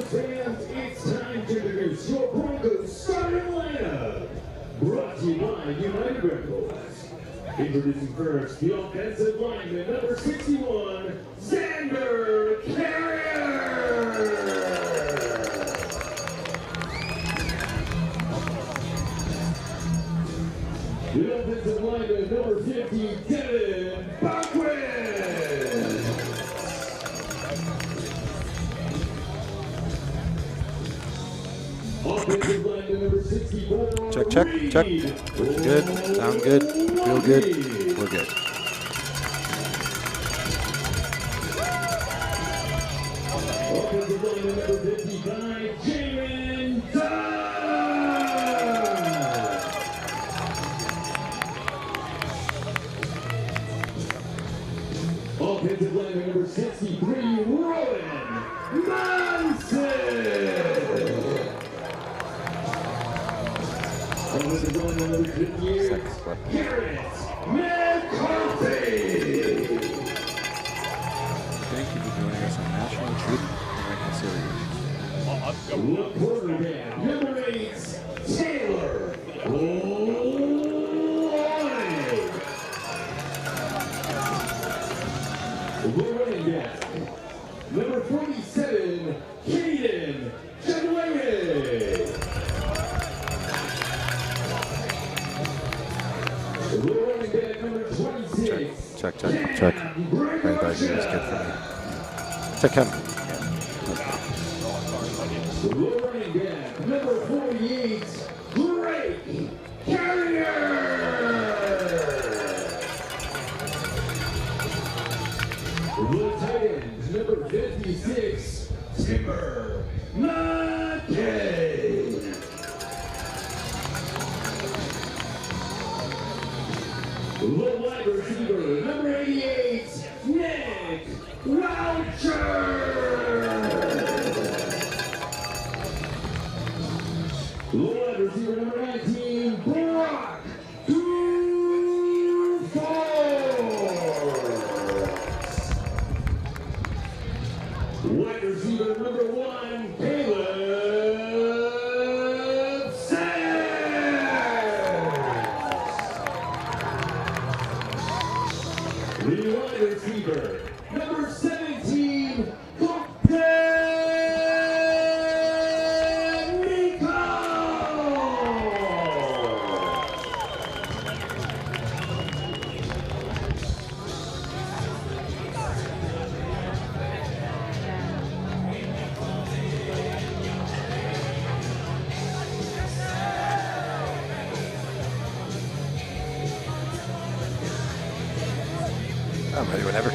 fans, it's time to introduce your Broncos starting lineup. Brought to you by United Broncos. Introducing first the offensive lineman, number 61, Xander Carrier. The offensive lineman, number 50, Devin Bachwin. Offensive lineman, number 64, Check. Looking good. Sound good. Feel good. We're good. Offensive lineman, number 55, Jamin Dunn. Offensive lineman, number 63, Rowan Munson. Offensive lineman, number 58, Garrett McCarthy. Thank you for joining us on National Truth and Reconciliation. The quarterback, number 8, Taylor Lloyd. The running back, number 47, Caden Chadway. The running back, number 26. Check. Right back here is good for me. Check him. The running back, number 48, Drake Carrier. The tight end, number 56, Timber McKay. The wide receiver, number 88, Nick Woucher. The wide receiver, number 19, Brock Dufour. Wide receiver, number 1, Caleb Sands. The wide receiver, number 17, I'm ready whenever.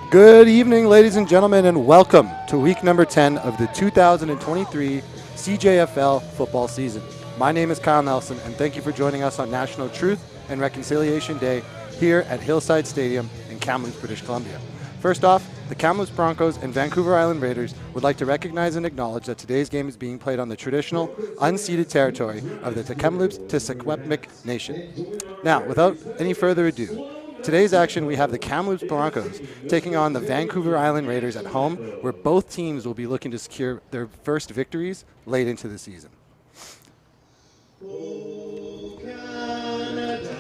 Good evening, ladies and gentlemen, and welcome to week number 10 of the 2023 CJFL football season. My name is Kyle Nelson, and thank you for joining us on National Truth and Reconciliation Day here at Hillside Stadium in Kamloops, British Columbia. First off, the Kamloops Broncos and Vancouver Island Raiders would like to recognize and acknowledge that today's game is being played on the traditional, unceded territory of the Kamloops Secwepemc Nation. Now, without any further ado, today's action, we have the Kamloops Broncos taking on the Vancouver Island Raiders at home, where both teams will be looking to secure their first victories late into the season. Oh, Canada,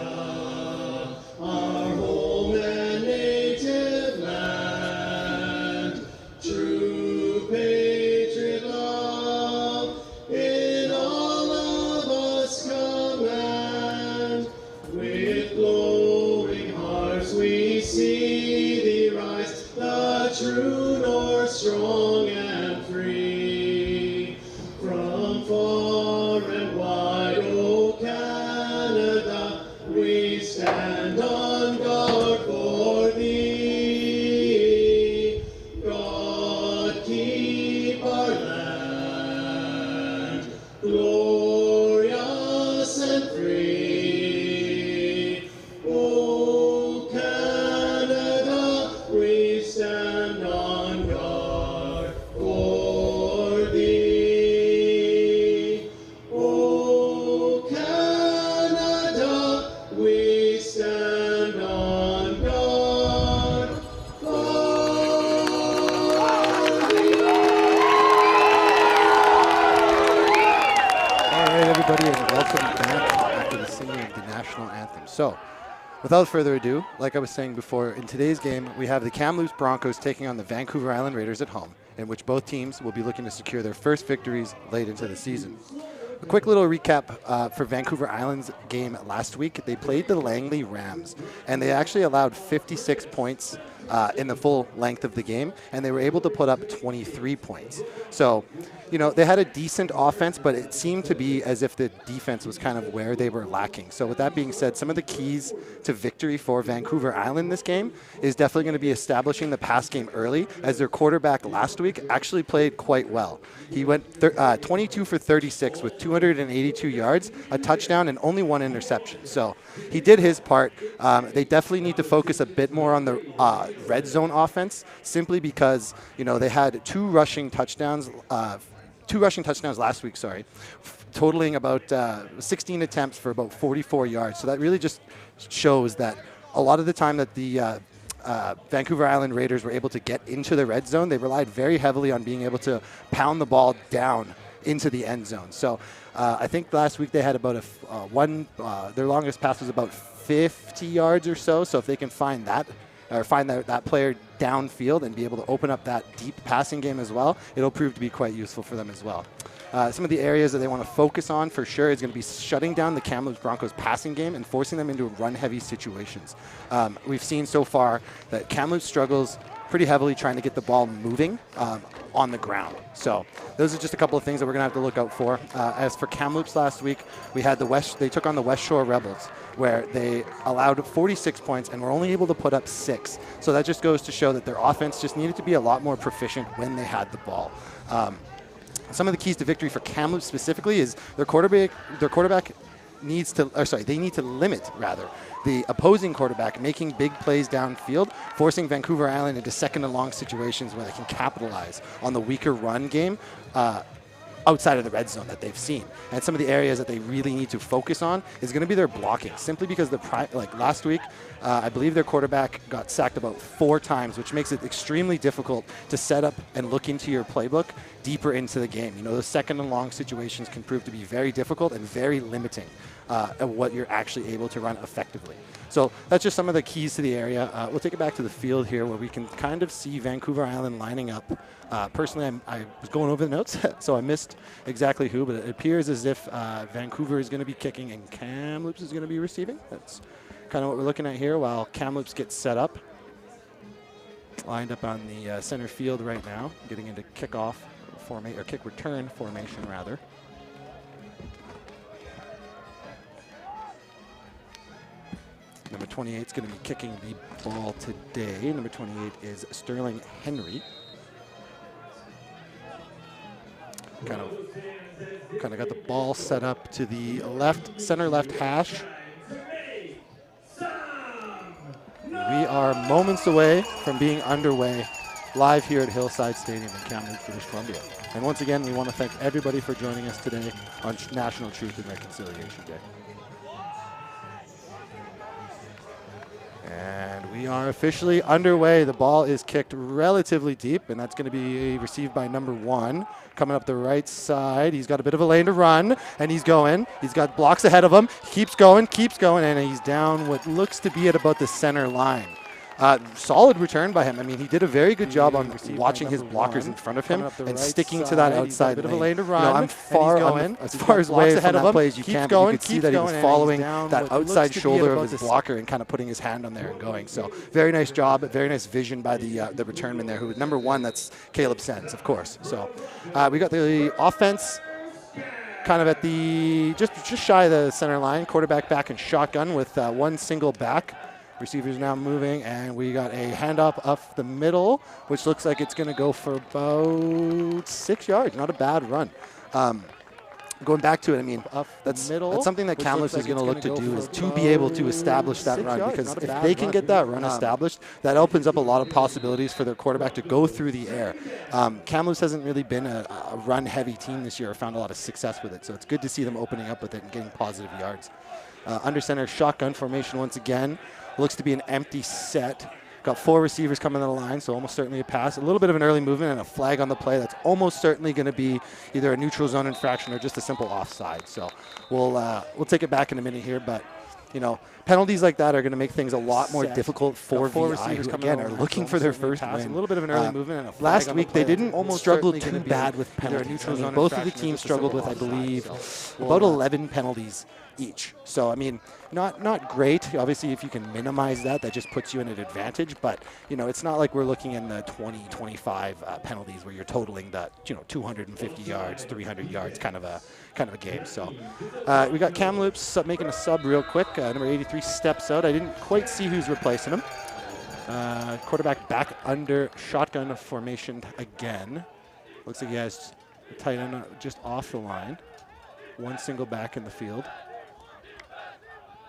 our home and native land, true patriot love in all of us command. With glowing hearts we see thee rise, the true north, strong and free. From far and wide, O Canada, we stand on guard for thee. God keep our land glorious and free. O Canada, we stand on guard. national anthem. So, without further ado, like I was saying before, in today's game, we have the Kamloops Broncos taking on the Vancouver Island Raiders at home, in which both teams will be looking to secure their first victories late into the season. A quick little recap for Vancouver Island's game last week. They played the Langley Rams, and they actually allowed 56 points in the full length of the game, and they were able to put up 23 points. So, you know, they had a decent offense, but it seemed to be as if the defense was kind of where they were lacking. So with that being said, some of the keys to victory for Vancouver Island this game is definitely going to be establishing the pass game early, as their quarterback last week actually played quite well. He went 22 for 36 with 282 yards, a touchdown, and only one interception. So he did his part. They definitely need to focus a bit more on the red zone offense, simply because, you know, they had two rushing touchdowns last week, totaling about 16 attempts for about 44 yards. So that really just shows that a lot of the time that the Vancouver Island Raiders were able to get into the red zone, they relied very heavily on being able to pound the ball down into the end zone. So I think last week they had about their longest pass was about 50 yards or so. So if they can find that, or find that player downfield and be able to open up that deep passing game as well, it'll prove to be quite useful for them as well. Some of the areas that they want to focus on for sure is going to be shutting down the Kamloops Broncos passing game and forcing them into run-heavy situations. We've seen so far that Kamloops struggles pretty heavily trying to get the ball moving on the ground. So those are just a couple of things that we're going to have to look out for. As for Kamloops last week, they took on the West Shore Rebels, where they allowed 46 points and were only able to put up 6. So that just goes to show that their offense just needed to be a lot more proficient when they had the ball. Some of the keys to victory for Kamloops specifically is their quarterback they need to limit the opposing quarterback making big plays downfield, forcing Vancouver Island into second and long situations where they can capitalize on the weaker run game outside of the red zone that they've seen. And some of the areas that they really need to focus on is going to be their blocking, simply because last week, I believe their quarterback got sacked about 4 times, which makes it extremely difficult to set up and look into your playbook deeper into the game. You know, those second and long situations can prove to be very difficult and very limiting of what you're actually able to run effectively. So that's just some of the keys to the area. We'll take it back to the field here, where we can kind of see Vancouver Island lining up. Personally, I was going over the notes, so I missed exactly who, but it appears as if Vancouver is going to be kicking and Kamloops is going to be receiving. That's kind of what we're looking at here while Kamloops gets set up. Lined up on the center field right now, getting into kickoff formation, or kick return formation rather. Number 28 is going to be kicking the ball today. Number 28 is Sterling Henry. Kind of got the ball set up to the center left hash. We are moments away from being underway live here at Hillside Stadium in Kamloops, British Columbia. And once again, we want to thank everybody for joining us today on National Truth and Reconciliation Day. And we are officially underway. The ball is kicked relatively deep, and that's going to be received by number 1. Coming up the right side. He's got a bit of a lane to run, and he's going. He's got blocks ahead of him. He keeps going, and he's down what looks to be at about the center line. Solid return by him. I mean, he did a very good job on watching his blockers in front of him and sticking to that outside lane. You know, I'm as far away from that play as you can, but you could see that he was following that outside shoulder of his blocker and kind of putting his hand on there and going. So very nice job, very nice vision by the returnman there, who was number 1. That's Caleb Sens, of course. So we got the offense kind of at the just shy of the center line. Quarterback back in shotgun with 1 single back. Receivers now moving, and we got a handoff up the middle, which looks like it's going to go for about 6 yards. Not a bad run. Going back to it, I mean, that's something that Kamloops is going to look to do, is to be able to establish that run, because if they can get that run established, that opens up a lot of possibilities for their quarterback to go through the air. Kamloops hasn't really been a run-heavy team this year, or found a lot of success with it, so it's good to see them opening up with it and getting positive yards. Under center, shotgun formation once again. Looks to be an empty set. Got 4 receivers coming on the line, so almost certainly a pass. A little bit of an early movement and a flag on the play. That's almost certainly going to be either a neutral zone infraction or just a simple offside. So we'll take it back in a minute here, but you know, penalties like that are going to make things a lot more difficult for four VI, receivers who, coming again, over are the looking zone, for their certainly first pass. win. A little bit of an early movement and a flag Last on the week, they play. didn't Almost struggle certainly too gonna be bad with either a penalties. neutral I mean, zone both of the infraction or teams just a struggled civil with, I offside. believe, So about we'll, 11 penalties each. So, I mean, not great. Obviously, if you can minimize that, that just puts you in an advantage. But, you know, it's not like we're looking in the 20, 25 penalties where you're totaling the, 250 yards, 300 yards kind of a game. So we got Kamloops making a sub real quick. Number 83 steps out. I didn't quite see who's replacing him. Quarterback back under shotgun formation again. Looks like he has a tight end just off the line. One single back in the field.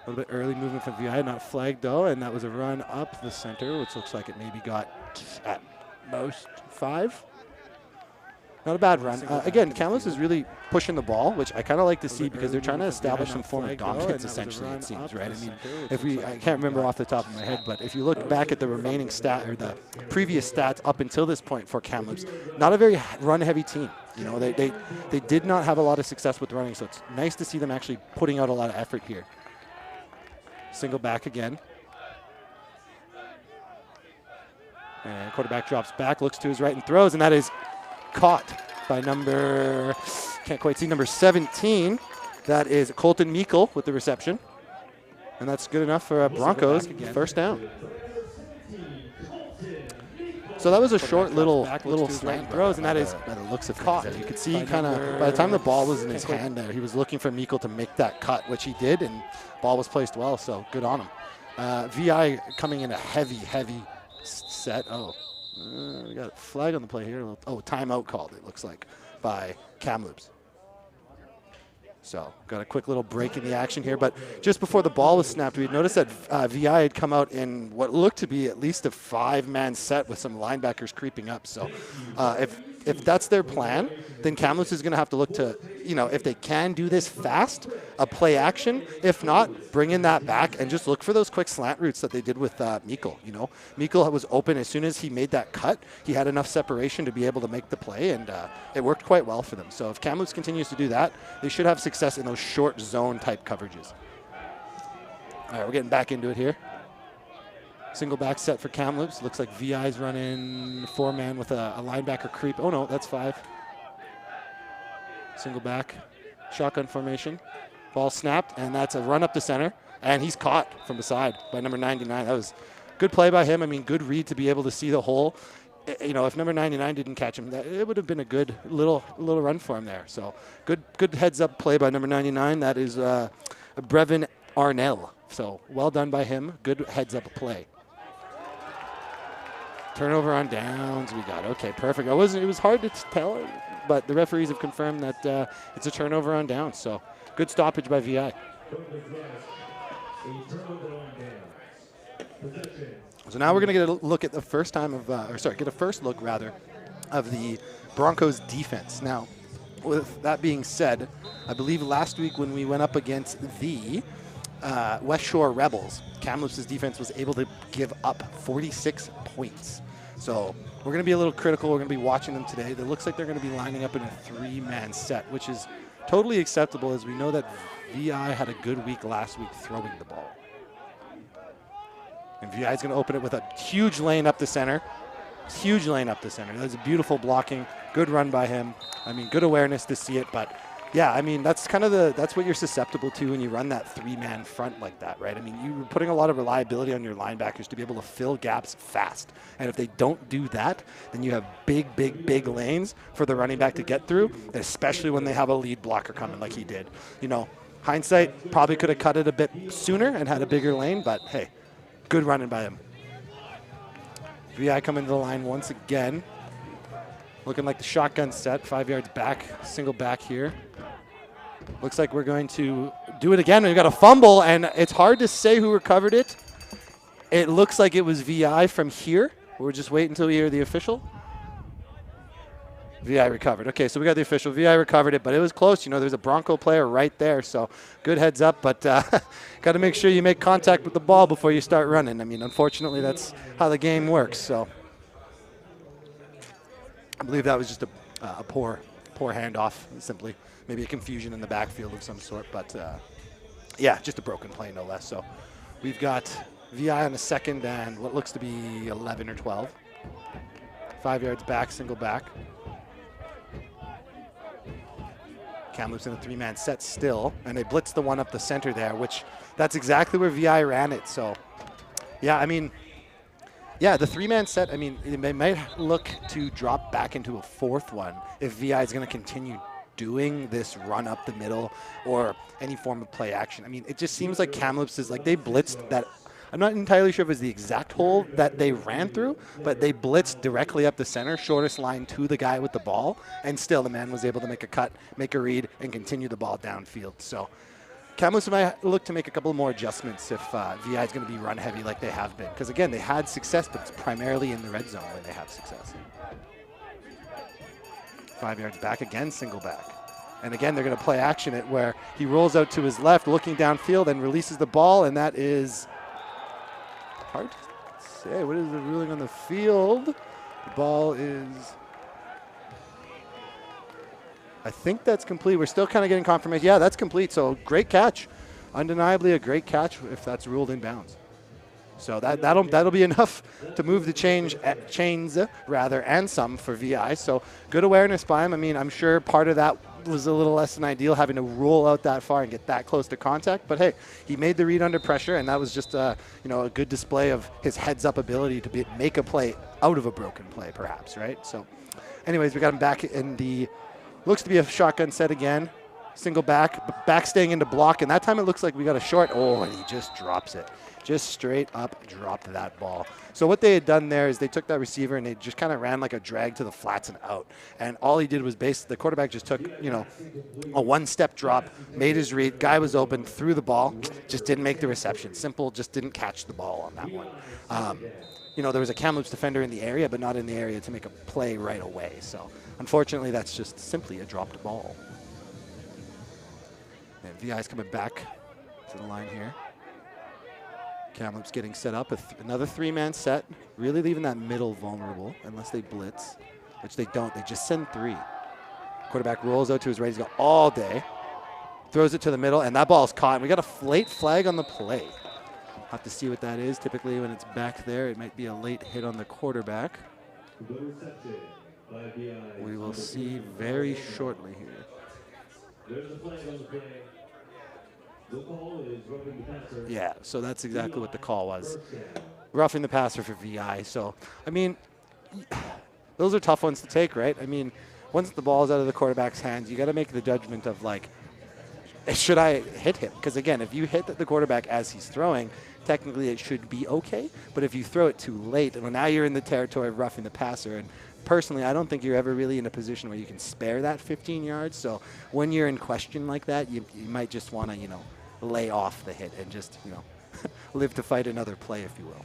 A little bit early movement from VI, not flagged though, and that was a run up the center, which looks like it maybe got at most 5. Not a bad run. Again, Kamloops is really pushing the ball, which I kind of like to see because they're trying to establish some form of dominance, essentially, it seems, right? I mean, I can't remember off the top of my head, but if you look back at the remaining stat, or the previous stats up until this point for Kamloops, not a very run-heavy team. You know, they did not have a lot of success with running, so it's nice to see them actually putting out a lot of effort here. Single back again. And quarterback drops back, looks to his right and throws, and that is caught by number 17. That is Colton Meikle with the reception. And that's good enough for Broncos first down. So that was a short little slant throws, and that is by the looks of caught. You could see kind of by the time the ball was in his hand there, he was looking for Meikle to make that cut, which he did, and ball was placed well, so good on him. VI coming in a heavy set. We got a flag on the play here. Timeout called, it looks like, by Kamloops. So got a quick little break in the action here. But just before the ball was snapped, we noticed that VI had come out in what looked to be at least a 5-man set with some linebackers creeping up. So if that's their plan, then Kamloops is going to have to look to, if they can do this fast, a play action. If not, bring in that back and just look for those quick slant routes that they did with Meikle. Meikle was open as soon as he made that cut. He had enough separation to be able to make the play, and it worked quite well for them. So if Kamloops continues to do that, they should have success in those short zone type coverages. All right, we're getting back into it here. Single back set for Kamloops. Looks like VI's running 4-man with a linebacker creep. Oh no, that's 5. Single back, shotgun formation. Ball snapped, and that's a run up the center. And he's caught from the side by number 99. That was good play by him. I mean, good read to be able to see the hole. If number 99 didn't catch him, it would have been a good little run for him there. So good heads up play by number 99. That is Brevin Arnell. So well done by him. Good heads up play. Turnover on downs we got. Okay, perfect. It was hard to tell, but the referees have confirmed that it's a turnover on downs. So good stoppage by VI. So now we're going to get a look at the first time of, get a first look rather, of the Broncos defense. Now, with that being said, I believe last week when we went up against the West Shore Rebels, Kamloops' defense was able to give up 46 points. So we're going to be a little critical. We're going to be watching them today. It looks like they're going to be lining up in a 3-man set, which is totally acceptable, as we know that VI had a good week last week throwing the ball. And VI is going to open it with a huge lane up the center. Huge lane up the center. That was a beautiful blocking. Good run by him. I mean, good awareness to see it. But, yeah, I mean, that's kind of that's what you're susceptible to when you run that 3-man front like that, right? I mean, you're putting a lot of reliability on your linebackers to be able to fill gaps fast. And if they don't do that, then you have big lanes for the running back to get through, especially when they have a lead blocker coming like he did. Hindsight, probably could have cut it a bit sooner and had a bigger lane, but, hey, good running by him. VI coming to the line once again. Looking like the shotgun set, 5 yards back, single back here. Looks like we're going to do it again. We've got a fumble, and it's hard to say who recovered it. It looks like it was VI from here. We'll just wait until we hear the official. VI recovered. Okay, so we got the official. VI recovered it, but it was close. There's a Bronco player right there, so good heads up. But got to make sure you make contact with the ball before you start running. I mean, unfortunately, that's how the game works. So I believe that was just a poor handoff, simply. Maybe a confusion in the backfield of some sort. But Yeah, just a broken play, no less. So we've got VI on the second and what looks to be 11 or 12. 5 yards back, single back. Kamloops in a 3-man set still, and they blitz the one up the center there, which that's exactly where VI ran it. So, yeah, I mean, yeah, the 3-man set, I mean, they might look to drop back into a 4th one if VI is going to continue doing this run up the middle or any form of play action. I mean, it just seems like Kamloops is like they blitzed that. I'm not entirely sure if it was the exact hole that they ran through, but they blitzed directly up the center, shortest line to the guy with the ball, and still the man was able to make a cut, make a read, and continue the ball downfield. So Kamloops might look to make a couple more adjustments if VI is going to be run heavy like they have been. Because, again, they had success, but it's primarily in the red zone when they have success. 5 yards back, again, single back. And, again, they're going to play action it where he rolls out to his left, looking downfield, and releases the ball, and that is hard to say. What is the ruling on the field? The ball is, I think that's complete. We're still kind of getting confirmation. Yeah, that's complete. So great catch. Undeniably a great catch if that's ruled in bounds. So that'll be enough to move the chains and some for VI. So good awareness by him. I mean, I'm sure part of that was a little less than ideal, having to roll out that far and get that close to contact. But hey, he made the read under pressure, and that was just a good display of his heads-up ability to make a play out of a broken play, perhaps, right? So, anyways, we got him back in the looks to be a shotgun set again. Single back staying into block, and that time it looks like we got a short. Oh, and he just drops it. Just straight up dropped that ball. So what they had done there is they took that receiver and they just kind of ran like a drag to the flats and out. And all he did was the quarterback just took, a one-step drop, made his read, guy was open, threw the ball, just didn't make the reception. Simple, just didn't catch the ball on that one. There was a Kamloops defender in the area, but not in the area to make a play right away. So unfortunately, that's just simply a dropped ball. And VI's coming back to the line here. Kamloops getting set up, another 3-man set, really leaving that middle vulnerable unless they blitz, which they don't. They just send 3. Quarterback rolls out to his right. He's got all day, throws it to the middle, and that ball's caught. And we got a late flag on the play. Have to see what that is. Typically when it's back there, it might be a late hit on the quarterback. We will see very shortly here. There's a flag on the play. The call is roughing the passer. Yeah, so that's exactly what the call was. Roughing the passer for VI. So, I mean, those are tough ones to take, right? I mean, once the ball's out of the quarterback's hands, you got to make the judgment of, like, should I hit him? Because, again, if you hit the quarterback as he's throwing, technically it should be okay. But if you throw it too late, well, now you're in the territory of roughing the passer. And personally, I don't think you're ever really in a position where you can spare that 15 yards. So when you're in question like that, you might just want to, lay off the hit and just, live to fight another play, if you will.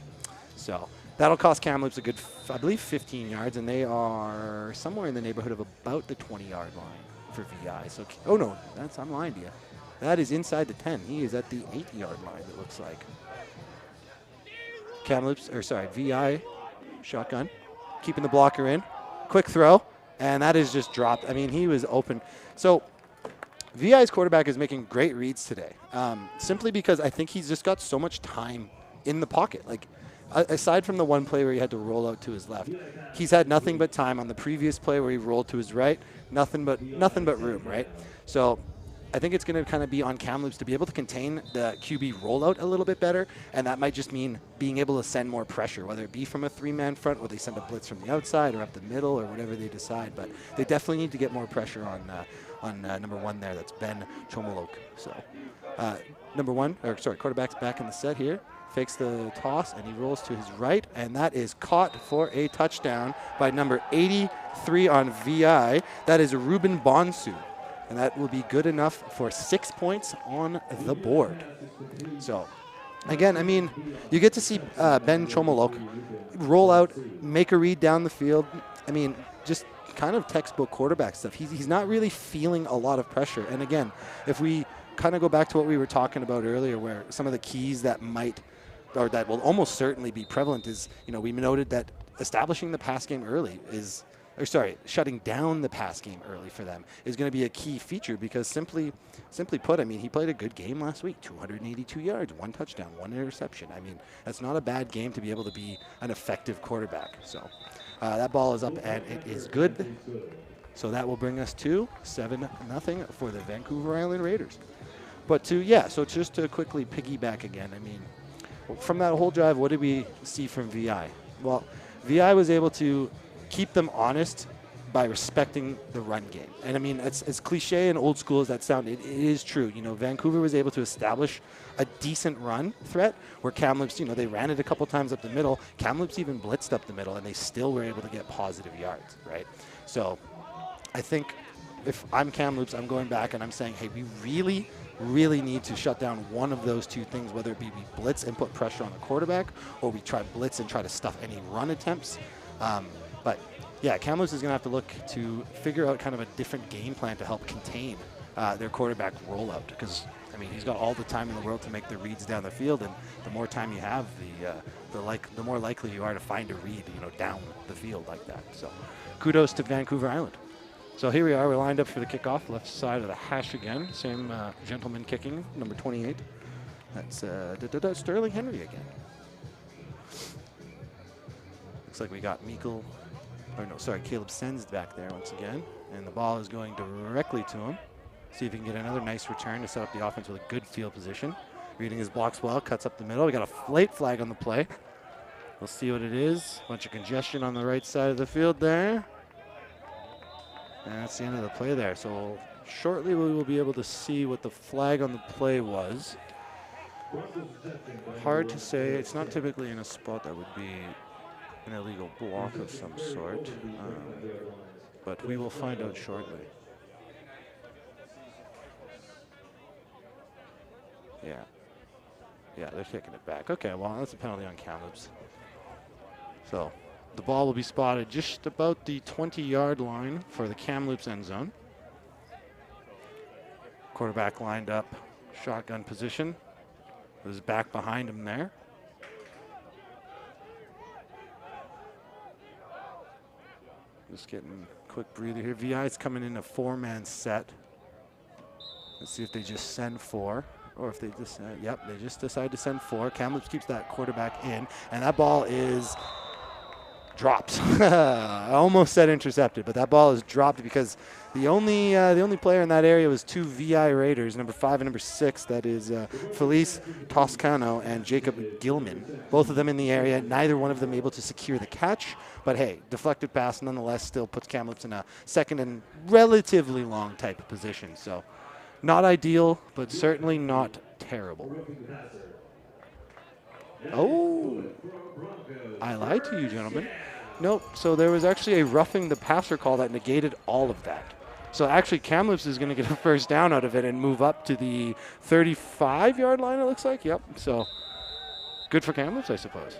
So that'll cost Kamloops a good, I believe, 15 yards, and they are somewhere in the neighborhood of about the 20-yard line for VI. So, oh no, I'm lying to you. That is inside the 10. He is at the 8-yard line, it looks like. VI shotgun, keeping the blocker in. Quick throw, and that is just dropped. I mean, he was open. So VI's quarterback is making great reads today, simply because I think he's just got so much time in the pocket. Like, aside from the one play where he had to roll out to his left, he's had nothing but time. On the previous play where he rolled to his right, nothing but room, right? So I think it's going to kind of be on Kamloops to be able to contain the QB rollout a little bit better, and that might just mean being able to send more pressure, whether it be from a 3-man front or they send a blitz from the outside or up the middle or whatever they decide. But they definitely need to get more pressure on number 1 there. That's Ben Chomolok. So quarterback's back in the set here. Fakes the toss, and he rolls to his right, and that is caught for a touchdown by number 83 on VI. That is Ruben Bonsu, and that will be good enough for 6 points on the board. So, again, I mean, you get to see Ben Chomolok roll out, make a read down the field. I mean, just kind of textbook quarterback stuff. He's not really feeling a lot of pressure. And again, if we kind of go back to what we were talking about earlier, where some of the keys that will almost certainly be prevalent is, we noted that establishing the pass game early is shutting down the pass game early for them is going to be a key feature because simply put, I mean, he played a good game last week, 282 yards, 1 touchdown, 1 interception. I mean, that's not a bad game to be able to be an effective quarterback. So that ball is up and it is good. So that will bring us to 7-0 for the Vancouver Island Raiders. But so just to quickly piggyback again, I mean, from that whole drive, what did we see from VI? Well, VI was able to keep them honest by respecting the run game. And I mean, as cliche and old school as that sound, it is true. You know, Vancouver was able to establish a decent run threat where Kamloops, you know, they ran it a couple times up the middle. Kamloops even blitzed up the middle, and they still were able to get positive yards, right? So I think if I'm Kamloops, I'm going back and I'm saying, hey, we really need to shut down one of those two things, whether it be we blitz and put pressure on the quarterback, or we try blitz and try to stuff any run attempts. But yeah, Kamloops is going to have to look to figure out kind of a different game plan to help contain their quarterback rollout, because I mean, he's got all the time in the world to make the reads down the field, and the more time you have, the more likely you are to find a read, you know, down the field like that. So kudos to Vancouver Island. So here we are, we're lined up for the kickoff, left side of the hash again. Same gentleman kicking, number 28. That's Sterling Henry again. Looks like we got Caleb Sens back there once again. And the ball is going directly to him. See if he can get another nice return to set up the offense with a good field position. Reading his blocks well, cuts up the middle. We got a late flag on the play. We'll see what it is. Bunch of congestion on the right side of the field there. And that's the end of the play there. So shortly we will be able to see what the flag on the play was. Hard to say. It's not typically in a spot that would be an illegal block of some sort. But we will find out shortly. Yeah, they're taking it back. Okay, well, that's a penalty on Kamloops. So the ball will be spotted just about the 20-yard line for the Kamloops end zone. Quarterback lined up, shotgun position. With his back behind him there. Just getting a quick breather here. VI's coming in a 4-man set. Let's see if they just send 4. Or if they just, they just decide to send 4. Kamloops keeps that quarterback in. And that ball is dropped. I almost said intercepted, but that ball is dropped because the only player in that area was 2 VI Raiders, number 5 and number 6. That is Felice Toscano and Jacob Gilman. Both of them in the area. Neither one of them able to secure the catch. But hey, deflected pass nonetheless still puts Kamloops in a second and relatively long type of position. So not ideal, but certainly not terrible. Oh, I lied to you, gentlemen. Nope. So there was actually a roughing the passer call that negated all of that. So actually Kamloops is going to get a first down out of it and move up to the 35-yard line, it looks like. Yep. So good for Kamloops, I suppose.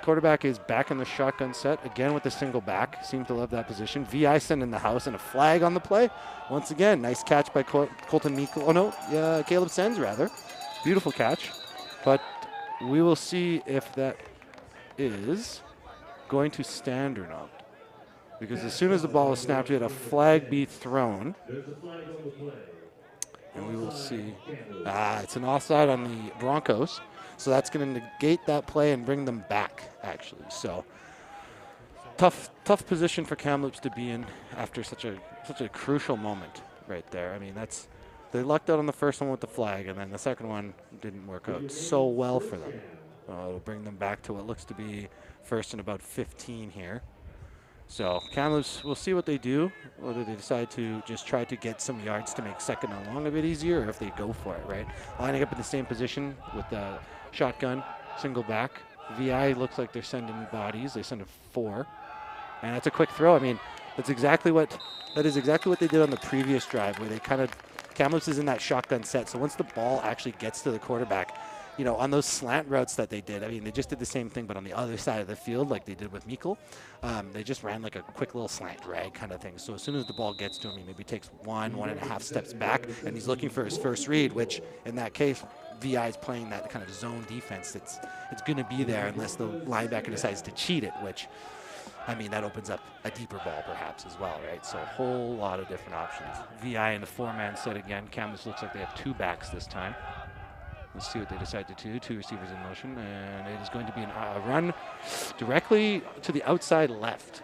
Quarterback is back in the shotgun set, again with the single back. Seems to love that position. VI send in the house and a flag on the play. Once again, nice catch by Colton Meikle. Oh, no, Caleb Sens, rather. Beautiful catch. But we will see if that is going to stand or not. Because as soon as the ball is snapped, we had a flag be thrown. And we will see. It's an offside on the Broncos. So that's going to negate that play and bring them back, actually. So tough position for Kamloops to be in after such a crucial moment right there. I mean, they lucked out on the first one with the flag, and then the second one didn't work out so well for them. It'll bring them back to what looks to be first and about 15 here. So Kamloops, we'll see what they do, whether they decide to just try to get some yards to make second and long a bit easier, or if they go for it, right? Lining up in the same position with the shotgun, single back. VI looks like they're sending bodies. They send a 4. And that's a quick throw. I mean, that is exactly what they did on the previous drive, where they Kamloops is in that shotgun set. So once the ball actually gets to the quarterback, you know, on those slant routes that they did, I mean, they just did the same thing, but on the other side of the field, like they did with Meikle. They just ran like a quick little slant drag kind of thing. So as soon as the ball gets to him, he maybe takes 1.5 steps back, and he's looking for his first read, which in that case, VI is playing that kind of zone defense. It's going to be there unless the linebacker decides to cheat it, which I mean, that opens up a deeper ball perhaps as well, right? So a whole lot of different options. VI in the 4-man set again. Kamloops looks like they have 2 backs this time. Let's see what they decide to do. 2 receivers in motion, and it is going to be a run directly to the outside left.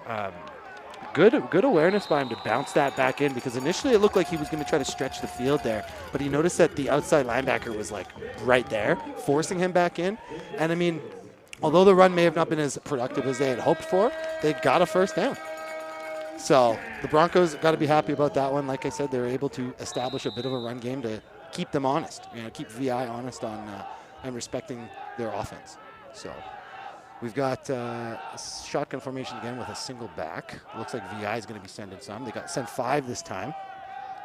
Good awareness by him to bounce that back in, because initially it looked like he was going to try to stretch the field there, but he noticed that the outside linebacker was like right there, forcing him back in. And I mean, although the run may have not been as productive as they had hoped for, they got a first down. So the Broncos got to be happy about that one. Like I said, they were able to establish a bit of a run game to keep them honest, keep VI honest on and respecting their offense. So we've got shotgun formation again with a single back. Looks like VI is going to be sending some. They got sent 5 this time.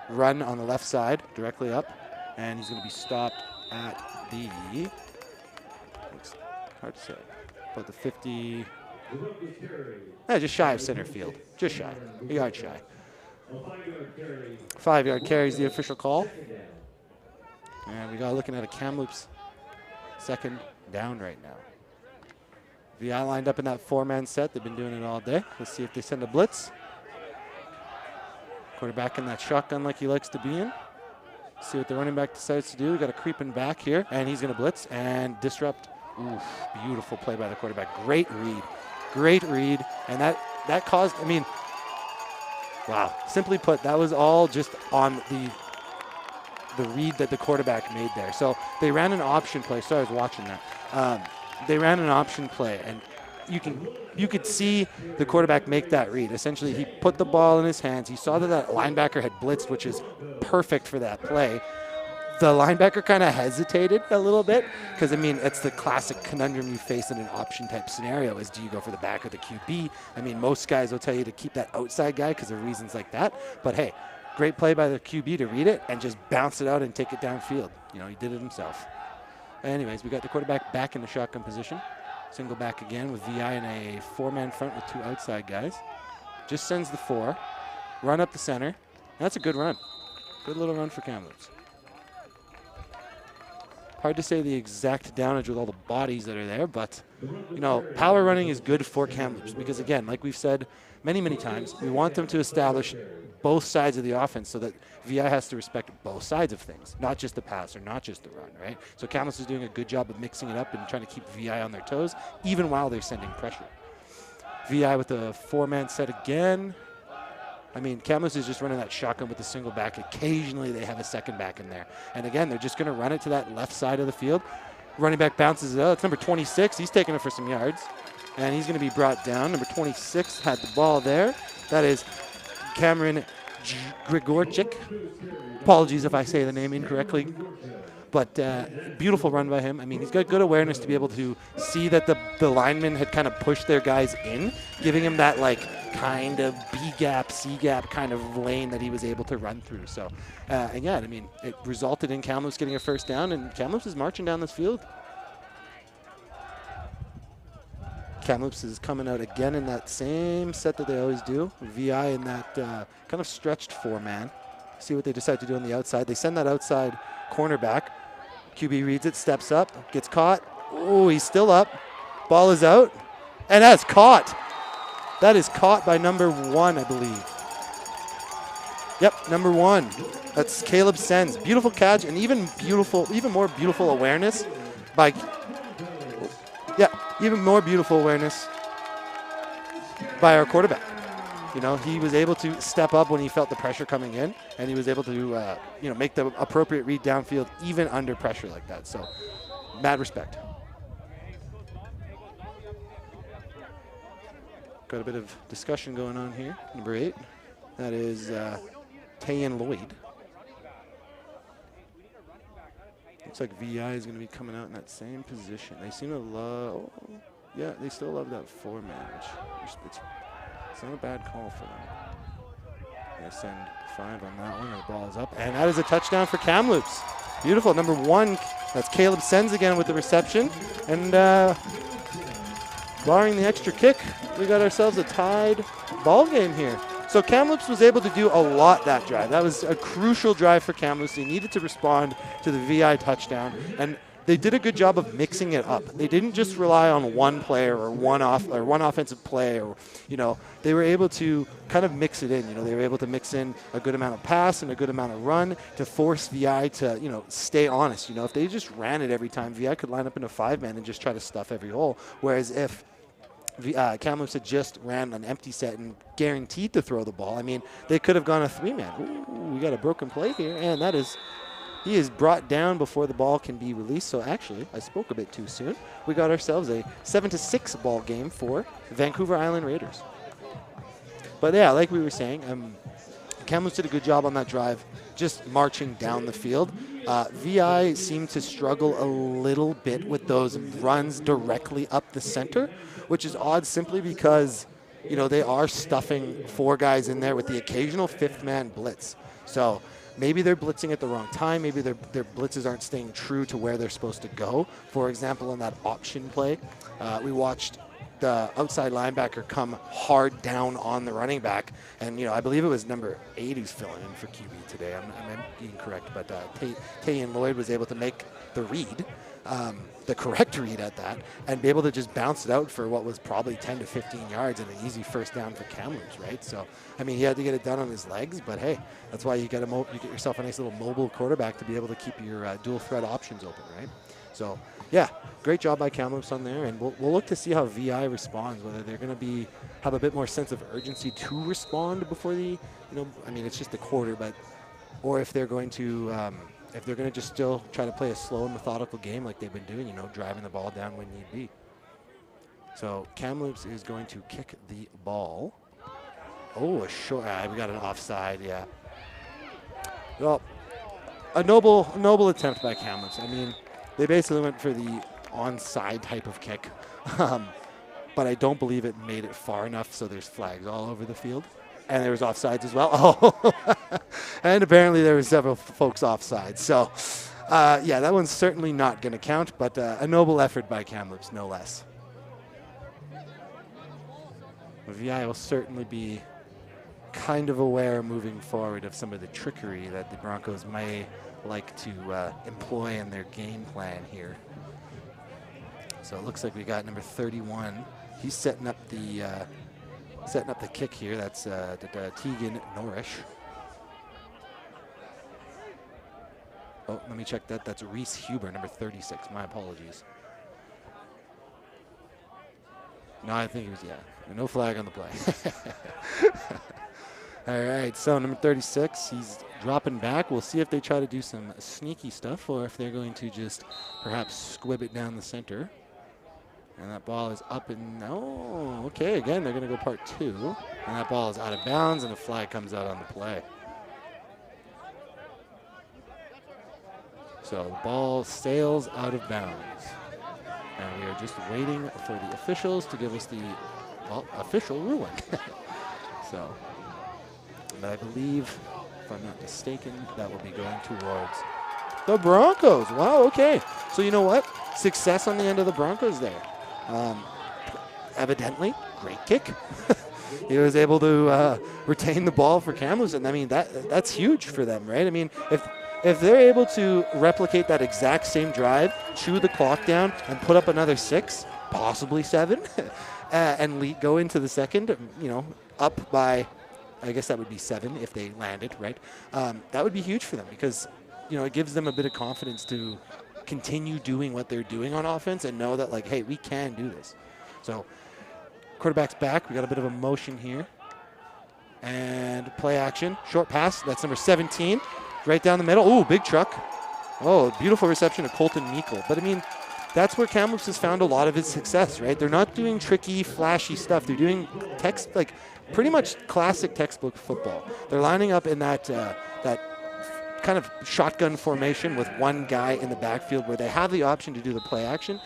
Run on the left side, directly up, and he's going to be stopped at the, it's hard to say, about the 50, just shy of center field. Just shy, a yard shy. 5-yard carry is the official call. And we got looking at a Kamloops second down right now. VI lined up in that 4-man set. They've been doing it all day. Let's see if they send a blitz. Quarterback in that shotgun like he likes to be in. See what the running back decides to do. We got a creeping back here, and he's going to blitz and disrupt. Oof, beautiful play by the quarterback. Great read. And that caused, I mean, wow. Simply put, that was all just on the read that the quarterback made there. So they ran an option play. Sorry, I was watching that. They ran an option play, and you could see the quarterback make that read. Essentially, he put the ball in his hands. He saw that linebacker had blitzed, which is perfect for that play. The linebacker kind of hesitated a little bit because, I mean, it's the classic conundrum you face in an option type scenario is, do you go for the back or the QB? I mean, most guys will tell you to keep that outside guy because of reasons like that. But, hey, great play by the QB to read it and just bounce it out and take it downfield. He did it himself. Anyways, we got the quarterback back in the shotgun position. Single back again with VI in a 4-man front with 2 outside guys. Just sends the 4. Run up the center. That's a good run. Good little run for Kamloops. Hard to say the exact downage with all the bodies that are there, but, power running is good for Kamloops because, again, like we've said many, many times, we want them to establish both sides of the offense so that VI has to respect both sides of things, not just the pass or not just the run, right? So Kamloops is doing a good job of mixing it up and trying to keep VI on their toes, even while they're sending pressure. VI with a 4-man set again. I mean, Kamloops is just running that shotgun with a single back. Occasionally they have a second back in there. And again, they're just going to run it to that left side of the field. Running back bounces it out. It's number 26. He's taking it for some yards. And he's going to be brought down. Number 26 had the ball there. That is Cameron Grigorchik. Apologies if I say the name incorrectly. But beautiful run by him. I mean, he's got good awareness to be able to see that the linemen had kind of pushed their guys in, giving him that, kind of B-gap, C-gap kind of lane that he was able to run through. So, again, I mean, it resulted in Kamloops getting a first down, and Kamloops is marching down this field. Kamloops is coming out again in that same set that they always do. VI in that kind of stretched 4-man. See what they decide to do on the outside. They send that outside cornerback. QB reads it, steps up, gets caught. Oh, he's still up. Ball is out, and that's caught. That is caught by number 1, I believe. Yep, number 1. That's Caleb Sens. Beautiful catch, and even more beautiful awareness by. Even more beautiful awareness by our quarterback. He was able to step up when he felt the pressure coming in, and he was able to, make the appropriate read downfield even under pressure like that. So, mad respect. Got a bit of discussion going on here. Number 8, that is Tayan Lloyd. Looks like VI is going to be coming out in that same position. They seem to love, they still love that 4-man, which it's not a bad call for them. They send 5 on that one. The ball is up, and that is a touchdown for Kamloops. Beautiful. Number 1, that's Caleb Sens again with the reception, and barring the extra kick, we got ourselves a tied ball game here. So Kamloops was able to do a lot that drive. That was a crucial drive for Kamloops. They needed to respond to the VI touchdown. And they did a good job of mixing it up. They didn't just rely on one player or one offensive play, or they were able to kind of mix it in. They were able to mix in a good amount of pass and a good amount of run to force VI to stay honest. If they just ran it every time, VI could line up in a 5-man and just try to stuff every hole. Whereas if Kamloops had just ran an empty set and guaranteed to throw the ball, I mean, they could have gone a 3-man. Ooh, we got a broken play here, and that is. He is brought down before the ball can be released. So actually, I spoke a bit too soon. We got ourselves a 7-6 ball game for Vancouver Island Raiders. But yeah, like we were saying, Kamloops did a good job on that drive, just marching down the field. VI seemed to struggle a little bit with those runs directly up the center, which is odd simply because, they are stuffing 4 guys in there with the occasional 5th-man blitz. So maybe they're blitzing at the wrong time. Maybe their blitzes aren't staying true to where they're supposed to go. For example, in that option play, we watched the outside linebacker come hard down on the running back. And, I believe it was number 8 who's filling in for QB today. I'm incorrect, but Tayan Lloyd was able to make the read, the correct read at that, and be able to just bounce it out for what was probably 10 to 15 yards and an easy first down for Kamloops, right? So, I mean, he had to get it done on his legs, but hey, that's why you get yourself a nice little mobile quarterback to be able to keep your dual threat options open, right? So, yeah, great job by Kamloops on there, and we'll look to see how VI responds, whether they're going to have a bit more sense of urgency to respond before it's just a quarter, or if they're going to just still try to play a slow and methodical game like they've been doing, driving the ball down when need be. So Kamloops is going to kick the ball. Oh, a short. We got an offside. Yeah. Well, a noble attempt by Kamloops. I mean, they basically went for the onside type of kick, but I don't believe it made it far enough. So there's flags all over the field. And there was offsides as well. Oh, and apparently there were several folks offsides. So, yeah, that one's certainly not going to count, but a noble effort by Kamloops, no less. VI will certainly be kind of aware moving forward of some of the trickery that the Broncos may like to employ in their game plan here. So it looks like we got number 31. He's setting up the kick here. That's Tegan Norrish. Oh, let me check that. That's Reese Huber, number 36. My apologies. No, I think it was, no flag on the play. All right, so number 36, he's dropping back. We'll see if they try to do some sneaky stuff or if they're going to just perhaps squib it down the center. And that ball is up and, okay, again, they're going to go part 2. And that ball is out of bounds, and a flag comes out on the play. So the ball sails out of bounds. And we are just waiting for the officials to give us the official ruling. So, and I believe, if I'm not mistaken, that will be going towards the Broncos. Wow, okay. So you know what? Success on the end of the Broncos there. Evidently, great kick. He was able to retain the ball for Kamloops, and I mean that's huge for them, right? I mean, if they're able to replicate that exact same drive, chew the clock down, and put up another 6, possibly 7, and go into the second, up by, I guess that would be 7 if they landed, right? That would be huge for them because, it gives them a bit of confidence to continue doing what they're doing on offense and know that, like, hey, we can do this. So quarterback's back. We got a bit of a motion here. And play action. Short pass. That's number 17. Right down the middle. Ooh, big truck. Oh, beautiful reception of Colton Meikle. But, I mean, that's where Kamloops has found a lot of his success, right? They're not doing tricky, flashy stuff. They're doing pretty much classic textbook football. They're lining up in that kind of shotgun formation with one guy in the backfield where they have the option to do the play action,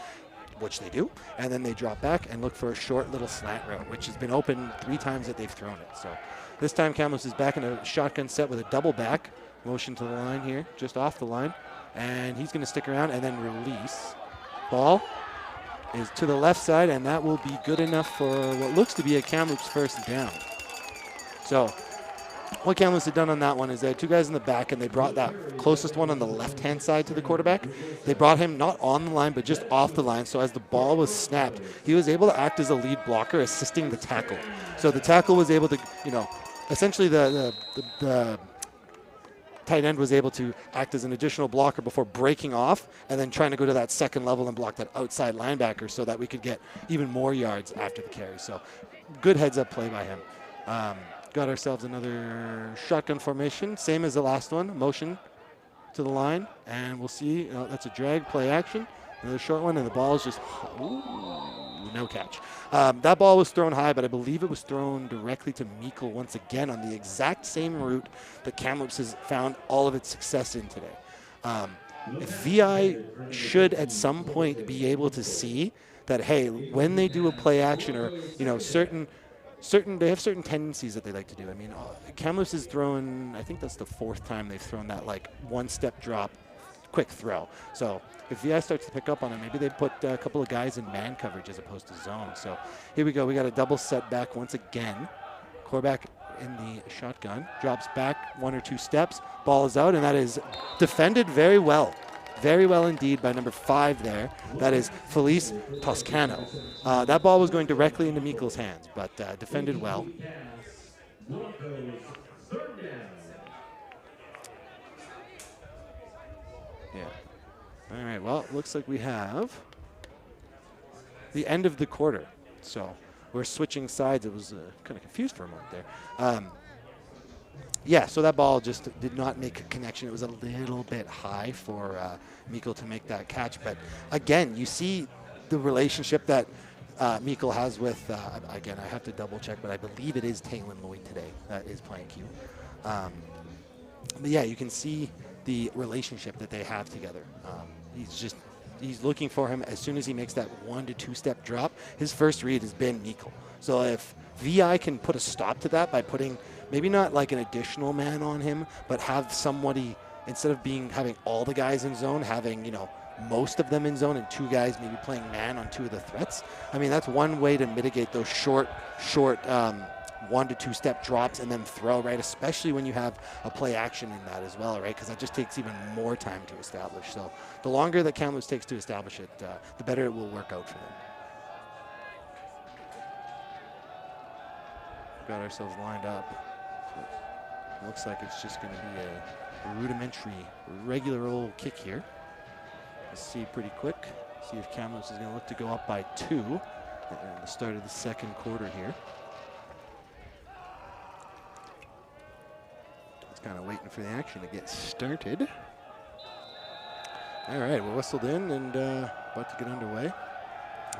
which they do, and then they drop back and look for a short little slant route, which has been open 3 times that they've thrown it. So this time Kamloops is back in a shotgun set with a double back. Motion to the line here, just off the line. And he's going to stick around and then release. Ball is to the left side, and that will be good enough for what looks to be a Kamloops first down. So what Kamloops had done on that one is they had two guys in the back, and they brought that closest one on the left-hand side to the quarterback. They brought him not on the line, but just off the line. So as the ball was snapped, he was able to act as a lead blocker, assisting the tackle. So the tackle was able to, essentially the tight end was able to act as an additional blocker before breaking off and then trying to go to that second level and block that outside linebacker so that we could get even more yards after the carry. So good heads-up play by him. Got ourselves another shotgun formation, same as the last one, motion to the line, and we'll see, that's a drag play action, another short one, and the ball is just, no catch. That ball was thrown high, but I believe it was thrown directly to Meikle once again on the exact same route that Kamloops has found all of its success in today. VI should at some point be able to see that, hey, when they do a play action or, they have certain tendencies that they like to do. I mean, Kamloops has thrown, I think that's the fourth time they've thrown that like one-step drop, quick throw. So if VI starts to pick up on it, maybe they put a couple of guys in man coverage as opposed to zone. So here we go. We got a double setback once again. Quarterback in the shotgun, drops back 1 or 2 steps, ball is out, and that is defended very well. Very well indeed by number 5 there. That is Felice Toscano. That ball was going directly into Meikle's hands, but defended well. Yeah. All right, well, it looks like we have the end of the quarter. So we're switching sides. It was kind of confused for a moment there. Yeah, so that ball just did not make a connection. It was a little bit high for Meikle to make that catch. But again, you see the relationship that Meikle has with, again, I have to double check, but I believe it is Taylor Lloyd today that is playing Q. But yeah, you can see the relationship that they have together. He's looking for him as soon as he makes that 1 to 2 step drop. His first read has been Meikle. So if VI can put a stop to that by putting maybe not like an additional man on him, but have somebody, instead of having all the guys in zone, having, most of them in zone and 2 guys maybe playing man on 2 of the threats. I mean, that's one way to mitigate those short 1 to 2 step drops and then throw, right? Especially when you have a play action in that as well, right? Because that just takes even more time to establish. So the longer that Kamloops takes to establish it, the better it will work out for them. Got ourselves lined up. So looks like it's just going to be a rudimentary, regular old kick here. Let's see pretty quick. See if Kamloops is going to look to go up by 2 at the start of the second quarter here. It's kind of waiting for the action to get started. All right, we're whistled in and about to get underway.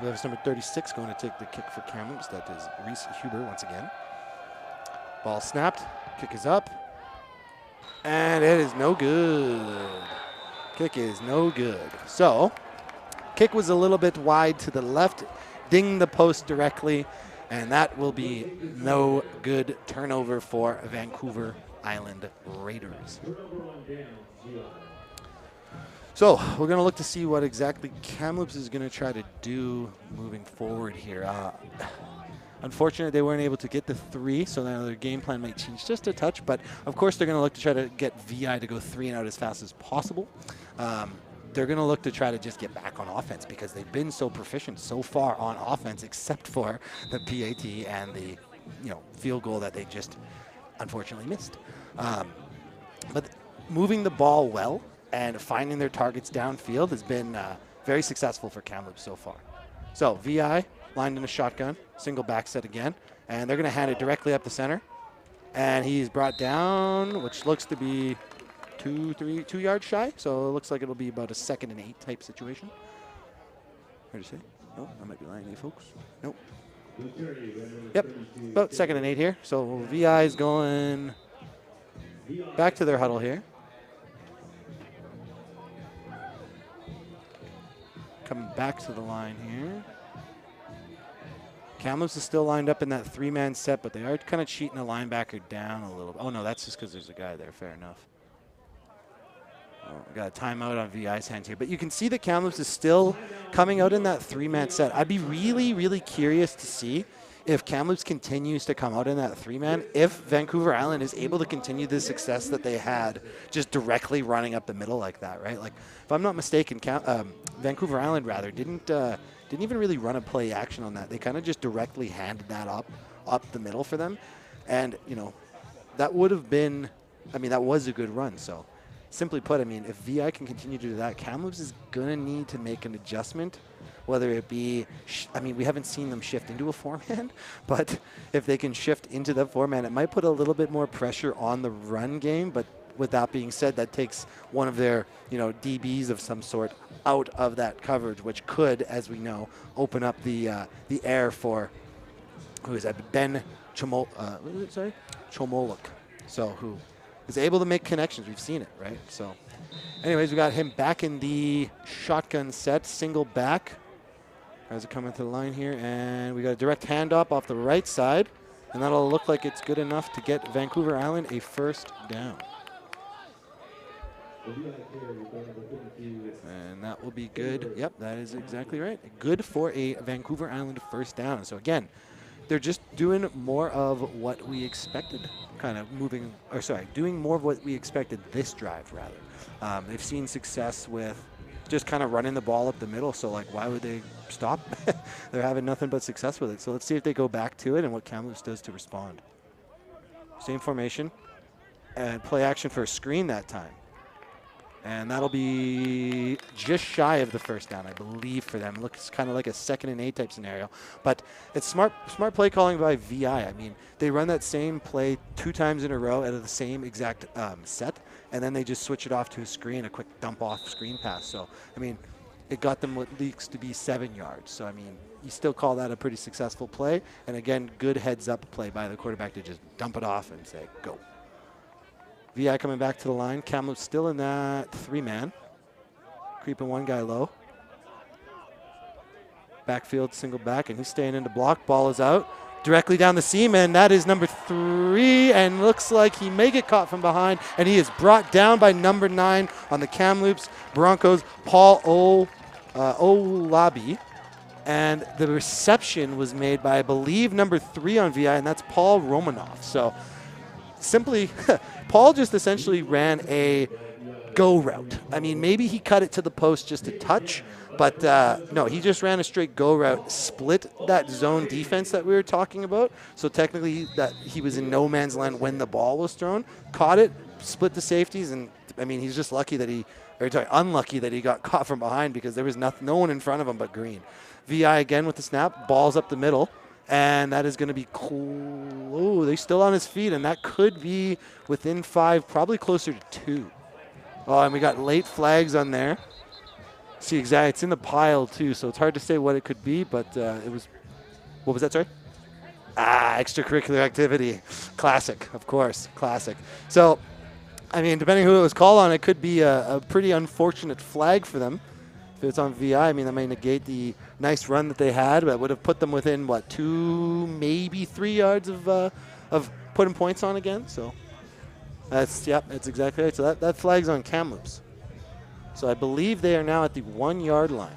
We have number 36 going to take the kick for Kamloops. That is Reese Huber once again. Ball snapped, kick is up, and it is no good. Kick is no good. So, kick was a little bit wide to the left, dinged the post directly, and that will be no good. Turnover for Vancouver Island Raiders. So we're going to look to see what exactly Kamloops is going to try to do moving forward here. Unfortunately, they weren't able to get the 3, so now their game plan might change just a touch. But, of course, they're going to look to try to get VI to go 3 and out as fast as possible. They're going to look to try to just get back on offense because they've been so proficient so far on offense, except for the PAT and the field goal that they just unfortunately missed. But moving the ball well and finding their targets downfield has been very successful for Kamloops so far. So VI lined in a shotgun, single back set again, and they're going to hand it directly up the center. And he's brought down, which looks to be 2 yards shy. So it looks like it'll be about a 2nd and 8 type situation. Hard to say. No, I might be lying to you folks. Nope. Yep, about 2nd and 8 here. So VI is going back to their huddle here. Coming back to the line here. Kamloops is still lined up in that 3-man set, but they are kind of cheating a linebacker down a little bit. Oh, no, that's just because there's a guy there. Fair enough. Oh, we got a timeout on VI's hands here. But you can see that Kamloops is still coming out in that 3-man set. I'd be really, really curious to see if Kamloops continues to come out in that 3-man, if Vancouver Island is able to continue the success that they had just directly running up the middle like that, right? Like, if I'm not mistaken, Vancouver Island, rather, didn't even really run a play action on that. They kind of just directly handed that up the middle for them. And, you know, that would have been, I mean, that was a good run. So, simply put, I mean, if VI can continue to do that, Kamloops is going to need to make an adjustment, whether it be, I mean, we haven't seen them shift into a 4-man, but if they can shift into the 4-man, it might put a little bit more pressure on the run game. But with that being said, that takes one of their, you know, DBs of some sort out of that coverage, which could, as we know, open up the air for, who is that, Ben Chomoluk. So who is able to make connections. We've seen it, right? So anyways, we got him back in the shotgun set, single back. As it coming to the line here, and we got a direct handoff off the right side, and that'll look like it's good enough to get Vancouver Island a first down. And that will be good. Yep, that is exactly right. Good for a Vancouver Island first down. So again, they're just doing more of what we expected, doing more of what we expected this drive, rather. They've seen success with just kind of running the ball up the middle, so like, why would they stop? They're having nothing but success with it. So let's see if they go back to it and what Kamloops does to respond. Same formation, and play action for a screen that time. And that'll be just shy of the first down, I believe, for them. Looks kind of like a 2nd and 8 type scenario. But it's smart play calling by VI. I mean, they run that same play 2 times in a row out of the same exact set, and then they just switch it off to a screen, a quick dump off screen pass. So, I mean, it got them what leaks to be 7 yards. So, I mean, you still call that a pretty successful play. And again, good heads up play by the quarterback to just dump it off and say, go. VI coming back to the line. Kamloops still in that 3-man. Creeping one guy low. Backfield single back, and he's staying in the block. Ball is out. Directly down the seam, and that is number 3, and looks like he may get caught from behind, and he is brought down by number 9 on the Kamloops Broncos, Paul Olabi. And the reception was made by, I believe, number 3 on VI, and that's Paul Romanoff. So simply, Paul just essentially ran a go route. I mean, maybe he cut it to the post just a touch, but no, he just ran a straight go route, split that zone defense that we were talking about. So technically that he was in no man's land when the ball was thrown, caught it, split the safeties, and I mean, he's just unlucky that he got caught from behind because there was no one in front of him but Green. VI again with the snap, balls up the middle. And that is going to be cool. Oh, they're still on his feet, and that could be within 5, probably closer to 2. Oh, and we got late flags on there. See, exactly, it's in the pile too, so it's hard to say what it could be, but it was, what was that, sorry? Extracurricular activity. Classic, of course, classic. So, I mean, depending who it was called on, it could be a pretty unfortunate flag for them. If it's on VI, I mean, that may negate the nice run that they had, but would have put them within, 2, maybe 3 yards of putting points on again. So that's exactly right. So that flag's on Kamloops. So I believe they are now at the 1-yard line.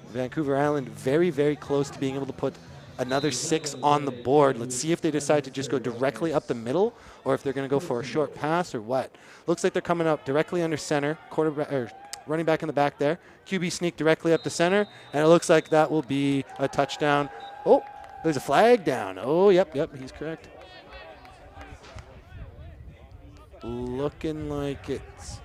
Vancouver Island very, very close to being able to put another 6 on the board. Let's see if they decide to just go directly up the middle or if they're going to go for a short pass or what. Looks like they're coming up directly under center, running back in the back there. QB sneak directly up to center, and it looks like that will be a touchdown. Oh, there's a flag down. Oh, yep, he's correct. Looking like it's...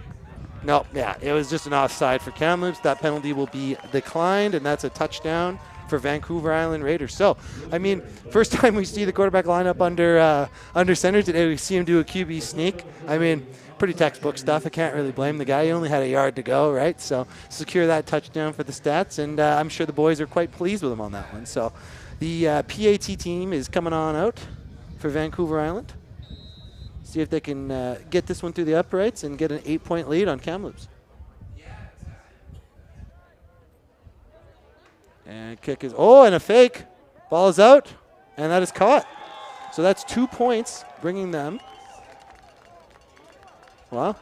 No, yeah, it was just an offside for Kamloops. That penalty will be declined, and that's a touchdown for Vancouver Island Raiders. So, I mean, first time we see the quarterback line up under center today, we see him do a QB sneak. I mean, pretty textbook stuff. I can't really blame the guy. He only had a yard to go, right? So, secure that touchdown for the stats, and I'm sure the boys are quite pleased with him on that one. So, the PAT team is coming on out for Vancouver Island. See if they can get this one through the uprights and get an 8-point lead on Kamloops. And kick is, and a fake. Ball is out, and that is caught. So that's 2 points, bringing them. Well,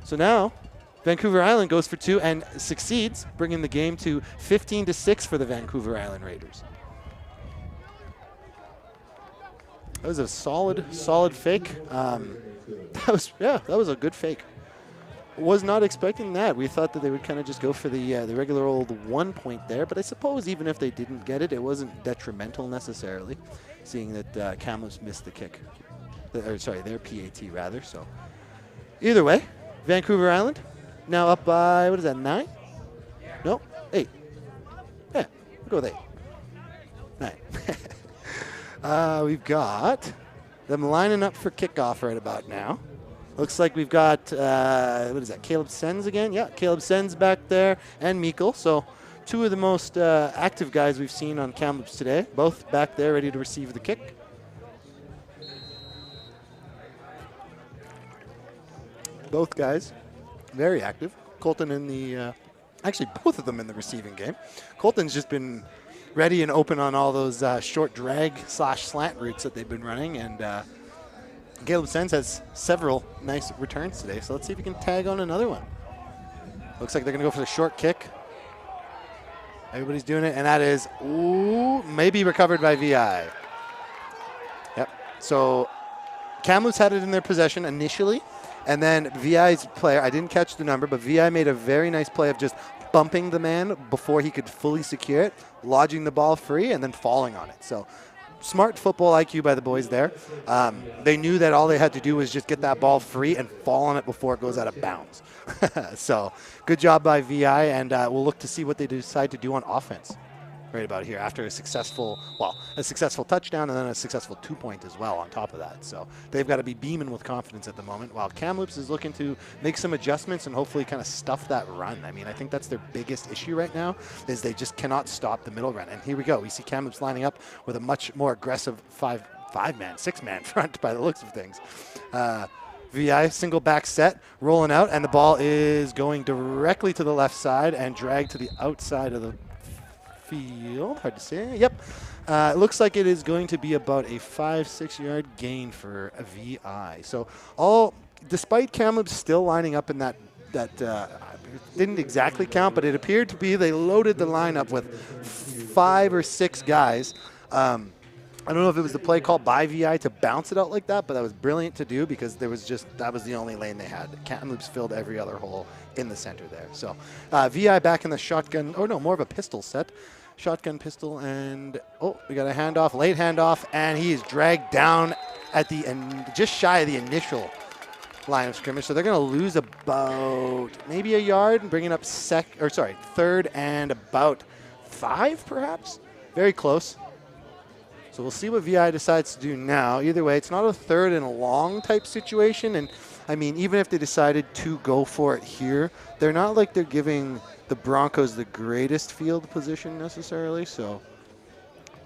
so now Vancouver Island goes for 2 and succeeds, bringing the game to 15-6 for the Vancouver Island Raiders. That was a solid fake. That was a good fake. Was not expecting that. We thought that they would kind of just go for the regular old 1 point there, but I suppose even if they didn't get it, it wasn't detrimental necessarily, seeing that Kamloops missed the kick. Their PAT rather. So either way, Vancouver Island now up by, 9? No, 8. Yeah, we'll go with 8. 9. We've got them lining up for kickoff right about now. Looks like we've got, Caleb Sens again? Yeah, Caleb Sens back there and Meikle. So 2 of the most active guys we've seen on Kamloops today. Both back there ready to receive the kick. Both guys very active. Colton in the, actually both of them in the receiving game. Colton's just been ready and open on all those short drag / slant routes that they've been running. And Caleb Sens has several nice returns today. So let's see if we can tag on another one. Looks like they're going to go for the short kick. Everybody's doing it, and that is, maybe recovered by VI. Yep. So Kamloops had it in their possession initially, and then VI's player, I didn't catch the number, but VI made a very nice play of just bumping the man before he could fully secure it, lodging the ball free, and then falling on it. So smart football IQ by the boys there. They knew that all they had to do was just get that ball free and fall on it before it goes out of bounds. So good job by VI, and we'll look to see what they decide to do on offense right about here after a successful touchdown and then a successful 2-point as well on top of that. So they've got to be beaming with confidence at the moment, while Kamloops is looking to make some adjustments and hopefully kind of stuff that run. I mean, I think that's their biggest issue right now, is they just cannot stop the middle run. And here we go. We see Kamloops lining up with a much more aggressive 6-man front by the looks of things. VI single back set, rolling out, and the ball is going directly to the left side and dragged to the outside of the field. Hard to say. Yep. It looks like it is going to be about a 5-6 yard gain for a VI. So despite Kamloops still lining up in that didn't exactly count, but it appeared to be they loaded the lineup with 5 or 6 guys. I don't know if it was the play called by VI to bounce it out like that, but that was brilliant to do because that was the only lane they had. Kamloops filled every other hole in the center there. So VI back in the shotgun, more of a pistol set. Shotgun, pistol, and we got a handoff, late handoff, and he is dragged down at the end, just shy of the initial line of scrimmage. So they're going to lose about maybe a yard and bring it up third and about 5 perhaps. Very close. So we'll see what VI decides to do now. Either way, it's not a third and long type situation. And I mean, even if they decided to go for it here, they're not like they're giving the Broncos the greatest field position necessarily. So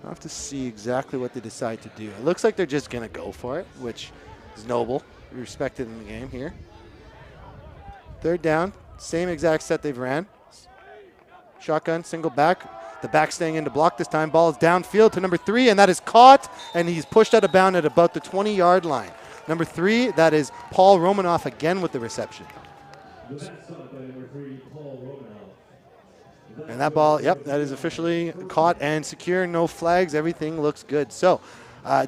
I'll have to see exactly what they decide to do. It looks like they're just going to go for it, which is noble, respected in the game here. Third down, same exact set they've ran. Shotgun, single back. The back staying in to block this time. Ball is downfield to number 3, and that is caught, and he's pushed out of bounds at about the 20-yard line. Number 3, that is Paul Romanoff again with the reception. And that ball, that is officially caught and secure. No flags. Everything looks good. So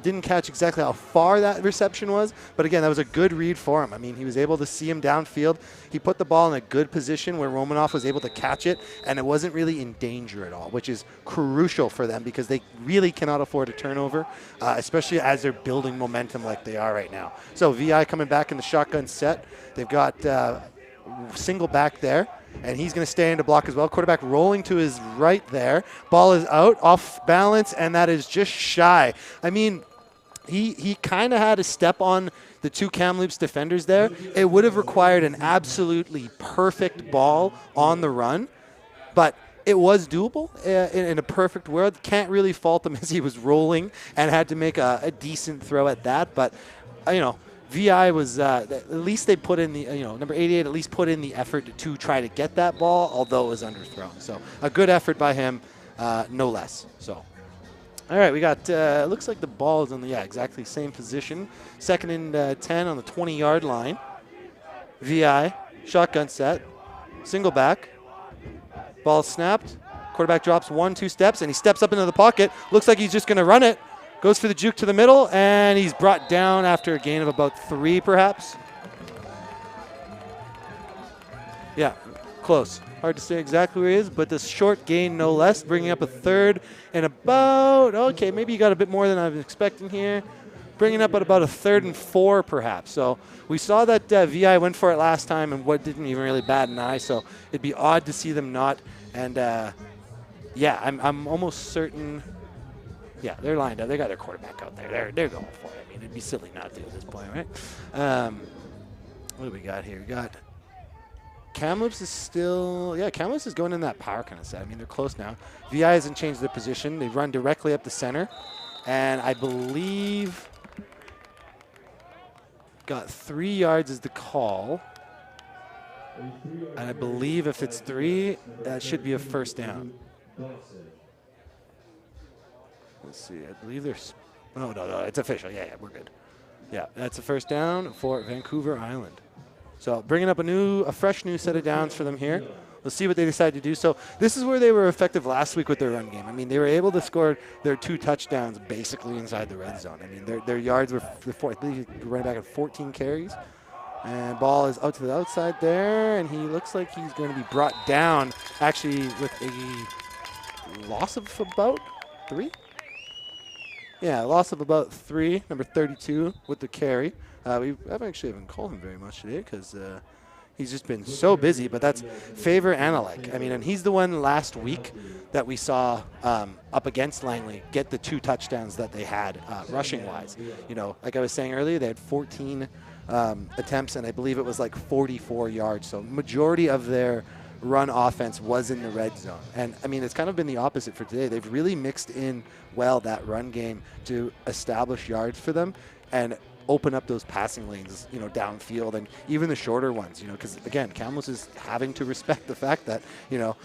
didn't catch exactly how far that reception was, but again, that was a good read for him. I mean, he was able to see him downfield. He put the ball in a good position where Romanoff was able to catch it, and it wasn't really in danger at all, which is crucial for them because they really cannot afford a turnover, especially as they're building momentum like they are right now. So VI coming back in the shotgun set. They've got single back there, and he's going to stay in to block as well. Quarterback rolling to his right there. Ball is out, off balance, and that is just shy. I mean, he kind of had to step on the 2 Kamloops defenders there. It would have required an absolutely perfect ball on the run, but it was doable in a perfect world. Can't really fault him as he was rolling and had to make a decent throw at that, but, VI was, at least they put in the, number 88 at least put in the effort to try to get that ball, although it was underthrown. So a good effort by him, no less. So, all right, we got, looks like the ball is in the, exactly same position. 2nd and 10 on the 20-yard line. VI, shotgun set. Single back. Ball snapped. Quarterback drops 1-2 steps, and he steps up into the pocket. Looks like he's just going to run it. Goes for the juke to the middle, and he's brought down after a gain of about 3, perhaps. Yeah, close. Hard to say exactly where he is, but the short gain no less, bringing up a third and about, okay, maybe you got a bit more than I was expecting here. Bringing up at about a 3rd and 4, perhaps. So we saw that VI went for it last time and what didn't even really bat an eye, so it'd be odd to see them not. And, yeah, I'm almost certain. Yeah, they're lined up. They got their quarterback out there. They're going for it. I mean, it'd be silly not to at this point, right? What do we got here? We got Kamloops is still, yeah, Kamloops is going in that power kind of set. I mean, they're close now. VI hasn't changed their position. They run directly up the center. And I believe got 3 yards is the call. And I believe if it's 3, that should be a first down. Let's see. I believe there's. Oh, no. It's official. Yeah, we're good. Yeah, that's a first down for Vancouver Island. So bringing up a fresh new set of downs for them here. We'll see what they decide to do. So this is where they were effective last week with their run game. I mean, they were able to score their 2 touchdowns basically inside the red zone. I mean, their yards were, I believe, running back at 14 carries. And ball is out to the outside there, and he looks like he's going to be brought down actually with a loss of about 3. Yeah, loss of about 3, number 32 with the carry. We haven't called him very much today because he's just been so busy, but that's Favor Analek. I mean, and he's the one last week that we saw up against Langley get the 2 touchdowns that they had rushing-wise. You know, like I was saying earlier, they had 14 attempts, and I believe it was like 44 yards. So majority of their run offense was in the red zone. And, I mean, it's kind of been the opposite for today. They've really mixed in well that run game to establish yards for them and open up those passing lanes, you know, downfield and even the shorter ones, you know, because, again, Kamloops is having to respect the fact that, you know,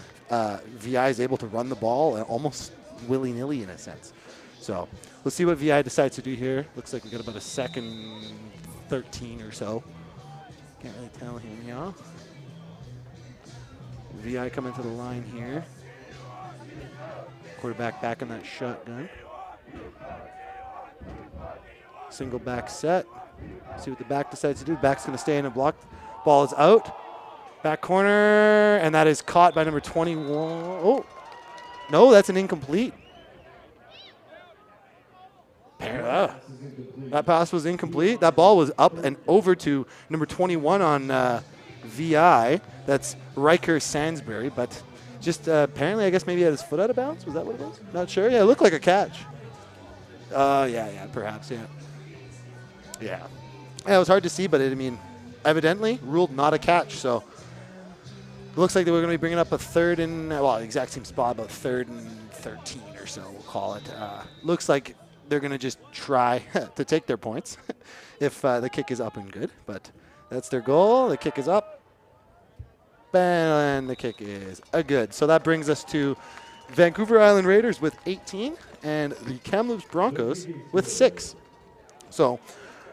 VI is able to run the ball almost willy-nilly in a sense. So let's see what VI decides to do here. Looks like we got about a 2nd 13 or so. Can't really tell here, yeah. VI coming to the line here. Quarterback back in that shotgun. Single back set. See what the back decides to do. Back's going to stay in and block. Ball is out. Back corner, and that is caught by number 21. Oh, no, that's an incomplete. That pass was incomplete. That ball was up and over to number 21 on VI. That's Riker Sansbury, but just apparently, I guess maybe he had his foot out of bounds. Was that what it was? Not sure. Yeah, it looked like a catch. Yeah, perhaps, yeah. Yeah, it was hard to see, but I mean, evidently ruled not a catch. So it looks like they were going to be bringing up a 3rd and, well, the exact same spot, about 3rd and 13 or so, we'll call it. Looks like they're going to just try to take their points if the kick is up and good. But that's their goal. The kick is up. And the kick is good. So that brings us to Vancouver Island Raiders with 18 and the Kamloops Broncos with 6. So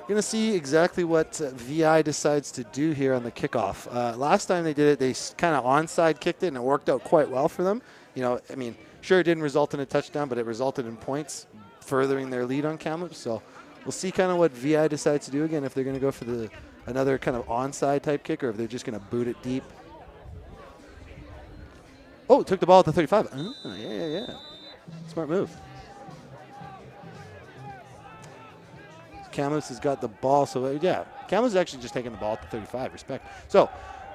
we're going to see exactly what VI decides to do here on the kickoff. Last time they did it, they kind of onside kicked it, and it worked out quite well for them. You know, I mean, sure, it didn't result in a touchdown, but it resulted in points, furthering their lead on Kamloops. So we'll see kind of what VI decides to do again, if they're going to go for another kind of onside type kick, or if they're just going to boot it deep. Oh, took the ball at the 35. Oh, yeah. Smart move. Kamloops has got the ball, so yeah, Kamloops is actually just taking the ball at the 35. Respect. So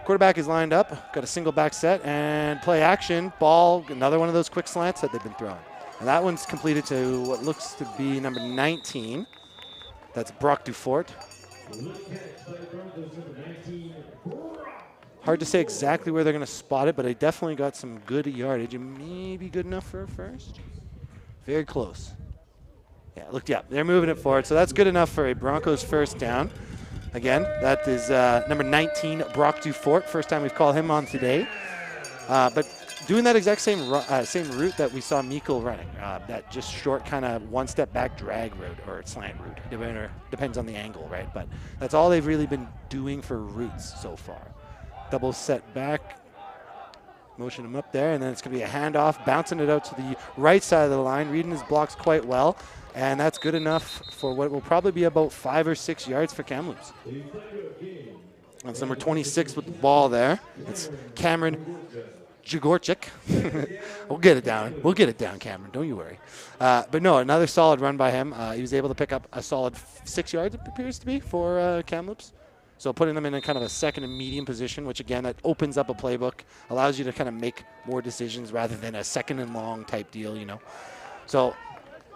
quarterback is lined up, got a single back set, and play action. Ball, another one of those quick slants that they've been throwing. And that one's completed to what looks to be number 19. That's Brock Dufort. Hard to say exactly where they're going to spot it, but they definitely got some good yardage. Maybe good enough for a first? Very close. Yeah, they're moving it forward, so that's good enough for a Broncos first down. Again, that is number 19, Brock Dufort. First time we've called him on today. But doing that exact same route that we saw Mikkel running, that just short kind of one-step back drag route or slant route. Depends on the angle, right? But that's all they've really been doing for routes so far. Double set back, Motion him up there, and then it's going to be a handoff, bouncing it out to the right side of the line, reading his blocks quite well, and that's good enough for what will probably be about 5 or 6 yards for Kamloops. That's number 26 with the ball there. It's Cameron Jagorchik. We'll get it down. We'll get it down, Cameron. Don't you worry. But no, another solid run by him. He was able to pick up a solid 6 yards, it appears to be, for Kamloops. So putting them in a kind of a second and medium position, which, again, that opens up a playbook, allows you to kind of make more decisions rather than a second and long type deal, you know. So,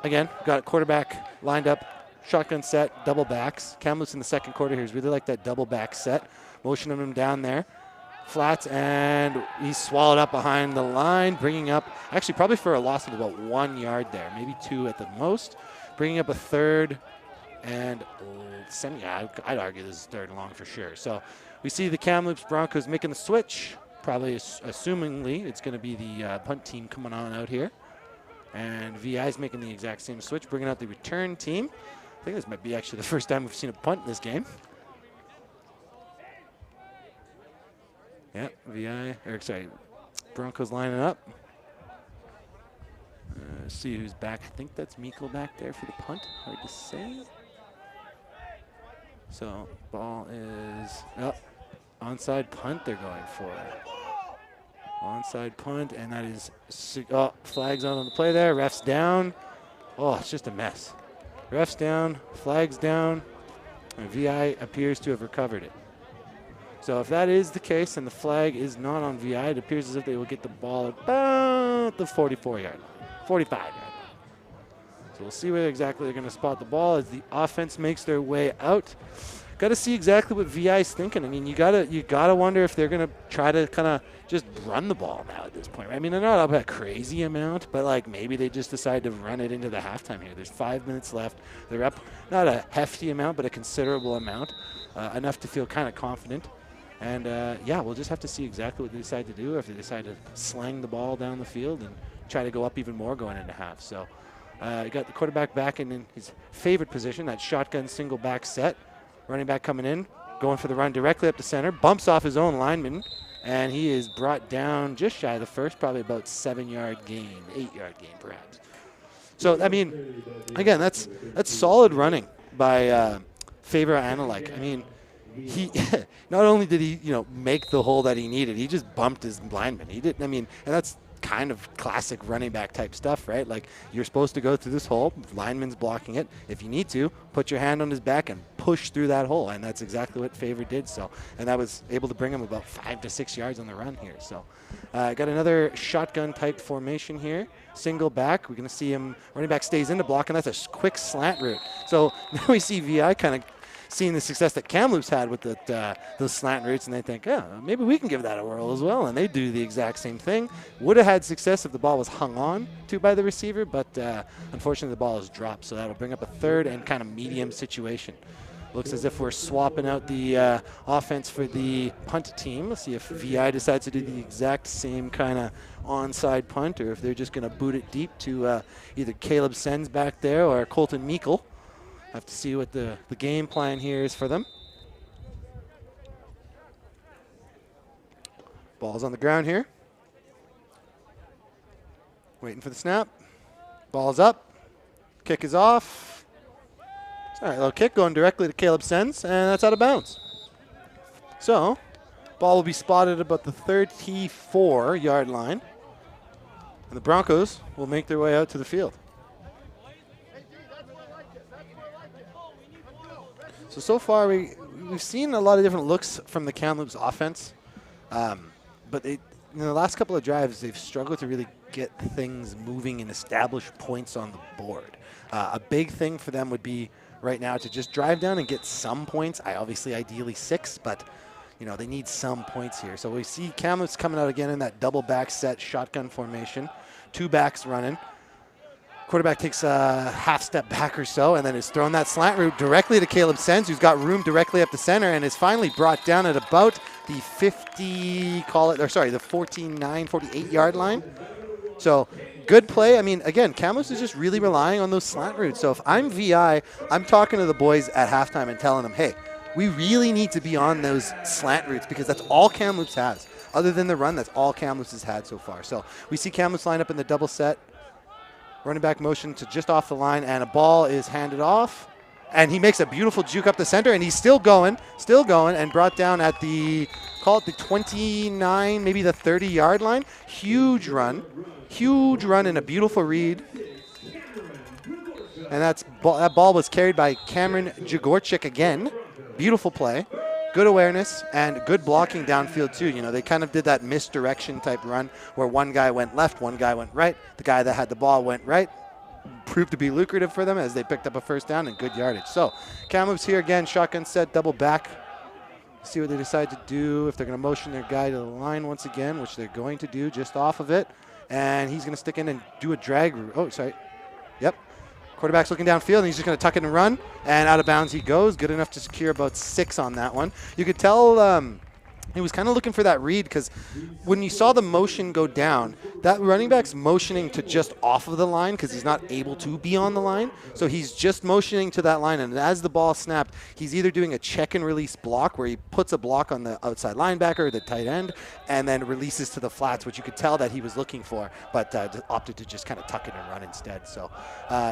again, got a quarterback lined up, shotgun set, double backs. Kamloops in the second quarter here is really like that double back set. Motioning him down there. Flats, and he's swallowed up behind the line, bringing up, actually probably for a loss of about 1 yard there, maybe 2 at the most, bringing up a third and I'd argue this is third and long for sure. So we see the Kamloops Broncos making the switch, probably assumingly it's going to be the punt team coming on out here. And VI's making the exact same switch, bringing out the return team. I think this might be actually the first time we've seen a punt in this game. Yeah, Broncos lining up. See who's back. I think that's Mikkel back there for the punt. Hard to say. So ball is up. Onside punt they're going for. Onside punt, and that is, flags on the play there. Ref's down. Oh, it's just a mess. Ref's down, flags down, and VI appears to have recovered it. So if that is the case and the flag is not on VI, it appears as if they will get the ball at about the 44-yard line, 45-yard line. So we'll see where exactly they're going to spot the ball as the offense makes their way out. Got to see exactly what VI's thinking. I mean, you gotta wonder if they're going to try to kind of just run the ball now at this point. Right? I mean, they're not up a crazy amount, but like maybe they just decide to run it into the halftime here. There's 5 minutes left. They're up not a hefty amount, but a considerable amount, enough to feel kind of confident. And, we'll just have to see exactly what they decide to do, or if they decide to slang the ball down the field and try to go up even more going into half. So you got the quarterback back in his favorite position, that shotgun single back set. Running back coming in, going for the run directly up the center, bumps off his own lineman, and he is brought down just shy of the first, probably about 7-yard gain, 8-yard gain perhaps. So, I mean, again, that's solid running by Faber Analyk. I mean, he not only did he make the hole that he needed, he just bumped his lineman. He didn't. I mean, and that's kind of classic running back type stuff, right? Like, you're supposed to go through this hole, lineman's blocking it. If you need to, put your hand on his back and push through that hole, and that's exactly what Faber did. So, and that was able to bring him about 5 to 6 yards on the run here. So got another shotgun type formation here, single back. We're going to see him, running back stays into block, and that's a quick slant route. So now we see VI kind of seeing the success that Kamloops had with those slant routes, and they think, maybe we can give that a whirl as well, and they do the exact same thing. Would have had success if the ball was hung on to by the receiver, but unfortunately the ball is dropped, so that'll bring up a third and kind of medium situation. Looks as if we're swapping out the offense for the punt team. Let's see if VI decides to do the exact same kind of onside punt, or if they're just going to boot it deep to either Caleb Sens back there or Colton Meikle. Have to see what the game plan here is for them. Ball's on the ground here. Waiting for the snap. Ball's up. Kick is off. All right, little kick going directly to Caleb Sens, and that's out of bounds. So, ball will be spotted about the 34-yard line, and the Broncos will make their way out to the field. So far, we've seen a lot of different looks from the Kamloops offense, but in the last couple of drives, they've struggled to really get things moving and establish points on the board. A big thing for them would be right now to just drive down and get some points. Obviously, ideally 6, but they need some points here. So we see Kamloops coming out again in that double back set shotgun formation, 2 backs running. Quarterback takes a half step back or so, and then is throwing that slant route directly to Caleb Sens, who's got room directly up the center, and is finally brought down at about the 48-yard line. So good play. I mean, again, Kamloops is just really relying on those slant routes. So if I'm VI, I'm talking to the boys at halftime and telling them, hey, we really need to be on those slant routes because that's all Kamloops has. other than the run, that's all Kamloops has had so far. So we see Kamloops line up in the double set. Running back motion to just off the line, and a ball is handed off. And he makes a beautiful juke up the center, and he's still going, and brought down at the, call it the 29, maybe the 30-yard line. Huge run and a beautiful read. And that ball was carried by Cameron Jagorchik again. Beautiful play. Good awareness and good blocking downfield too. You know, they kind of did that misdirection type run where one guy went left, one guy went right. The guy that had the ball went right. Proved to be lucrative for them as they picked up a first down and good yardage. So Kamloops here again, shotgun set, double back. See what they decide to do, if they're going to motion their guy to the line once again, which they're going to do just off of it. And he's going to stick in and do a drag route. Oh, sorry. Yep. Quarterback's looking downfield, and he's just going to tuck it and run. And out of bounds he goes. Good enough to secure about 6 on that one. You could tell he was kind of looking for that read because when you saw the motion go down, that running back's motioning to just off of the line because he's not able to be on the line. So he's just motioning to that line, and as the ball snapped, he's either doing a check and release block where he puts a block on the outside linebacker or the tight end and then releases to the flats, which you could tell that he was looking for, but opted to just kind of tuck it and run instead. So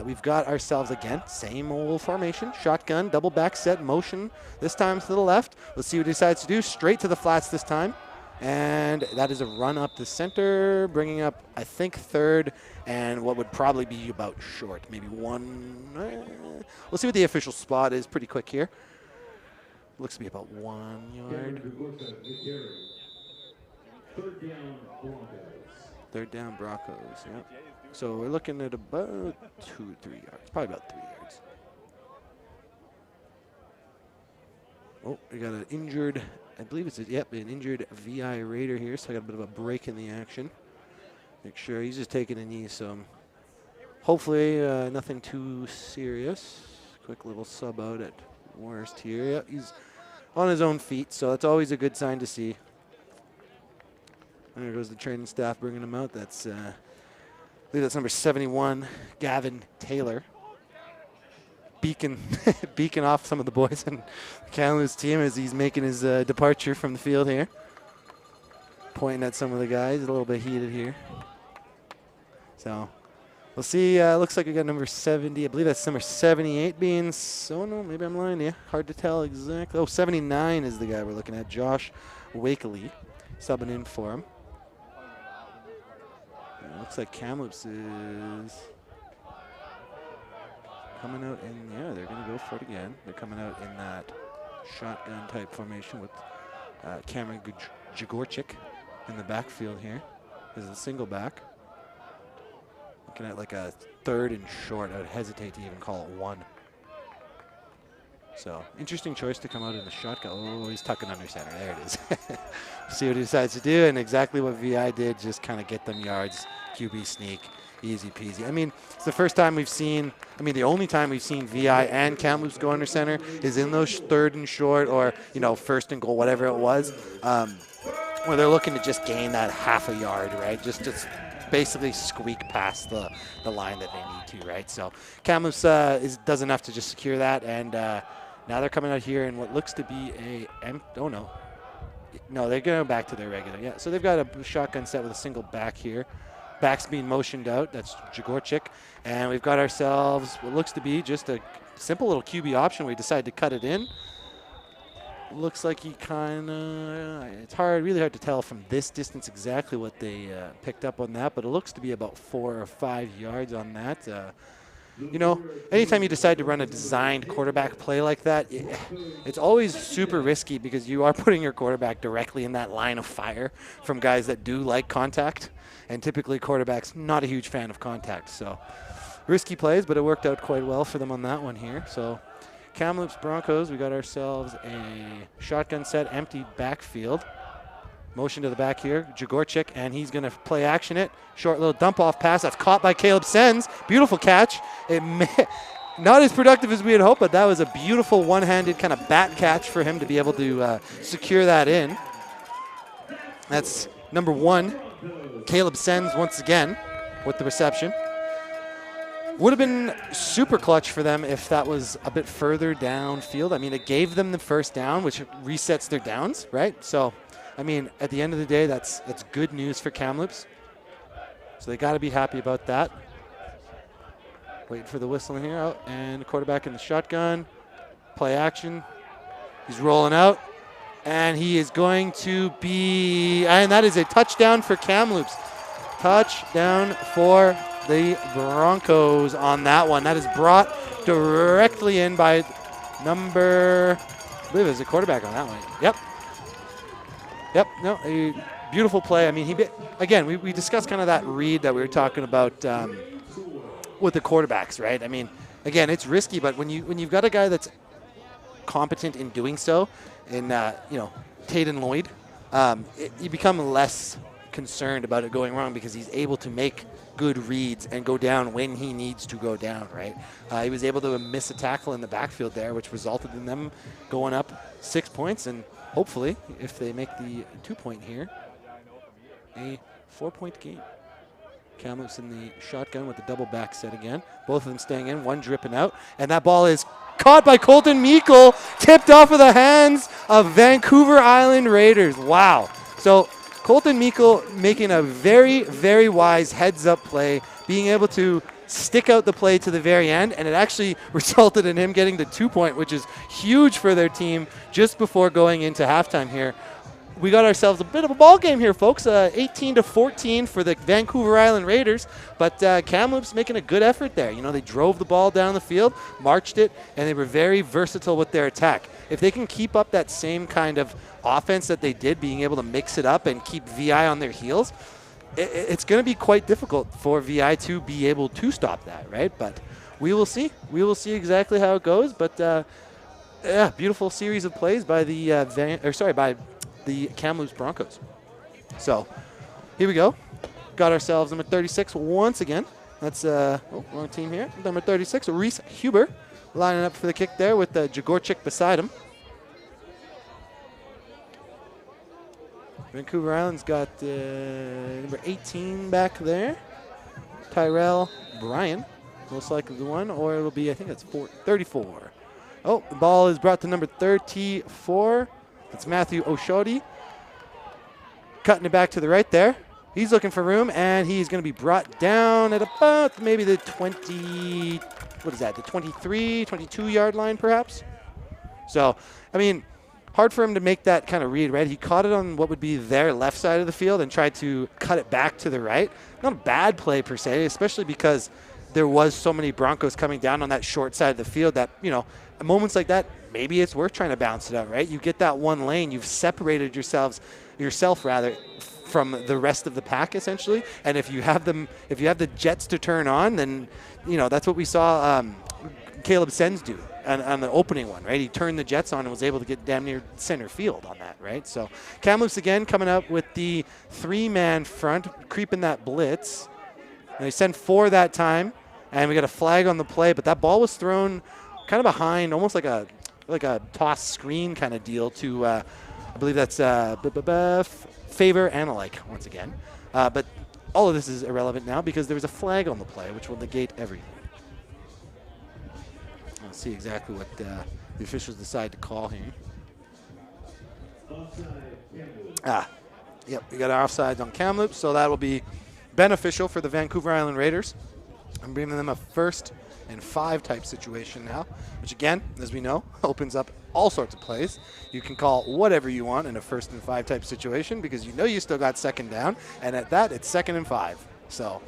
we've got ourselves, again, same old formation, shotgun, double back set, motion, this time to the left. Let's see what he decides to do. Straight to the flats this time. And that is a run up the center, bringing up, I think, third, and what would probably be about short, maybe one. We'll see what the official spot is pretty quick here. Looks to be about 1 yard. Third down Broncos, yeah. So we're looking at about 2 or 3 yards, probably about 3 yards. Oh, we got an injured, I believe it's an injured VI Raider here, so I got a bit of a break in the action. Make sure he's just taking a knee, so hopefully nothing too serious. Quick little sub out at worst here. Yeah, he's on his own feet, so that's always a good sign to see. And there goes the training staff bringing him out. That's, I believe that's number 71, Gavin Taylor. Beacon off some of the boys on Kamloops' team as he's making his departure from the field here. Pointing at some of the guys, a little bit heated here. So we'll see. Looks like we got number 70. I believe that's number 78 being, so no, maybe I'm lying. Yeah, hard to tell exactly. Oh, 79 is the guy we're looking at. Josh Wakely subbing in for him. Looks like Kamloops is coming out in, yeah, they're going to go for it again. They're coming out in that shotgun type formation with Cameron Jagorchik in the backfield here. This is a single back. Looking at like a third and short. I would hesitate to even call it one. So interesting choice to come out in the shotgun. Oh, he's tucking under center. There it is. See what he decides to do, and exactly what VI did, just kind of get them yards, QB sneak. Easy peasy. I mean, it's the first time we've seen, the only time we've seen VI and Kamloops go under center is in those third and short or, first and goal, whatever it was, where they're looking to just gain that half a yard, right? Just basically squeak past the line that they need to, right? So Kamloops does enough to just secure that, and now they're coming out here in what looks to be no, they're going back to their regular. Yeah, so they've got a shotgun set with a single back here. Back's being motioned out. That's Jagorchik. And we've got ourselves what looks to be just a simple little QB option. We decided to cut it in. Looks like he kind of, it's really hard to tell from this distance exactly what they picked up on that, but it looks to be about 4 or 5 yards on that. Anytime you decide to run a designed quarterback play like that, it's always super risky because you are putting your quarterback directly in that line of fire from guys that do like contact. And typically quarterback's not a huge fan of contact. So risky plays, but it worked out quite well for them on that one here. So Kamloops Broncos, we got ourselves a shotgun set, empty backfield. Motion to the back here, Jagorchik, and he's going to play action it. Short little dump-off pass that's caught by Caleb Sens. Beautiful catch. Not as productive as we had hoped, but that was a beautiful one-handed kind of bat catch for him to be able to secure that in. That's number 1. Caleb Sens once again with the reception. Would have been super clutch for them if that was a bit further downfield. It gave them the first down, which resets their downs, right? So I mean, at the end of the day, that's good news for Kamloops. So they got to be happy about that. Waiting for the whistle in here. Oh, and the quarterback in the shotgun. Play action. He's rolling out. And he is going to be, and that is a touchdown for Kamloops. Touchdown for the Broncos on that one. That is brought directly in by number, I believe it was a quarterback on that one. Yep, no, a beautiful play. I mean, again, we discussed kind of that read that we were talking about with the quarterbacks, right? I mean, again, it's risky, but when you've got a guy that's competent in doing so, in Taden Lloyd, you become less concerned about it going wrong because he's able to make good reads and go down when he needs to go down, right? He was able to miss a tackle in the backfield there, which resulted in them going up 6 points, and hopefully, if they make the 2-point here, a 4-point game. Kamloops in the shotgun with the double back set again. Both of them staying in, one dripping out, and that ball is caught by Colton Meikle, tipped off of the hands of Vancouver Island Raiders. Wow. So Colton Meikle making a very, very wise heads-up play, being able to stick out the play to the very end, and it actually resulted in him getting the 2-point, which is huge for their team just before going into halftime here. We got ourselves a bit of a ball game here, folks. 18-14 for the Vancouver Island Raiders, but Kamloops making a good effort there. You know, they drove the ball down the field, marched it, and they were very versatile with their attack. If they can keep up that same kind of offense that they did, being able to mix it up and keep VI on their heels, it's going to be quite difficult for VI to be able to stop that, right? But we will see. We will see exactly how it goes. But yeah, beautiful series of plays by the the Kamloops Broncos. So here we go. Got ourselves number 36 once again. That's wrong team here. Number 36, Reese Huber, lining up for the kick there with Jagorchik beside him. Vancouver Island's got number 18 back there. Tyrell Bryan, most likely the one, or it'll be, I think that's 34. Oh, the ball is brought to number 34. It's Matthew Oshodi. Cutting it back to the right there. He's looking for room, and he's going to be brought down at about maybe the 20, what is that, the 23, 22-yard line perhaps? So, I mean, hard for him to make that kind of read, right? He caught it on what would be their left side of the field and tried to cut it back to the right. Not a bad play per se, especially because there was so many Broncos coming down on that short side of the field that, you know, at moments like that, maybe it's worth trying to bounce it out, right? You get that one lane, you've separated yourself from the rest of the pack essentially. And if you have the jets to turn on, then, you know, that's what we saw Caleb Sens do on the opening one, right? He turned the jets on and was able to get damn near center field on that, right? So Kamloops again coming up with the 3-man front, creeping that blitz. And they send 4 that time, and we got a flag on the play, but that ball was thrown kind of behind, almost like a toss screen kind of deal to, I believe that's Favor Analyke once again. But all of this is irrelevant now because there was a flag on the play, which will negate everything. Let's see exactly what the officials decide to call here. Yep, we got our offsides on Kamloops, so that will be beneficial for the Vancouver Island Raiders. I'm bringing them a 1st and 5 type situation now, which again, as we know, opens up all sorts of plays. You can call whatever you want in a 1st and 5 type situation because you know you still got 2nd down, and at that, it's 2nd and 5. So,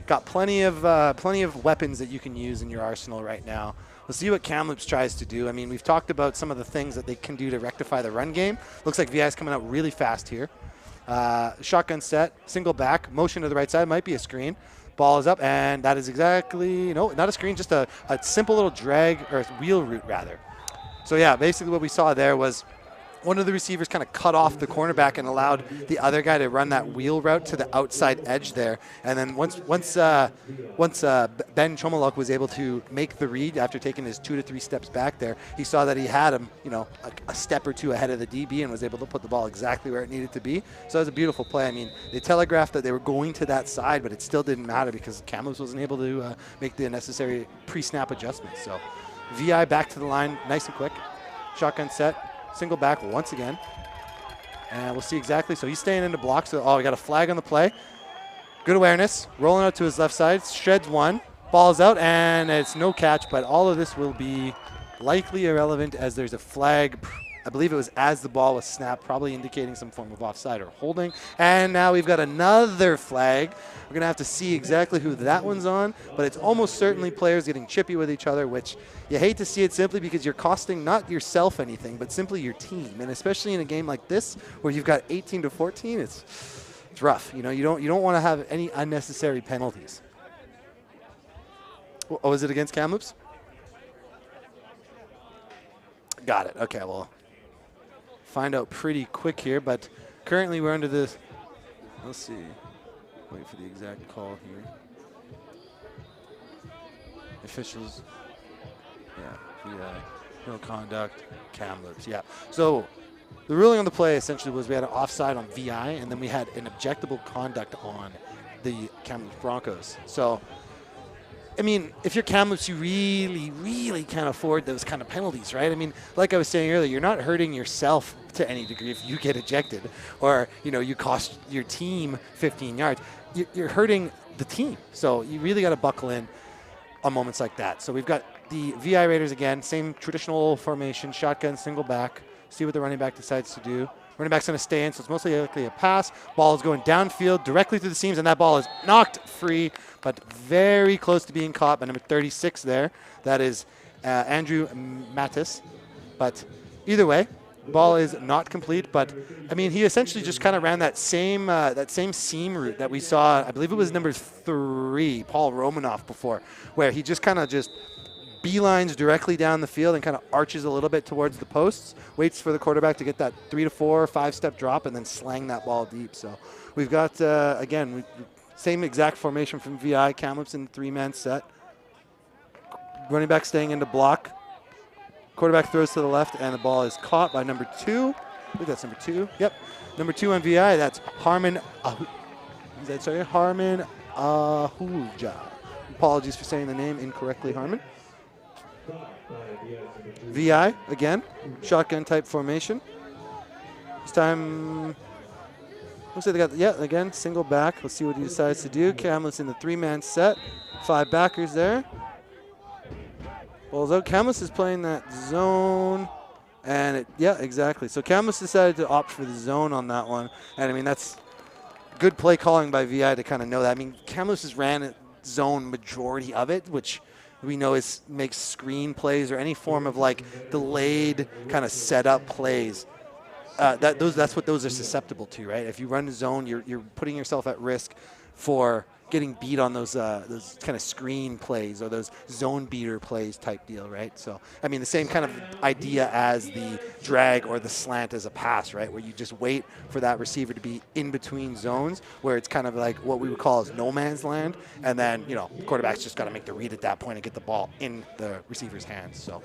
got plenty of weapons that you can use in your arsenal right now. We'll see what Kamloops tries to do. I mean, we've talked about some of the things that they can do to rectify the run game. Looks like VI is coming out really fast here. Shotgun set, single back, motion to the right side, might be a screen. Ball is up, and that is exactly, no, not a screen, just a simple little drag, or wheel route rather. So yeah, basically what we saw there was one of the receivers kind of cut off the cornerback and allowed the other guy to run that wheel route to the outside edge there. And then once Ben Chomoluk was able to make the read after taking his 2 to 3 steps back there, he saw that he had him, you know, a step or 2 ahead of the DB and was able to put the ball exactly where it needed to be. So it was a beautiful play. I mean, they telegraphed that they were going to that side, but it still didn't matter because Kamloops wasn't able to make the necessary pre-snap adjustments. So VI back to the line, nice and quick. Shotgun set. Single back once again. And we'll see exactly. So he's staying into blocks. So, we got a flag on the play. Good awareness. Rolling out to his left side. Shreds one. Ball's out, and it's no catch. But all of this will be likely irrelevant as there's a flag. I believe it was as the ball was snapped, probably indicating some form of offside or holding. And now we've got another flag. We're going to have to see exactly who that one's on, but it's almost certainly players getting chippy with each other, which you hate to see it simply because you're costing not yourself anything, but simply your team. And especially in a game like this where you've got 18-14, it's rough. You don't want to have any unnecessary penalties. Oh, is it against Kamloops? Got it. Okay, well, find out pretty quick here, but currently we're under this. Let's see. Wait for the exact call here. Officials. Yeah. No conduct. Kamloops. Yeah. So the ruling on the play essentially was we had an offside on VI, and then we had an objectable conduct on the Kamloops Broncos. So, I mean, if you're Kamloops, you really, really can't afford those kind of penalties, right? I mean, like I was saying earlier, you're not hurting yourself to any degree if you get ejected or, you cost your team 15 yards. You're hurting the team. So you really got to buckle in on moments like that. So we've got the VI Raiders again, same traditional formation, shotgun, single back. See what the running back decides to do. Running back's going to stay in, so it's mostly likely a pass. Ball is going downfield directly through the seams, and that ball is knocked free, but very close to being caught by number 36 there. That is Andrew Mattis. But either way, ball is not complete. But, I mean, he essentially just kind of ran that same seam route that we saw, I believe it was number 3, Paul Romanoff, before, where he just kind of beelines directly down the field and kind of arches a little bit towards the posts, waits for the quarterback to get that 3 to 4, 5-step drop, and then slang that ball deep. So we've got, again, same exact formation from VI, Kamloops in the 3-man set. Running back staying into block. Quarterback throws to the left, and the ball is caught by number 2. I think that's number 2. Yep. Number 2 on VI, that's Harmon Ahuja. Apologies for saying the name incorrectly, Harmon. VI, again, shotgun type formation. This time, looks like they got, again, single back. Let's see what he decides to do. Kamloops in the 3-man set. 5 backers there. Ball's out. Kamloops is playing that zone. And, exactly. So Kamloops decided to opt for the zone on that one. And, I mean, that's good play calling by VI to kind of know that. I mean, Kamloops has ran a zone majority of it, which we know makes screen plays or any form of delayed kind of setup plays. That's what those are susceptible to, right? If you run a zone, you're putting yourself at risk for getting beat on those kind of screen plays or those zone beater plays type deal, right? So, I mean, the same kind of idea as the drag or the slant as a pass, right? Where you just wait for that receiver to be in between zones where it's kind of like what we would call as no man's land. And then, the quarterback's just got to make the read at that point and get the ball in the receiver's hands. So,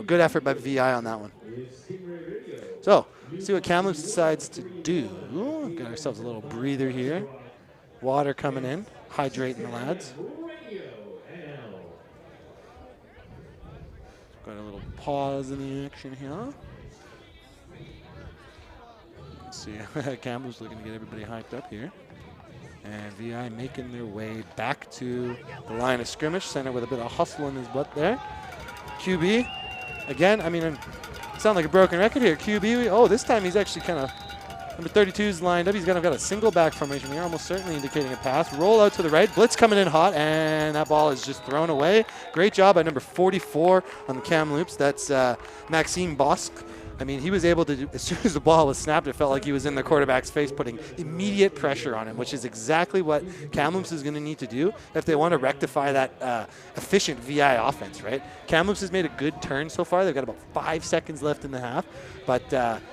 good effort by VI on that one. So, see what Kamloops decides to do. Got ourselves a little breather here. Water coming in, hydrating the lads. Got a little pause in the action here. Let's see, Kamloops looking to get everybody hyped up here. And VI making their way back to the line of scrimmage. Center with a bit of hustle in his butt there. QB, again, I mean, sound like a broken record here. QB, this time he's actually kind of, number 32 is lined up. He's got a single back formation here, almost certainly indicating a pass. Roll out to the right. Blitz coming in hot, and that ball is just thrown away. Great job by number 44 on the Kamloops. That's Maxime Bosque. I mean, he was able to, as soon as the ball was snapped, it felt like he was in the quarterback's face, putting immediate pressure on him, which is exactly what Kamloops is going to need to do if they want to rectify that efficient VI offense, right? Kamloops has made a good turn so far. They've got about 5 seconds left in the half. But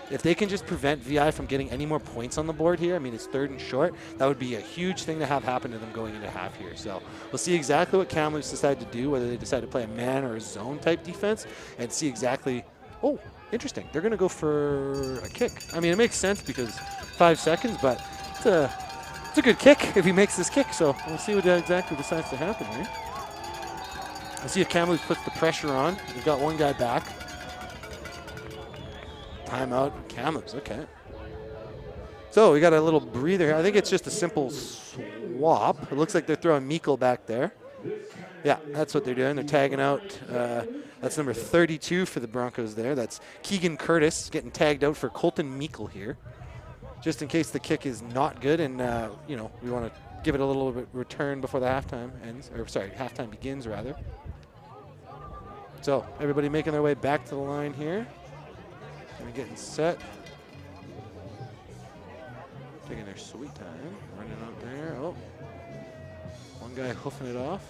if they can just prevent VI from getting any more points on the board here, I mean, it's 3rd and short, that would be a huge thing to have happen to them going into half here. So we'll see exactly what Kamloops decide to do, whether they decide to play a man or a zone type defense, and see exactly, interesting. They're going to go for a kick. I mean, it makes sense because 5 seconds, but it's a good kick if he makes this kick. So we'll see what exactly decides to happen here. We'll see if Kamloops puts the pressure on. We've got one guy back. Timeout, Kamloops, okay. So we got a little breather here. I think it's just a simple swap. It looks like they're throwing Meikle back there. Yeah, that's what they're doing. They're tagging out. That's number 32 for the Broncos there. That's Keegan Curtis getting tagged out for Colton Meikle here, just in case the kick is not good and, we want to give it a little bit return before the halftime ends. Or, sorry, halftime begins, rather. So everybody making their way back to the line here. And getting set. Taking their sweet time. Running out there. Oh. One guy hoofing it off.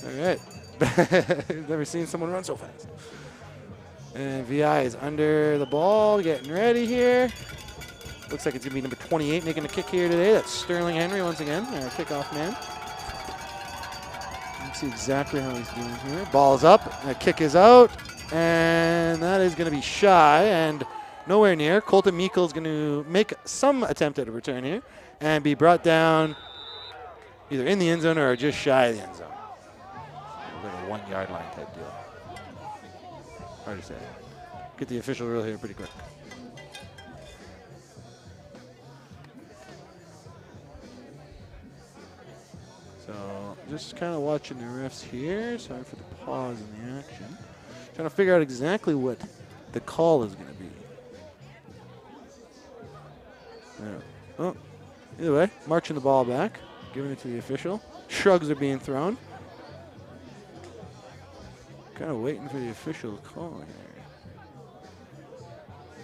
All right. Never seen someone run so fast. And VI is under the ball, getting ready here. Looks like it's going to be number 28 making a kick here today. That's Sterling Henry once again, our kickoff man. You can see exactly how he's doing here. Ball's up. The kick is out. And that is going to be shy and nowhere near. Colton Meikle is going to make some attempt at a return here and be brought down either in the end zone or just shy of the end zone. Like a 1 yard line type deal. Hard to say. Get the official rule here pretty quick. So just kind of watching the refs here. Sorry for the pause in the action. Trying to figure out exactly what the call is going to be. Oh, either way, marching the ball back, giving it to the official. Shrugs are being thrown. Kind of waiting for the official call here.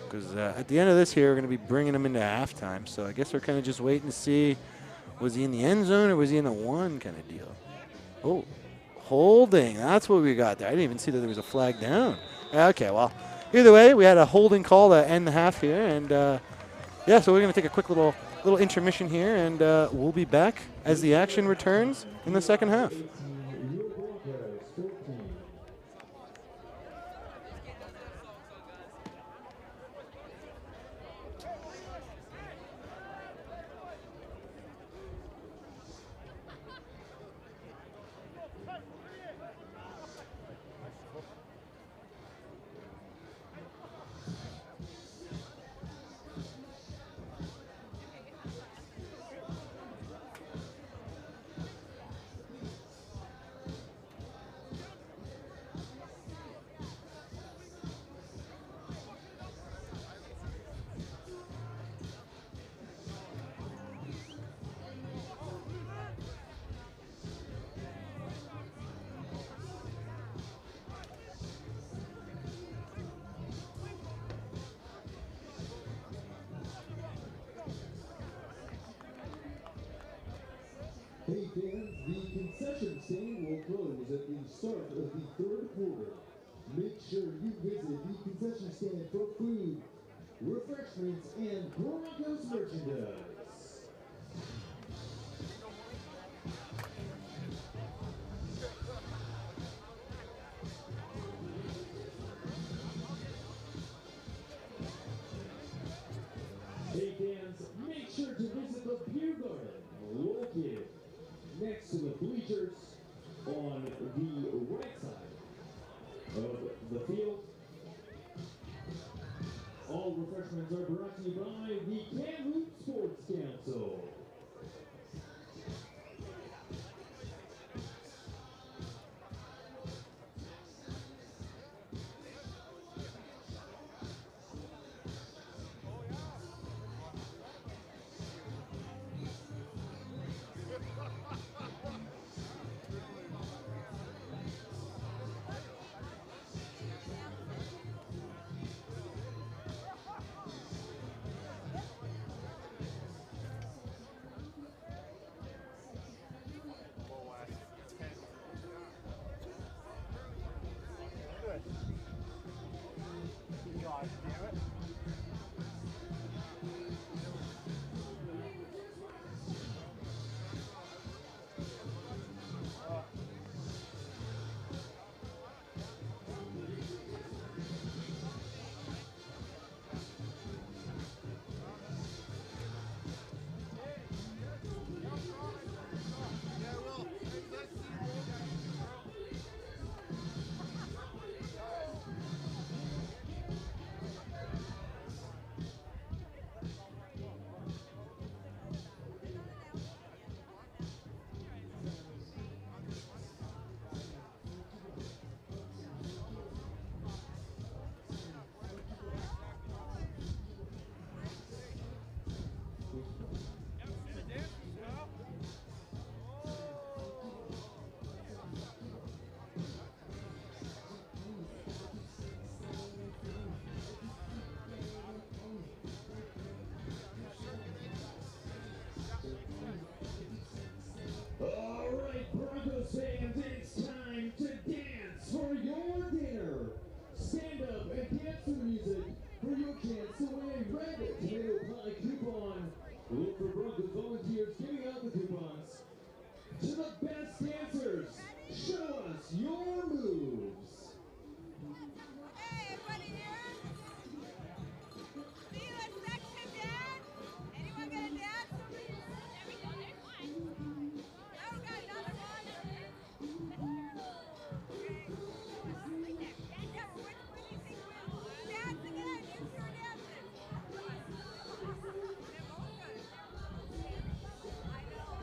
Because at the end of this here, we're going to be bringing him into halftime. So I guess we're kind of just waiting to see, was he in the end zone or was he in the one kind of deal? Oh, holding. That's what we got there. I didn't even see that there was a flag down. Okay, well, either way, we had a holding call to end the half here. And, yeah, so we're going to take a quick little intermission here, and we'll be back as the action returns in the second half. Hey fans, the concession stand will close at the start of the third quarter. Make sure you visit the concession stand for food, refreshments, and Broncos merchandise. Hey fans, make sure to visit the beer garden located next to the bleachers on the right side of the field. All refreshments are brought to you by the Kamloops Sports Council. with volunteers giving out the coupons. To the best dancers, show us your moves. Hey, everybody here? See you at section dance? Anyone gonna dance? Oh, got another one. Okay. Yeah, but which one do you think wins? Dance again. You two are dancing. They're both good. I know.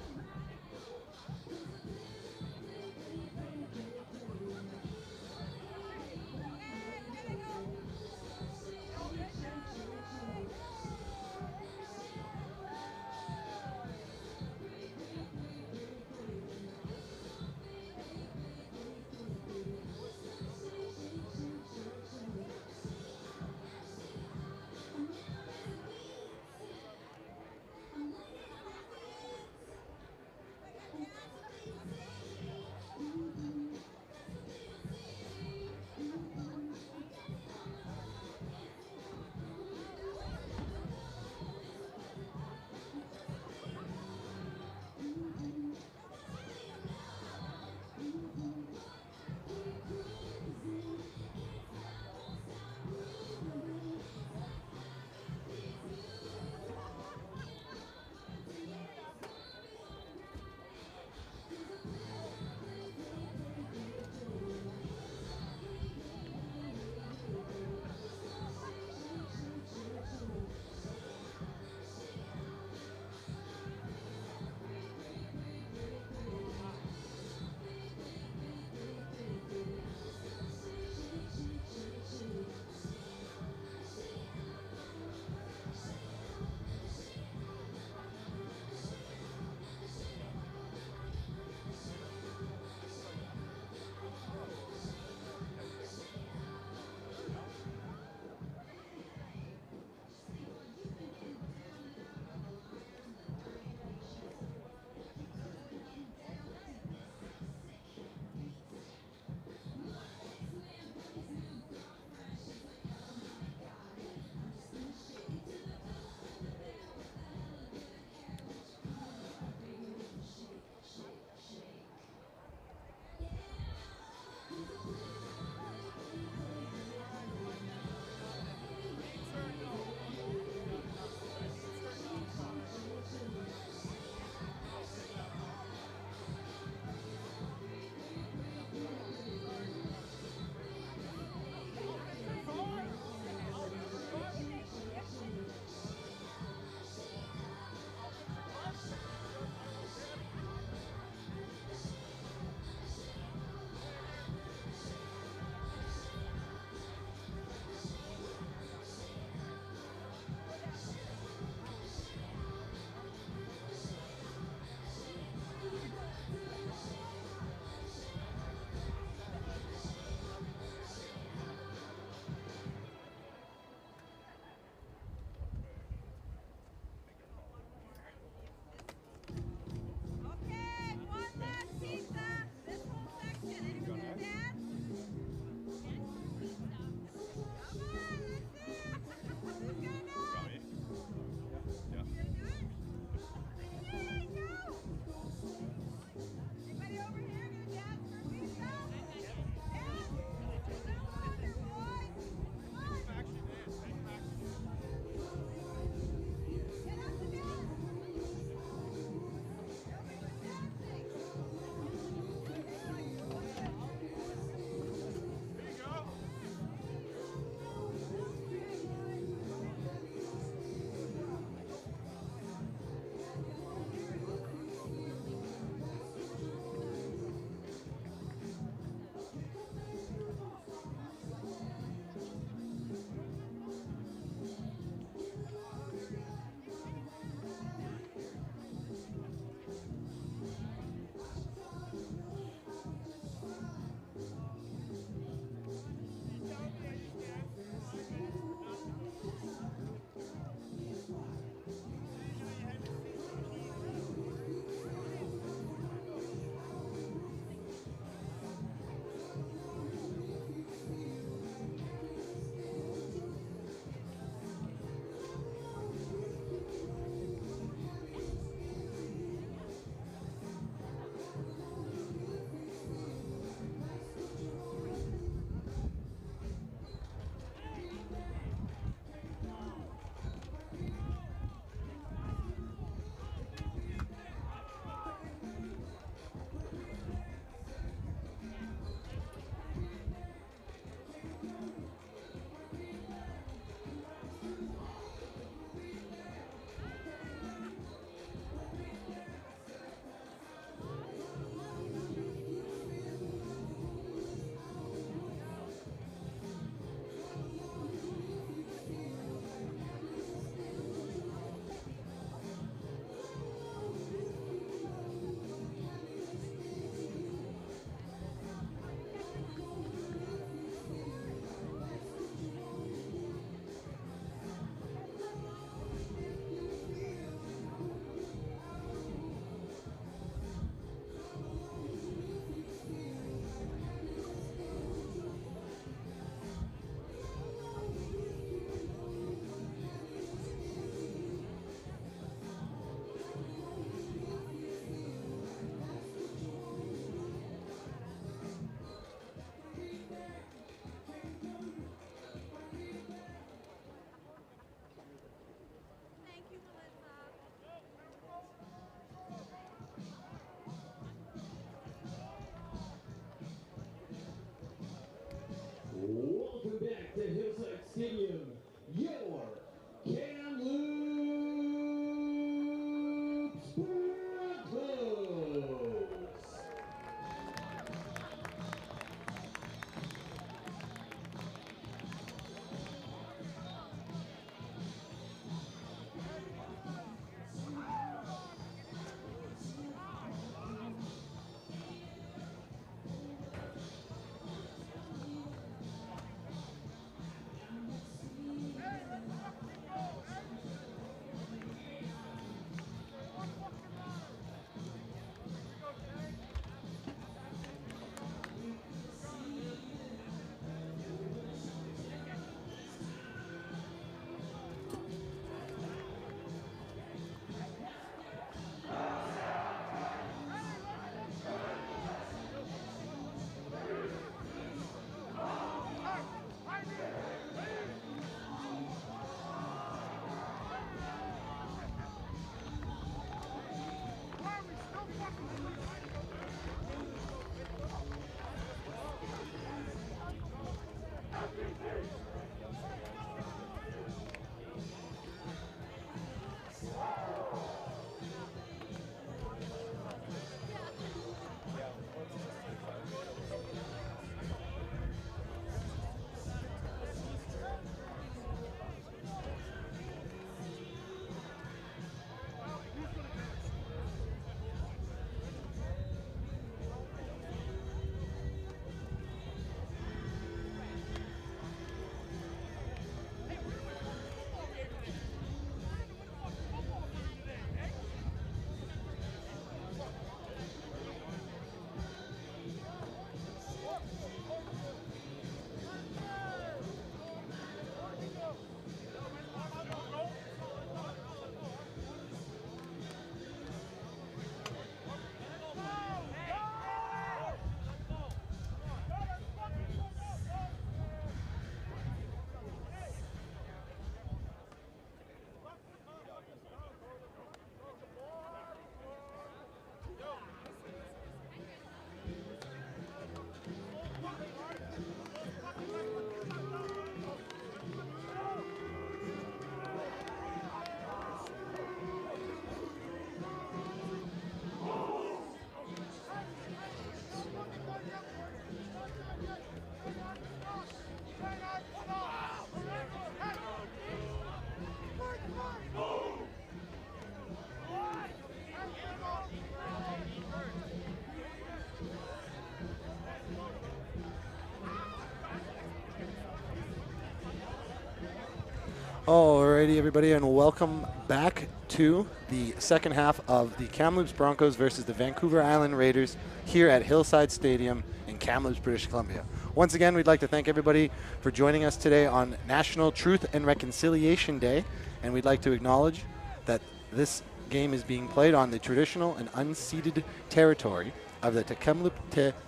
Alrighty, everybody, and welcome back to the second half of the Kamloops Broncos versus the Vancouver Island Raiders here at Hillside Stadium in Kamloops, British Columbia. Once again, we'd like to thank everybody for joining us today on National Truth and Reconciliation Day, and we'd like to acknowledge that this game is being played on the traditional and unceded territory of the Kamloops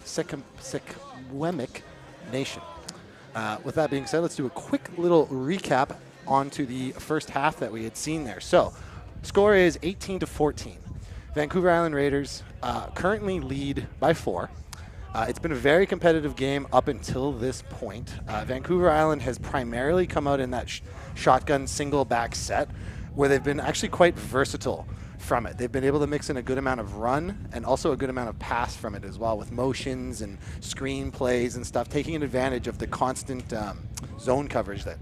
Secwepemc Nation. With that being said, let's do a quick little recap onto the first half that we had seen there. So, score is 18-14. Vancouver Island Raiders currently lead by 4. It's been a very competitive game up until this point. Vancouver Island has primarily come out in that shotgun single back set where they've been actually quite versatile from it. They've been able to mix in a good amount of run and also a good amount of pass from it as well, with motions and screen plays and stuff, taking advantage of the constant zone coverage that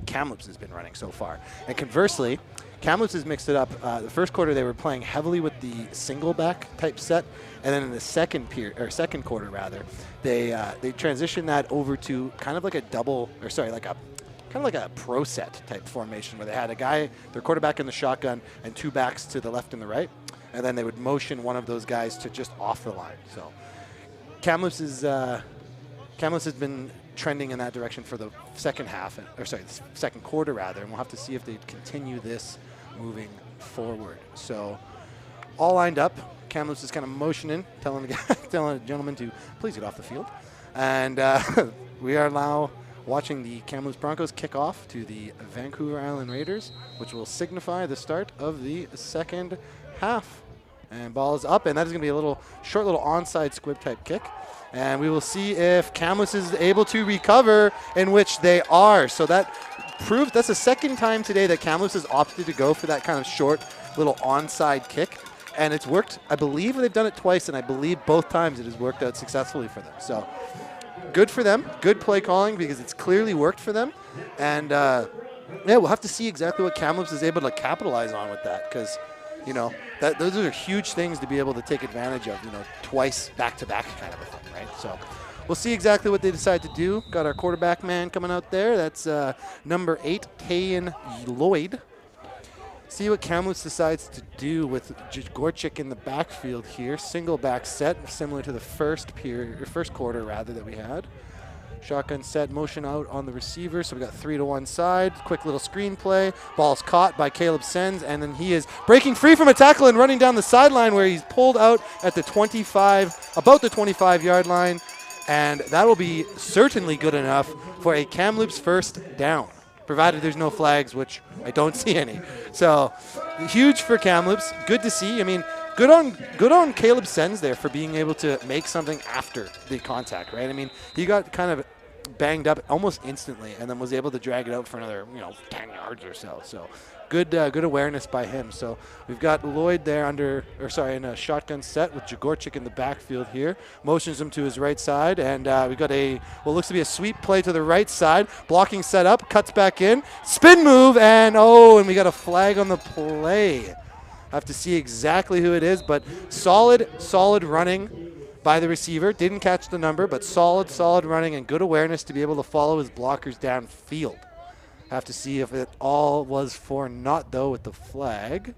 Kamloops has been running so far. And conversely, Kamloops has mixed it up. The first quarter they were playing heavily with the single back type set, and then in the second quarter rather, they transitioned that over to kind of like a pro set type formation where they had a guy, their quarterback in the shotgun, and 2 backs to the left and the right, and then they would motion one of those guys to just off the line. So Kamloops has been trending in that direction for the second quarter rather, and we'll have to see if they continue this moving forward. So all lined up, Kamloops is kind of motioning, telling the gentleman to please get off the field, and we are now watching the Kamloops Broncos kick off to the Vancouver Island Raiders, which will signify the start of the second half. And ball is up, and that is going to be a short little onside squib type kick. And we will see if Kamloops is able to recover, in which they are. So that proves that's the second time today that Kamloops has opted to go for that kind of short little onside kick. And it's worked. I believe they've done it twice, and I believe both times it has worked out successfully for them. So good for them. Good play calling, because it's clearly worked for them. And, yeah, we'll have to see exactly what Kamloops is able to capitalize on with that, because, you know, those are huge things to be able to take advantage of, you know, twice back-to-back kind of a thing, right? So we'll see exactly what they decide to do. Got our quarterback man coming out there. That's number 8, Tayan Lloyd. See what Kamloops decides to do with Gorchik in the backfield here. Single back set, similar to the first quarter rather that we had. Shotgun set, motion out on the receiver. So we got 3 to one side. Quick little screen play. Ball's caught by Caleb Sens, and then he is breaking free from a tackle and running down the sideline, where he's pulled out at the 25, about the 25-yard line, and that will be certainly good enough for a Kamloops first down. provided there's no flags, which I don't see any. So huge for Kamloops. Good to see. I mean, good on Caleb Sens there for being able to make something after the contact, right? I mean, he got kind of banged up almost instantly and then was able to drag it out for another, 10 yards or so. So good awareness by him. So we've got Lloyd there in a shotgun set with Jagorchik in the backfield here. Motions him to his right side, and we've got what looks to be a sweep play to the right side. Blocking set up, cuts back in, spin move, and we got a flag on the play. I have to see exactly who it is, but solid running by the receiver. Didn't catch the number, but solid running and good awareness to be able to follow his blockers downfield. Have to see if it all was for naught, though, with the flag.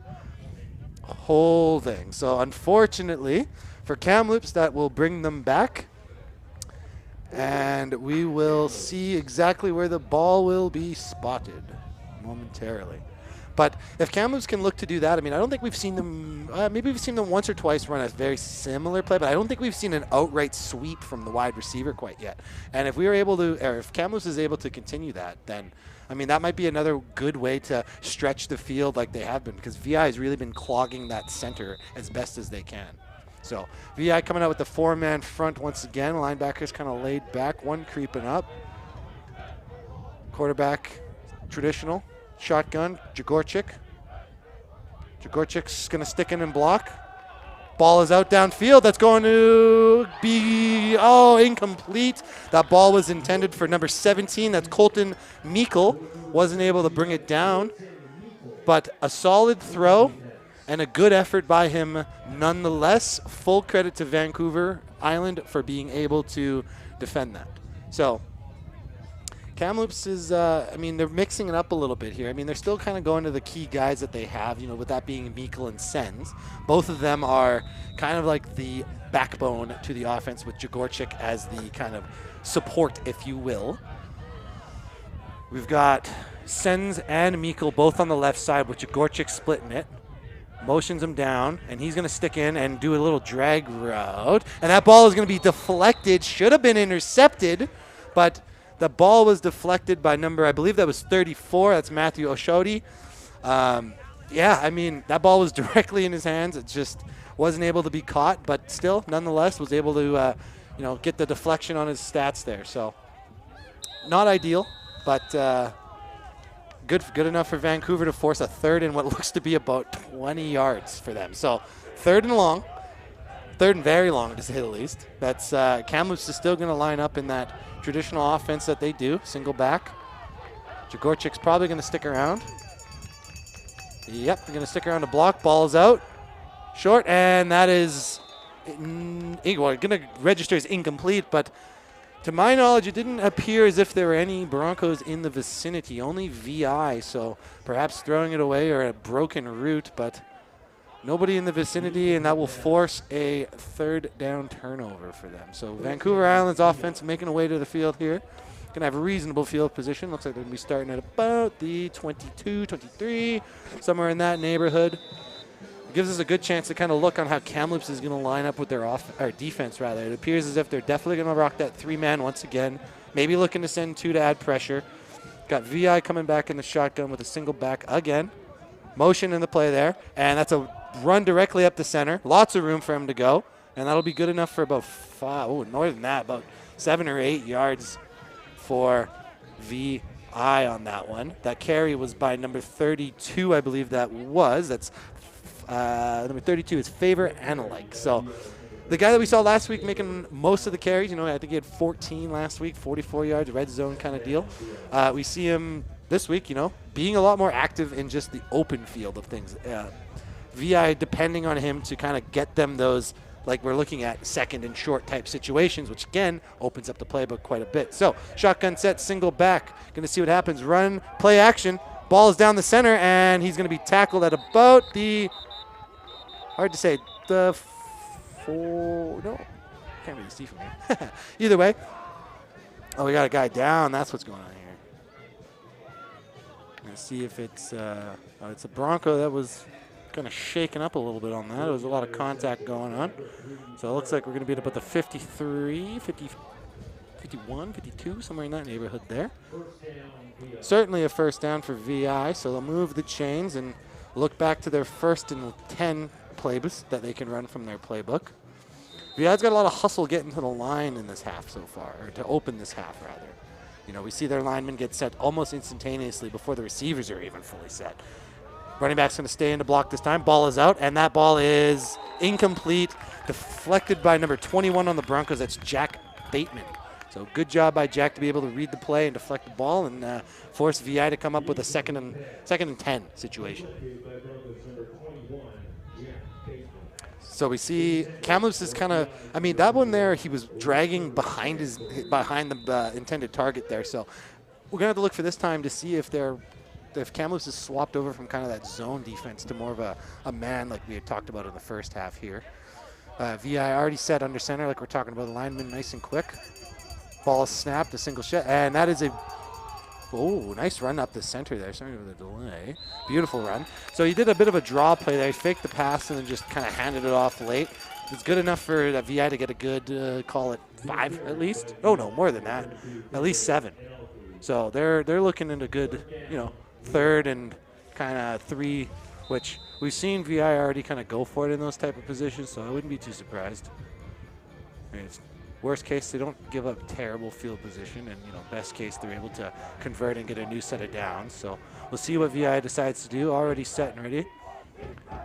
Holding. So, unfortunately, for Kamloops, that will bring them back. And we will see exactly where the ball will be spotted momentarily. But if Kamloops can look to do that, I mean, I don't think we've seen them, maybe we've seen them once or twice run a very similar play, but I don't think we've seen an outright sweep from the wide receiver quite yet. And if if Kamloops is able to continue that, then, I mean, that might be another good way to stretch the field like they have been, because VI has really been clogging that center as best as they can. So VI coming out with the 4-man front once again. Linebackers kind of laid back, one creeping up. Quarterback, traditional. Shotgun, Jagorchik. Jagorchik's going to stick in and block. Ball is out downfield. That's going to be, incomplete. That ball was intended for number 17. That's Colton Meikle. Wasn't able to bring it down. But a solid throw and a good effort by him nonetheless. Full credit to Vancouver Island for being able to defend that. So Kamloops is, they're mixing it up a little bit here. I mean, they're still kind of going to the key guys that they have, with that being Meikle and Sens. Both of them are kind of like the backbone to the offense, with Jagorchik as the kind of support, if you will. We've got Sens and Meikle both on the left side, with Jagorchik splitting it. Motions him down, and he's going to stick in and do a little drag route. And that ball is going to be deflected. Should have been intercepted, but the ball was deflected by number, I believe that was 34. That's Matthew Oshodi. That ball was directly in his hands. It just wasn't able to be caught, but still, nonetheless, was able to, get the deflection on his stats there. So, not ideal, but good enough for Vancouver to force a third in what looks to be about 20 yards for them. So, third and very long, to say the least. That's Kamloops is still going to line up in that traditional offense that they do, single back. Jagorchik's probably going to stick around. Yep, going to stick around to block. Ball is out. Short, and that is going to register as incomplete, but to my knowledge, it didn't appear as if there were any Broncos in the vicinity, only VI, so perhaps throwing it away or a broken route, but nobody in the vicinity, and that will force a third down turnover for them. So Vancouver Island's offense making a way to the field here. Going to have a reasonable field position. Looks like they're going to be starting at about the 22, 23, somewhere in that neighborhood. It gives us a good chance to kind of look on how Kamloops is going to line up with their defense, rather. It appears as if they're definitely going to rock that 3-man once again. Maybe looking to send 2 to add pressure. Got VI coming back in the shotgun with a single back again. Motion in the play there, and that's a run directly up the center. Lots of room for him to go, and that'll be good enough for about more than that, about 7 or 8 yards for VI on that one. That carry was by number 32, I believe that was. That's number 32 is Favor Analike. So the guy that we saw last week making most of the carries, I think he had 14 last week, 44 yards, red zone kind of deal. We see him this week, being a lot more active in just the open field of things. VI depending on him to kind of get them those, like we're looking at, second and short type situations, which again opens up the playbook quite a bit. So shotgun set, single back. Going to see what happens. Run, play action. Ball is down the center, and he's going to be tackled at about the, hard to say, the 4, no, can't really see from here. Either way. Oh, we got a guy down. That's what's going on here. Let's see if it's a Bronco that was kind of shaken up a little bit on that. There was a lot of contact going on. So it looks like we're going to be at about the 53, 51, 52, somewhere in that neighborhood there. Certainly a first down for VI, so they'll move the chains and look back to their 1st and 10 plays that they can run from their playbook. VI's got a lot of hustle getting to the line in this half so far, or to open this half, rather. You know, we see their linemen get set almost instantaneously before the receivers are even fully set. Running back's going to stay in the block this time. Ball is out, and that ball is incomplete, deflected by number 21 on the Broncos. That's Jack Bateman. So good job by Jack to be able to read the play and deflect the ball and force VI to come up with a second and 10 situation. So we see Kamloops is kind of, I mean, that one there, he was dragging behind the intended target there. So we're going to have to look for this time to see if Kamloops is swapped over from kind of that zone defense to more of a man like we had talked about in the first half here. VI already set under center like we're talking about, the lineman nice and quick. Ball is snapped, a single shot, and that is nice run up the center there. Sorry for the delay. Beautiful run. So he did a bit of a draw play there. He faked the pass and then just kind of handed it off late. It's good enough for VI to get a good, call it 5 at least. Oh, no, more than that. At least 7. So they're looking into good, 3rd and kind of 3, which we've seen VI already kind of go for it in those type of positions, so I wouldn't be too surprised. I mean, worst case, they don't give up terrible field position, and best case, they're able to convert and get a new set of downs. So we'll see what VI decides to do. Already set and ready.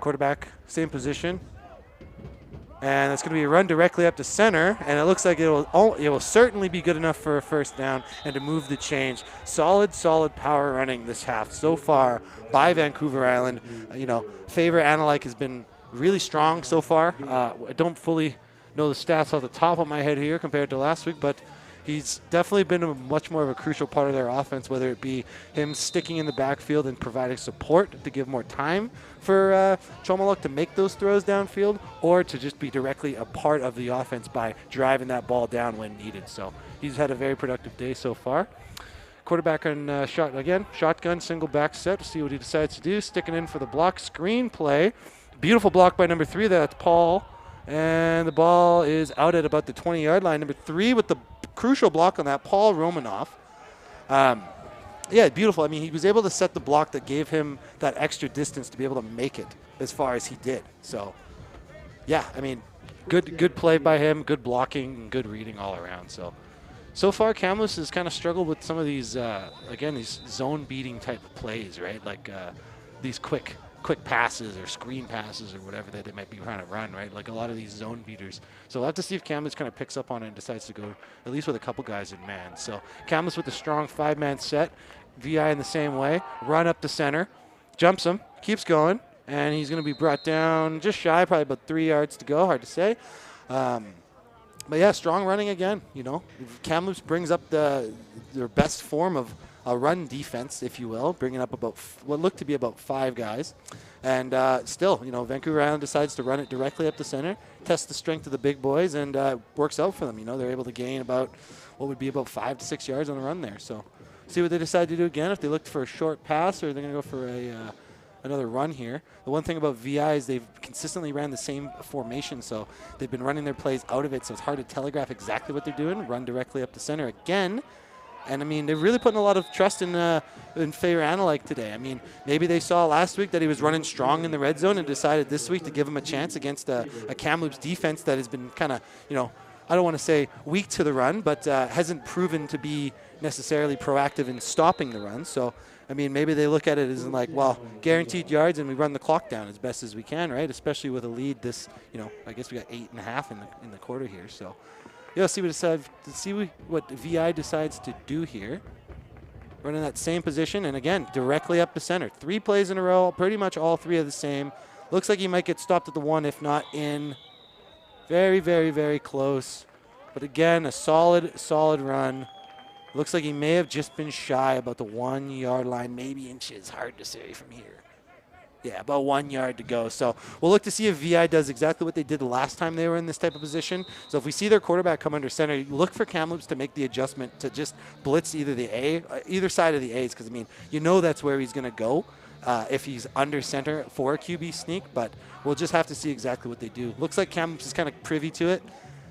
Quarterback, same position, and it's going to be a run directly up to center, and it looks like it will certainly be good enough for a first down and to move the change. Solid power running this half so far by Vancouver Island. Favor Analyke has been really strong so far. I don't fully know the stats off the top of my head here compared to last week, but he's definitely been a much more of a crucial part of their offense, whether it be him sticking in the backfield and providing support to give more time for Chomoluk to make those throws downfield, or to just be directly a part of the offense by driving that ball down when needed. So he's had a very productive day so far. Quarterback on shotgun, single back set. See what he decides to do. Sticking in for the block screen play. Beautiful block by number 3. That's Paul. And the ball is out at about the 20-yard line. Number 3 with the crucial block on that, Paul Romanoff. Beautiful. I mean, he was able to set the block that gave him that extra distance to be able to make it as far as he did. So, yeah, I mean, good play by him, good blocking, and good reading all around. So far, Kamloops has kind of struggled with some of these, these zone-beating type of plays, right? Like these quick passes or screen passes or whatever that they might be trying to run, right? Like a lot of these zone beaters. So we'll have to see if Kamloops kind of picks up on it and decides to go at least with a couple guys in man. So Kamloops with a strong 5-man set. VI in the same way. Run up the center. Jumps him. Keeps going. And he's going to be brought down just shy, probably about 3 yards to go. Hard to say. But yeah, strong running again. Kamloops brings up their best form of a run defense, if you will, bringing up about what looked to be about 5 guys. And still, Vancouver Island decides to run it directly up the center, test the strength of the big boys, and works out for them. They're able to gain about what would be about 5 to 6 yards on the run there. So see what they decide to do again, if they look for a short pass or they're going to go for another run here. The one thing about VI is they've consistently ran the same formation, so they've been running their plays out of it, so it's hard to telegraph exactly what they're doing. Run directly up the center again. And, I mean, they're really putting a lot of trust in Favor Analyke today. I mean, maybe they saw last week that he was running strong in the red zone and decided this week to give him a chance against a Kamloops defense that has been kind of, I don't want to say weak to the run, but hasn't proven to be necessarily proactive in stopping the run. So, I mean, maybe they look at it as like, well, guaranteed yards and we run the clock down as best as we can, right? Especially with a lead this, I guess we got 8.5 in the quarter here. So, yeah, see what VI decides to do here. Running that same position, and again, directly up the center. 3 plays in a row, pretty much all 3 are the same. Looks like he might get stopped at the 1, if not in. Very, very, very close. But again, a solid run. Looks like he may have just been shy about the 1-yard line, maybe inches. Hard to say from here. Yeah, about 1 yard to go. So we'll look to see if VI does exactly what they did last time they were in this type of position. So if we see their quarterback come under center, look for Kamloops to make the adjustment to just blitz either side of the A's, because, I mean, that's where he's going to go if he's under center for a QB sneak, but we'll just have to see exactly what they do. Looks like Kamloops is kind of privy to it.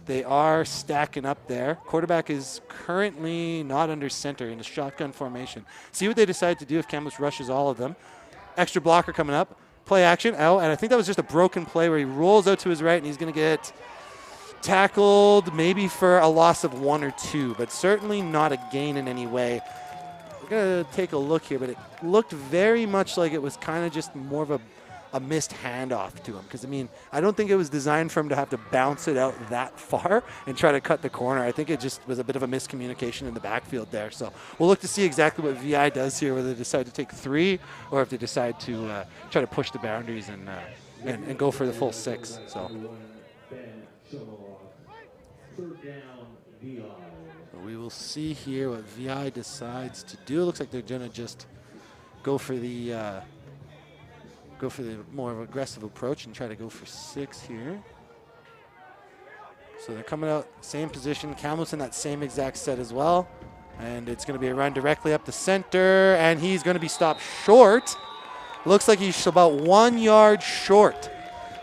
They are stacking up there. Quarterback is currently not under center in a shotgun formation. See what they decide to do if Kamloops rushes all of them. Extra blocker coming up. Play action. Oh, and I think that was just a broken play where he rolls out to his right and he's going to get tackled maybe for a loss of 1 or 2, but certainly not a gain in any way. We're going to take a look here, but it looked very much like it was kind of just more of a missed handoff to him. Because, I mean, I don't think it was designed for him to have to bounce it out that far and try to cut the corner. I think it just was a bit of a miscommunication in the backfield there. So we'll look to see exactly what VI does here, whether they decide to take 3 or if they decide to try to push the boundaries and go for the full 6. So we will see here what VI decides to do. It looks like they're going to just go for the more aggressive approach and try to go for 6 here. So they're coming out same position. Kamloops in that same exact set as well. And it's going to be a run directly up the center, and he's going to be stopped short. Looks like he's about 1 yard short.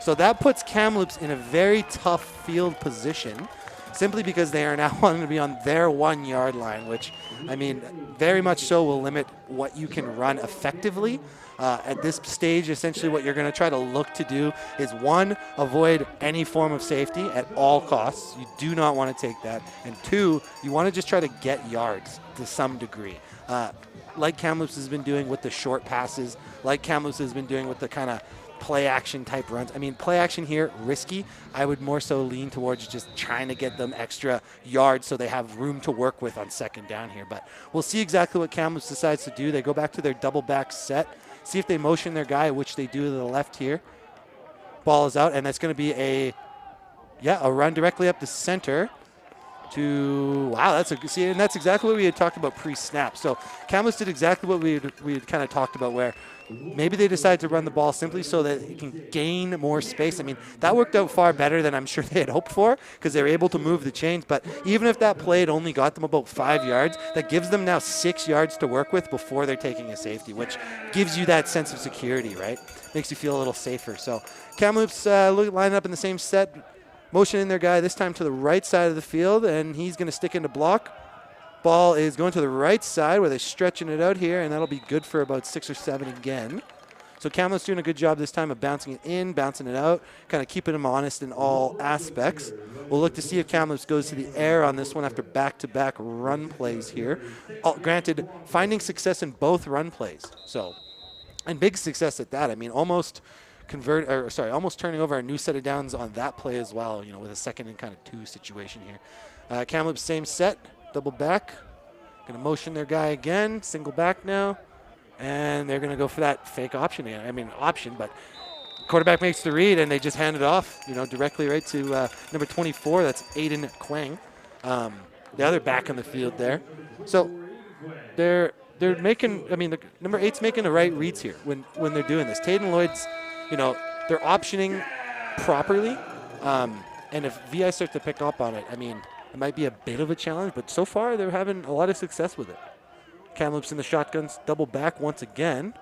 So that puts Kamloops in a very tough field position, simply because they are now wanting to be on their 1 yard line, which, I mean, very much so will limit what you can run effectively. At this stage, essentially what you're going to try to look to do is, 1, avoid any form of safety at all costs. You do not want to take that. And 2, you want to just try to get yards to some degree. Like Kamloops has been doing with the short passes, like Kamloops has been doing with the kind of play action type runs. I mean, play action here, risky. I would more so lean towards just trying to get them extra yards so they have room to work with on 2nd down here. But we'll see exactly what Kamloops decides to do. They go back to their double back set. See if they motion their guy, which they do to the left here. Ball is out, and that's going to be a run directly up the center to, wow, and that's exactly what we had talked about pre-snap. So Kamloops did exactly what we had kind of talked about, where maybe they decide to run the ball simply so that it can gain more space. I mean, that worked out far better than I'm sure they had hoped for, because they were able to move the chains. But even if that play had only got them about 5 yards, that gives them now 6 yards to work with before they're taking a safety, which gives you that sense of security, right? Makes you feel a little safer. So Kamloops line up in the same set, motioning their guy this time to the right side of the field, and he's going to stick into block. Ball is going to the right side where they're stretching it out here, and that'll be good for about 6 or 7 again. So Kamloops doing a good job this time of bouncing it in, bouncing it out, kind of keeping them honest in all aspects. We'll look to see if Kamloops goes to the air on this one after back-to-back run plays here. Granted, finding success in both run plays. So, and big success at that. I mean, almost turning over a new set of downs on that play as well, with a 2nd and kind of 2 situation here. Kamloops same set. Double back, going to motion their guy again, single back now, and they're going to go for that fake option again. I mean, option, but quarterback makes the read, and they just hand it off, directly right to number 24. That's Aiden Quang, the other back on the field there. So they're making, the number 8's making the right reads here when they're doing this. Taden Lloyd's, they're optioning properly, and if VI starts to pick up on it, it might be a bit of a challenge, but so far they're having a lot of success with it. Kamloops in the shotguns, double back once again.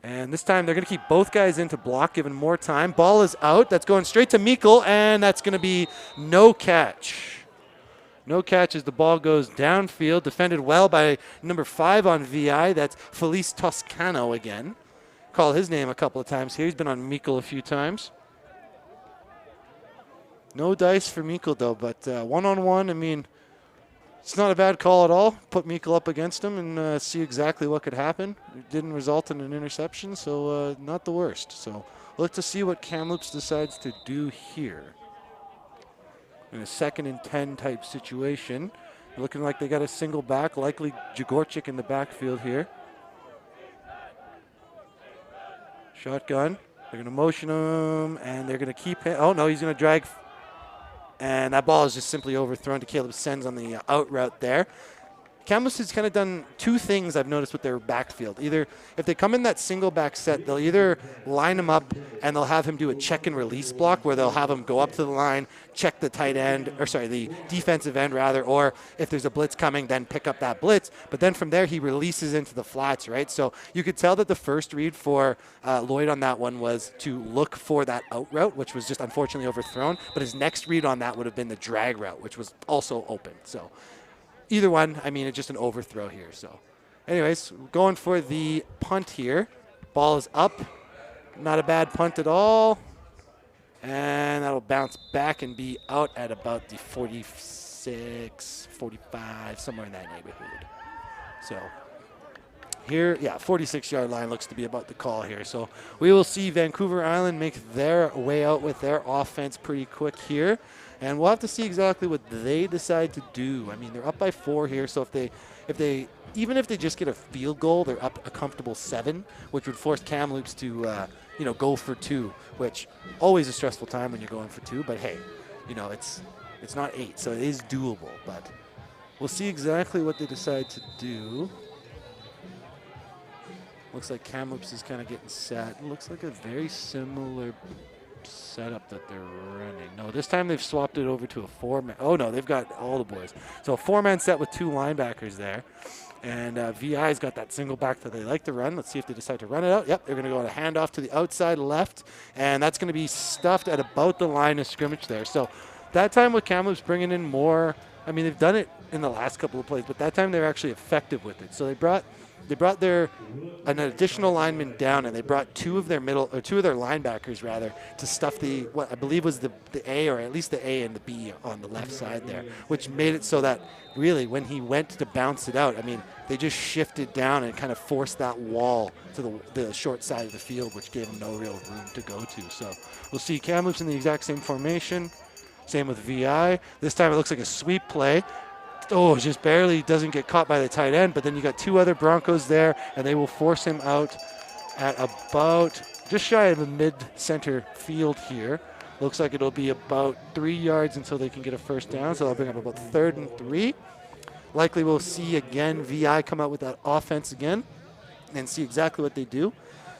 And this time they're going to keep both guys into block, giving more time. Ball is out. That's going straight to Meikle, and that's going to be no catch. No catch as the ball goes downfield. Defended well by number 5 on VI. That's Felice Toscano again. Call his name a couple of times here. He's been on Meikle a few times. No dice for Meikle, though, but one-on-one, it's not a bad call at all. Put Meikle up against him and see exactly what could happen. It didn't result in an interception, so not the worst. So look to see what Kamloops decides to do here. In a 2nd and 10 type situation. Looking like they got a single back, likely Jagorchik in the backfield here. Shotgun. They're going to motion him, and they're going to keep him. Oh, no, he's going to drag. And that ball is just simply overthrown to Caleb Sens on the out route there. Kamloops has kind of done two things I've noticed with their backfield. Either if they come in that single back set, they'll either line him up and they'll have him do a check and release block where they'll have him go up to the line, check the the defensive end rather, or if there's a blitz coming, then pick up that blitz. But then from there, he releases into the flats, right? So you could tell that the first read for Lloyd on that one was to look for that out route, which was just unfortunately overthrown. But his next read on that would have been the drag route, which was also open. So either one, I mean, it's just an overthrow here. So anyways, going for the punt here. Ball is up. Not a bad punt at all. And that'll bounce back and be out at about the 46, 45, somewhere in that neighborhood. So here, 46-yard line looks to be about the call here. So we will see Vancouver Island make their way out with their offense pretty quick here. And we'll have to see exactly what they decide to do. I mean, they're up by 4 here, so even if they just get a field goal, they're up a comfortable 7, which would force Kamloops to, go for 2, which always a stressful time when you're going for 2. But hey, it's not 8, so it is doable. But we'll see exactly what they decide to do. Looks like Kamloops is kind of getting set. Looks like a very similar setup that they're running. No, this time they've swapped it over to a 4-man. Oh, no, they've got all the boys. So a 4-man set with 2 linebackers there. And VI's got that single back that they like to run. Let's see if they decide to run it out. Yep, they're going to go on a handoff to the outside left. And that's going to be stuffed at about the line of scrimmage there. So that time with Kamloops bringing in more, I mean, they've done it in the last couple of plays, but that time they're actually effective with it. So they brought an additional lineman down, and they brought 2 of their linebackers rather to stuff what I believe was the A, or at least the A and the B on the left side there, which made it so that really when he went to bounce it out, I mean, they just shifted down and kind of forced that wall to the short side of the field, which gave them no real room to go to. So we'll see Kamloops in the exact same formation. Same with VI. This time it looks like a sweep play. Oh, just barely doesn't get caught by the tight end, but then you got 2 other Broncos there, and they will force him out at about just shy of the mid-center field here. Looks like it'll be about 3 yards until they can get a first down, so they'll bring up about 3rd and 3. Likely we'll see again VI come out with that offense again and see exactly what they do.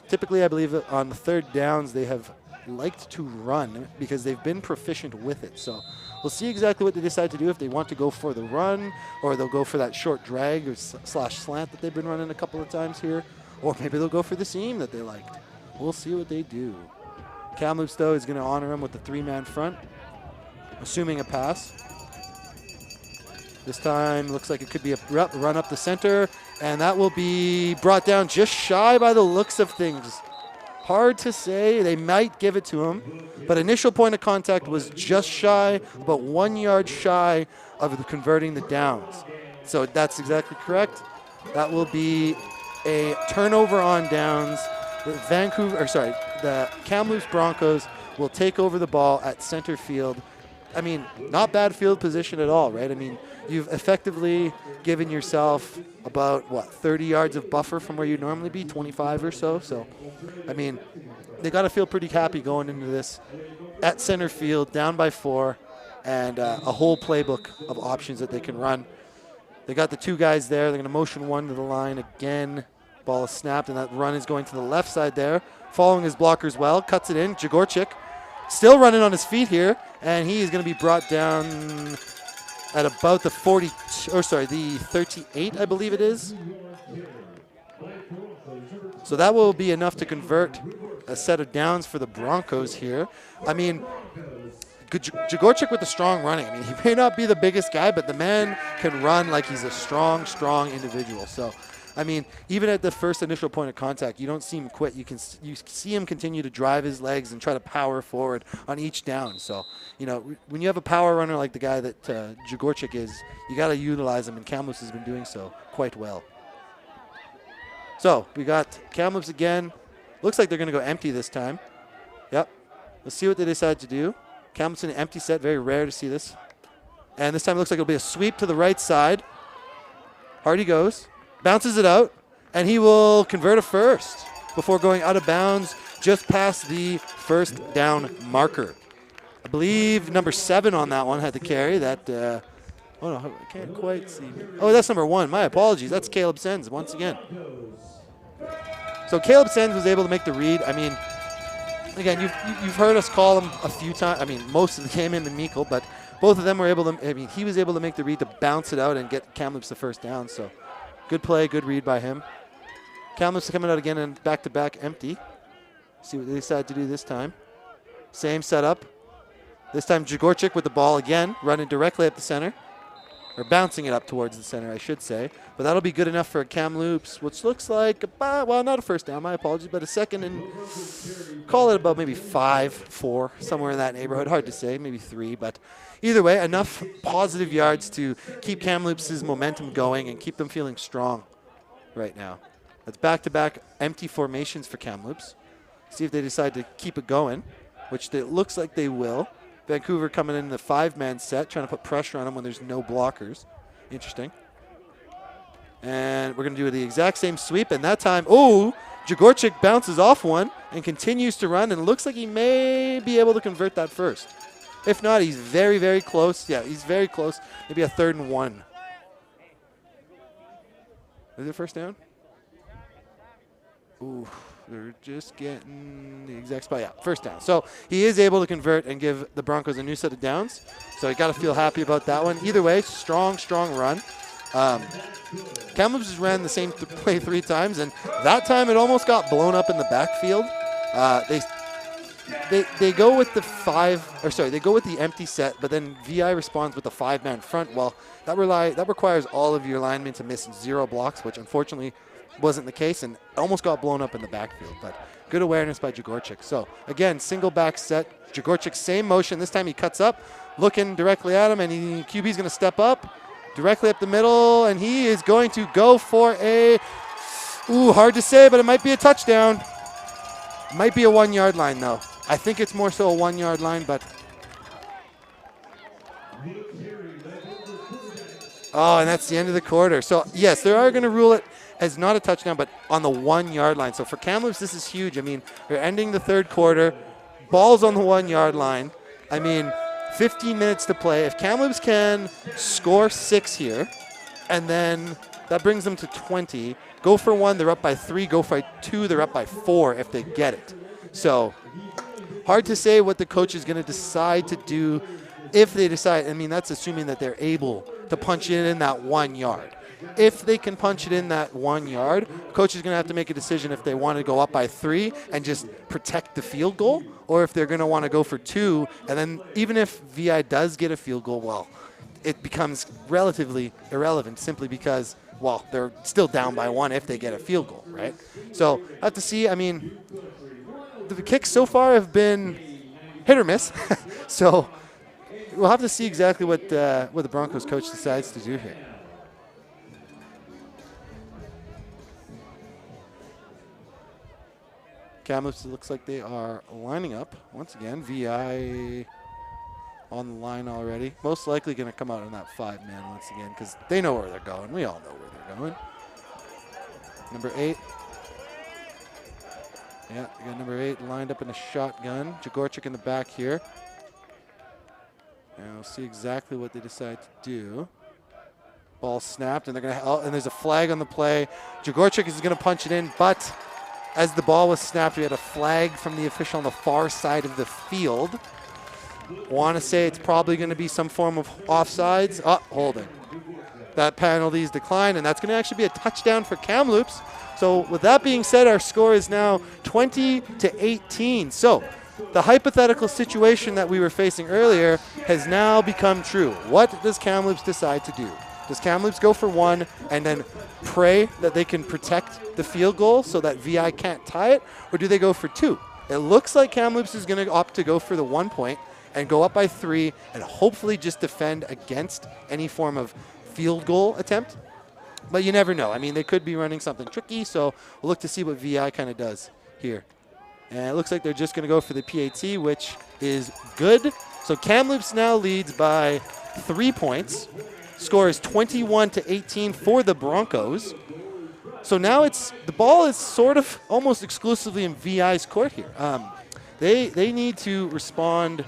Typically, I believe that on the 3rd downs, they have liked to run because they've been proficient with it. So we'll see exactly what they decide to do, if they want to go for the run or they'll go for that short drag or slash slant that they've been running a couple of times here, or maybe they'll go for the seam that they liked. We'll see what they do. Kamloops, though, is going to honor him with the 3-man front, assuming a pass. This time looks like it could be a run up the center, and that will be brought down just shy by the looks of things. Hard to say. They might give it to him, but initial point of contact was just shy, about 1 yard shy of converting the downs. So that's exactly correct. That will be a turnover on downs. The Kamloops Broncos will take over the ball at center field. I mean, not bad field position at all, right? I mean, you've effectively given yourself about, 30 yards of buffer from where you'd normally be, 25 or so. So, I mean, they got to feel pretty happy going into this at center field, down by 4, and a whole playbook of options that they can run. They got the 2 guys there. They're going to motion 1 to the line again. Ball is snapped, and that run is going to the left side there. Following his blockers well, cuts it in. Jagorchik still running on his feet here, and he is going to be brought down at about the 38, I believe it is. So that will be enough to convert a set of downs for the Broncos here. I mean, Jagorchik with the strong running. I mean, he may not be the biggest guy, but the man can run like he's a strong individual. So, I mean, even at the first initial point of contact, you don't see him quit. You see him continue to drive his legs and try to power forward on each down. So, when you have a power runner like the guy that Jagorchik is, you got to utilize him, and Kamloops has been doing so quite well. So we got Kamloops again. Looks like they're going to go empty this time. Yep. Let's see what they decide to do. Kamloops in an empty set. Very rare to see this. And this time it looks like it'll be a sweep to the right side. Hardy goes. Bounces it out. And he will convert a first before going out of bounds just past the first down marker. I believe number 7 on that one had the carry. That Oh, no, I can't quite see. Oh, that's number 1. My apologies. That's Caleb Sens once again. So Caleb Sens was able to make the read. I mean, again, you've heard us call him a few times. I mean, most of the game, him and Meikle, but both of them were able to, I mean, he was able to make the read to bounce it out and get Kamloops the first down. So good play, good read by him. Kamloops coming out again and back-to-back empty. See what they decide to do this time. Same setup. This time Jagorchik with the ball again, running directly at the center. Or bouncing it up towards the center, I should say. But that'll be good enough for Kamloops, which looks like, well, not a first down, my apologies, but a second and call it about maybe 5, 4, somewhere in that neighborhood. Hard to say, maybe 3. But either way, enough positive yards to keep Kamloops' momentum going and keep them feeling strong right now. That's back-to-back empty formations for Kamloops. See if they decide to keep it going, which it looks like they will. Vancouver coming in the 5-man set, trying to put pressure on them when there's no blockers. Interesting. And we're going to do the exact same sweep, and that time, Jagorchik bounces off one and continues to run, and it looks like he may be able to convert that first. If not, he's very, very close. Yeah, he's very close. Maybe a 3rd and 1. Is it first down? Ooh. They're just getting the exact spot. Yeah, first down. So he is able to convert and give the Broncos a new set of downs. So you got to feel happy about that one. Either way, strong run. Kamloops has ran the same play 3 times, and that time it almost got blown up in the backfield. They go with the they go with the empty set, but then VI responds with the 5-man front. Well, that requires all of your linemen to miss 0 blocks, which unfortunately wasn't the case, and almost got blown up in the backfield. But good awareness by Jagorchik. So again, single back set. Jagorchik, same motion. This time he cuts up, looking directly at him, and QB's going to step up directly up the middle, and he is going to go for hard to say, but it might be a touchdown. Might be a 1-yard line though. I think it's more so a 1-yard line, but and that's the end of the quarter. So yes, they are going to rule it as not a touchdown, but on the 1-yard line. So for Kamloops, this is huge. I mean, we're ending the 3rd quarter. Ball's on the 1-yard line. I mean, 15 minutes to play. If Kamloops can score 6 here, and then that brings them to 20. Go for 1, they're up by 3. Go for 2, they're up by 4 if they get it. So hard to say what the coach is going to decide to do if they decide. I mean, that's assuming that they're able to punch it in that 1 yard. If they can punch it in that 1 yard, coach is going to have to make a decision if they want to go up by 3 and just protect the field goal, or if they're going to want to go for 2. And then even if VI does get a field goal, well, it becomes relatively irrelevant simply because, well, they're still down by 1 if they get a field goal, right? So I have to see. I mean, the kicks so far have been hit or miss. So we'll have to see exactly what the Broncos coach decides to do here. Kamloops, it looks like they are lining up once again. VI on the line already. Most likely going to come out in that 5-man once again because they know where they're going. We all know where they're going. Number 8. Yeah, we got number 8 lined up in a shotgun. Jagorchik in the back here. And we'll see exactly what they decide to do. Ball snapped, and they're going to. And there's a flag on the play. Jagorchik is going to punch it in, but as the ball was snapped, we had a flag from the official on the far side of the field. Want to say it's probably going to be some form of offsides. Holding. That penalty is declined, and that's going to actually be a touchdown for Kamloops. So with that being said, our score is now 20-18. So the hypothetical situation that we were facing earlier has now become true. What does Kamloops decide to do? Does Kamloops go for 1 and then pray that they can protect the field goal so that VI can't tie it? Or do they go for 2? It looks like Kamloops is going to opt to go for the 1 point and go up by 3 and hopefully just defend against any form of field goal attempt. But you never know. I mean, they could be running something tricky, so we'll look to see what VI kind of does here. And it looks like they're just going to go for the PAT, which is good. So Kamloops now leads by 3 points. Score is 21-18 for the Broncos. So now the ball is sort of almost exclusively in VI's court here. They need to respond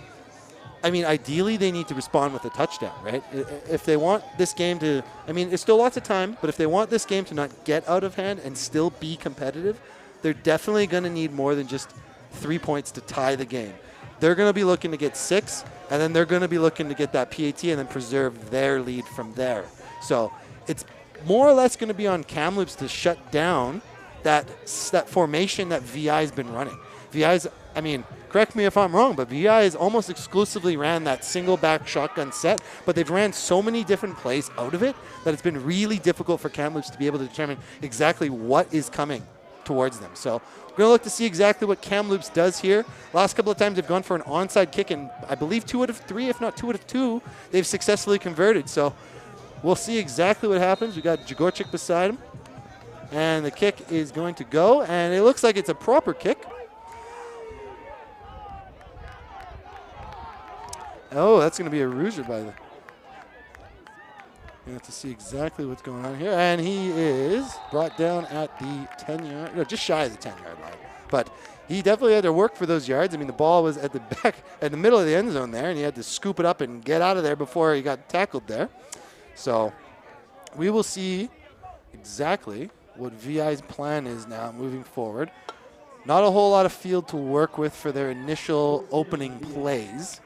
I mean, ideally, they need to respond with a touchdown, right? If they want this game to, I mean, it's still lots of time, but if they want this game to not get out of hand and still be competitive, they're definitely going to need more than just 3 points to tie the game. They're going to be looking to get 6, and then they're going to be looking to get that PAT and then preserve their lead from there. So it's more or less going to be on Kamloops to shut down that formation that VI's been running. VI's, I mean, correct me if I'm wrong, but VI has almost exclusively ran that single back shotgun set, but they've ran so many different plays out of it that it's been really difficult for Kamloops to be able to determine exactly what is coming towards them. So we're going to look to see exactly what Kamloops does here. Last couple of times they've gone for an onside kick, and I believe 2 out of 3, if not 2 out of 2, they've successfully converted. So we'll see exactly what happens. We got Jagorchik beside him, and the kick is going to go, and it looks like it's a proper kick. Oh, that's going to be a Rouger by the... You have to see exactly what's going on here. And he is brought down at the 10-yard... No, just shy of the 10-yard line. But he definitely had to work for those yards. I mean, the ball was at the back, at the middle of the end zone there, and he had to scoop it up and get out of there before he got tackled there. So we will see exactly what VI's plan is now moving forward. Not a whole lot of field to work with for their initial opening plays,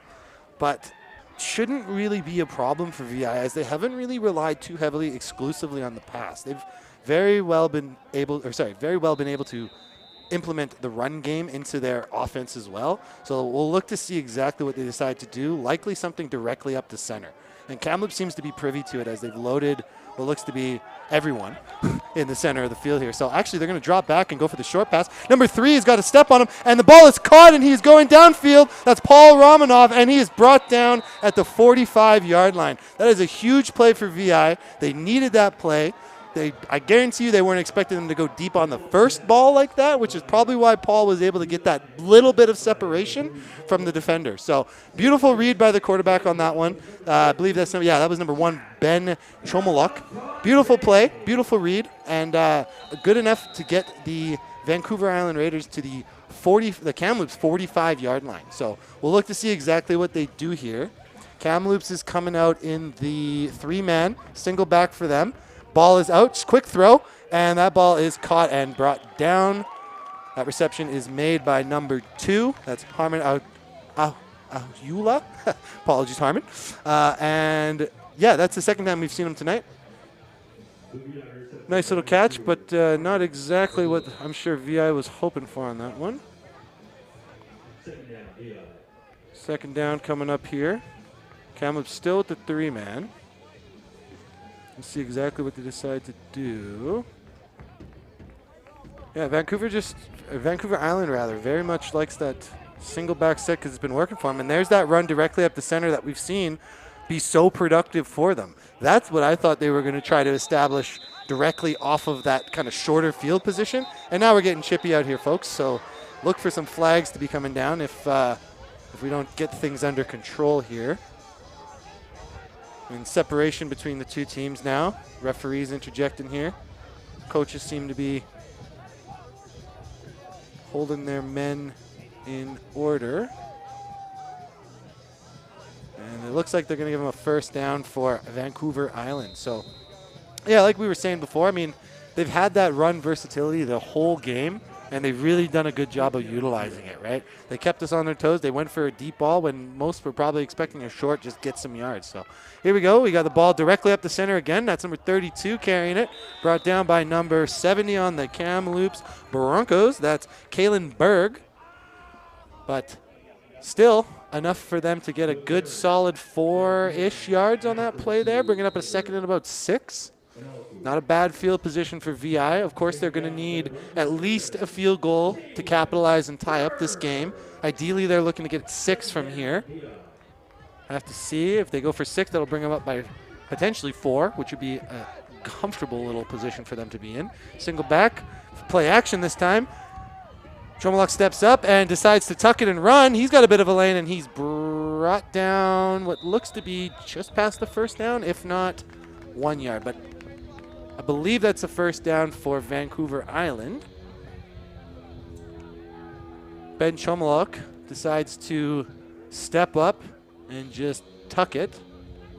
but shouldn't really be a problem for VI, as they haven't really relied too heavily exclusively on the pass. They've very well been able to implement the run game into their offense as well. So we'll look to see exactly what they decide to do, likely something directly up the center. And Kamloops seems to be privy to it as they've loaded what looks to be everyone in the center of the field here. So actually they're going to drop back and go for the short pass. Number 3 has got a step on him, and the ball is caught, and he's going downfield. That's Paul Romanov, and he is brought down at the 45-yard line. That is a huge play for VI. They needed that play. I guarantee you they weren't expecting them to go deep on the first ball like that, which is probably why Paul was able to get that little bit of separation from the defender. So beautiful read by the quarterback on that one. I believe that was number 1, Ben Chomoluk. Beautiful play, beautiful read, and good enough to get the Vancouver Island Raiders to the Kamloops 45-yard line. So we'll look to see exactly what they do here. Kamloops is coming out in the 3-man, single back for them. Ball is out, quick throw, and that ball is caught and brought down. That reception is made by number 2. That's Harmon Ahula. Apologies, Harmon. And yeah, that's the second time we've seen him tonight. Nice little catch, but not exactly what I'm sure VI was hoping for on that one. Second down coming up here. Kamloops still with the 3-man. Let's see exactly what they decide to do. Yeah, Vancouver Island very much likes that single back set because it's been working for them. And there's that run directly up the center that we've seen be so productive for them. That's what I thought they were going to try to establish directly off of that kind of shorter field position. And now we're getting chippy out here, folks. So look for some flags to be coming down if we don't get things under control here. And separation between the two teams now. Referees interjecting here. Coaches seem to be holding their men in order. And it looks like they're going to give them a first down for Vancouver Island. So, yeah, like we were saying before, I mean, they've had that run versatility the whole game, and they've really done a good job of utilizing it, right? They kept us on their toes. They went for a deep ball when most were probably expecting a short, just get some yards. So here we go. We got the ball directly up the center again. That's number 32 carrying it. Brought down by number 70 on the Kamloops Broncos. That's Kalen Berg. But still enough for them to get a good solid 4-ish yards on that play there, bringing up a second and about 6. Not a bad field position for VI. Of course, they're going to need at least a field goal to capitalize and tie up this game. Ideally, they're looking to get 6 from here. I have to see if they go for 6, that'll bring them up by potentially 4, which would be a comfortable little position for them to be in. Single back, play action this time. Chomoluk steps up and decides to tuck it and run. He's got a bit of a lane, and he's brought down what looks to be just past the first down, if not 1 yard. But I believe that's a first down for Vancouver Island. Ben Chomoluk decides to step up and just tuck it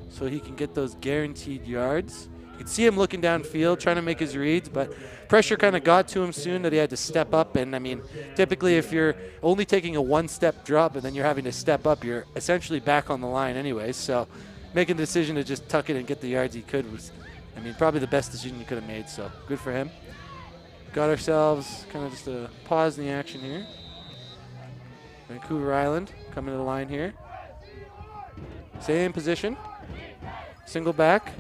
so he can get those guaranteed yards. You can see him looking downfield, trying to make his reads, but pressure kind of got to him soon that he had to step up. And, I mean, typically if you're only taking a one-step drop and then you're having to step up, you're essentially back on the line anyways. So making the decision to just tuck it and get the yards he could was, I mean, probably the best decision he could have made. So good for him. Got ourselves kind of just a pause in the action here. Vancouver Island coming to the line here. Same position. Single back.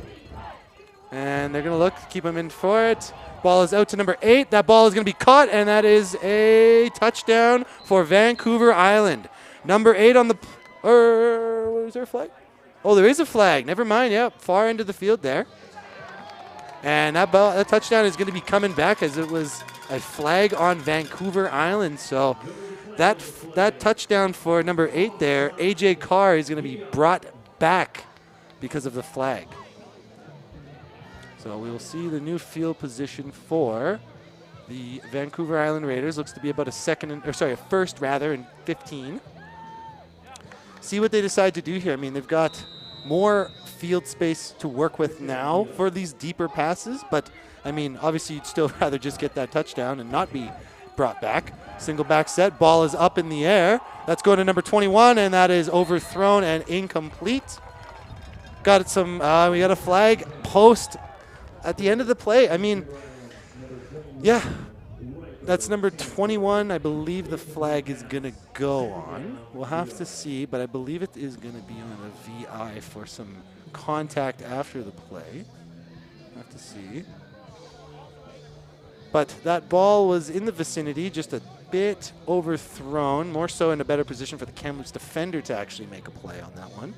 And they're going to look, keep him in for it. Ball is out to number 8. That ball is going to be caught, and that is a touchdown for Vancouver Island. Number 8 on the, is there a flag? Oh, there is a flag. Never mind. Yep, far end of the field there. And that touchdown is going to be coming back as it was a flag on Vancouver Island. So that touchdown for number 8 there, AJ Carr, is going to be brought back because of the flag. So we will see the new field position for the Vancouver Island Raiders. Looks to be about a first and 15. See what they decide to do here. I mean, they've got more field space to work with now for these deeper passes, but I mean, obviously you'd still rather just get that touchdown and not be brought back. Single back set, ball is up in the air. That's going to number 21, and that is overthrown and incomplete. Got some, we got a flag post at the end of the play. I mean, yeah, that's number 21. I believe the flag is going to go on. We'll have to see, but I believe it is going to be on a VI for some contact after the play. We'll have to see. But that ball was in the vicinity, just a bit overthrown, more so in a better position for the Kamloops defender to actually make a play on that one.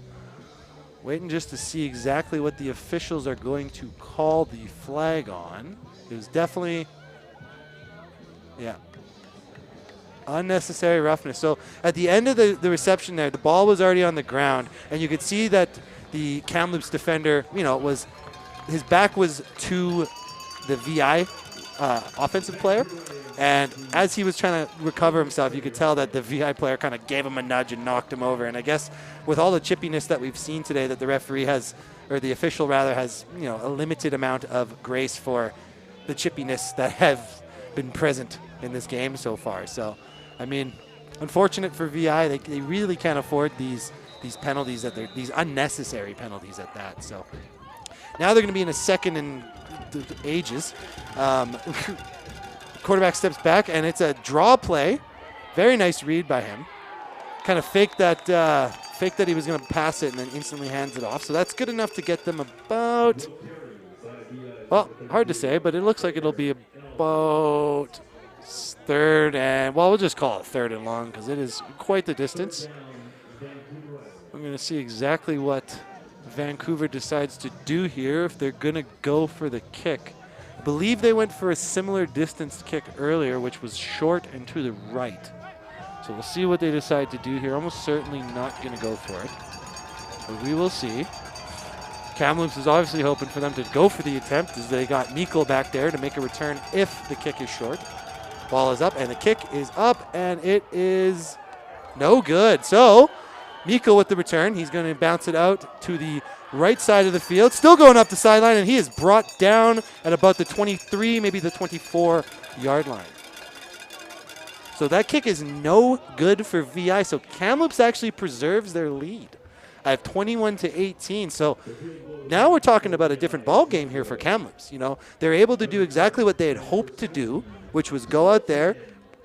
Waiting just to see exactly what the officials are going to call the flag on. It was definitely, yeah, unnecessary roughness. So at the end of the reception there, the ball was already on the ground, and you could see that the Kamloops defender, you know, his back was to the VI offensive player. And as he was trying to recover himself, you could tell that the VI player kind of gave him a nudge and knocked him over. And I guess with all the chippiness that we've seen today, that the referee has, or the official rather, has, you know, a limited amount of grace for the chippiness that have been present in this game so far. So, I mean, unfortunate for VI. They really can't afford these penalties, these unnecessary penalties at that. So now they're going to be in a second and ages. Quarterback steps back, and it's a draw play. Very nice read by him. Kind of faked that he was going to pass it and then instantly hands it off. So that's good enough to get them about, well, hard to say, but it looks like it'll be about third and, well, we'll just call it third and long because it is quite the distance. I'm going to see exactly what Vancouver decides to do here, if they're going to go for the kick. I believe they went for a similar distance kick earlier, which was short and to the right. So we'll see what they decide to do here. Almost certainly not going to go for it, but we will see. Kamloops is obviously hoping for them to go for the attempt, as they got Mikkel back there to make a return if the kick is short. Ball is up, and the kick is up, and it is no good. So Mikkel with the return. He's going to bounce it out to the right side of the field. Still going up the sideline, and he is brought down at about the 23, maybe the 24-yard line. So that kick is no good for VI. So Kamloops actually preserves their lead at 21-18. So now we're talking about a different ball game here for Kamloops. You know, they're able to do exactly what they had hoped to do, which was go out there,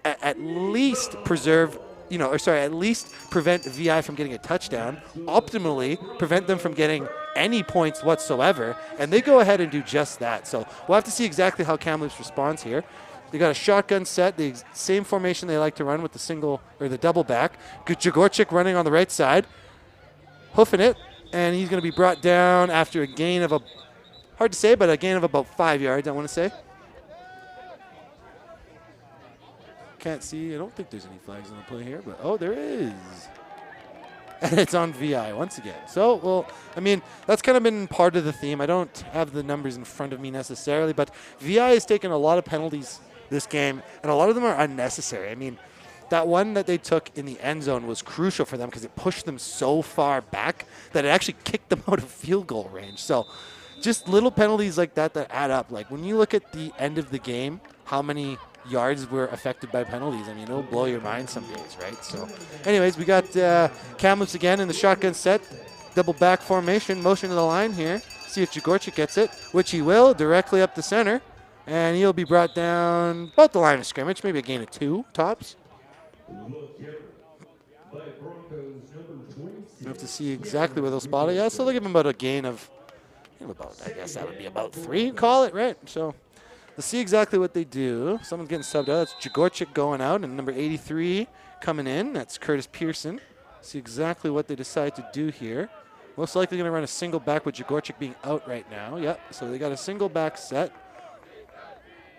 at least preserve, you know, or sorry, at least prevent VI from getting a touchdown, optimally prevent them from getting any points whatsoever, and they go ahead and do just that. So we'll have to see exactly how Kamloops responds here. They got a shotgun set, the same formation they like to run with the single or the double back. Jagorchik running on the right side, hoofing it, and he's going to be brought down after a gain of hard to say, but a gain of about 5 yards, I want to say. Can't see. I don't think there's any flags on the play here, but oh, there is. And it's on VI once again. So, well, I mean, that's kind of been part of the theme. I don't have the numbers in front of me necessarily, but VI has taken a lot of penalties this game, and a lot of them are unnecessary. I mean, that one that they took in the end zone was crucial for them because it pushed them so far back that it actually kicked them out of field goal range. So just little penalties like that add up. Like when you look at the end of the game, how many yards were affected by penalties. I mean, it'll blow your mind some days, right? So anyways, we got Kamloops again in the shotgun set. Double back formation, motion to the line here. See if Jagorchik gets it, which he will, directly up the center. And he'll be brought down about the line of scrimmage, maybe a gain of 2 tops. You have to see exactly where they'll spot it. Yeah, so they'll give him about a gain of, I guess that would be about 3, call it, right? So let's see exactly what they do. Someone's getting subbed out. That's Jagorchik going out, and number 83 coming in. That's Curtis Pearson. See exactly what they decide to do here. Most likely going to run a single back with Jagorchik being out right now. Yep, so they got a single back set.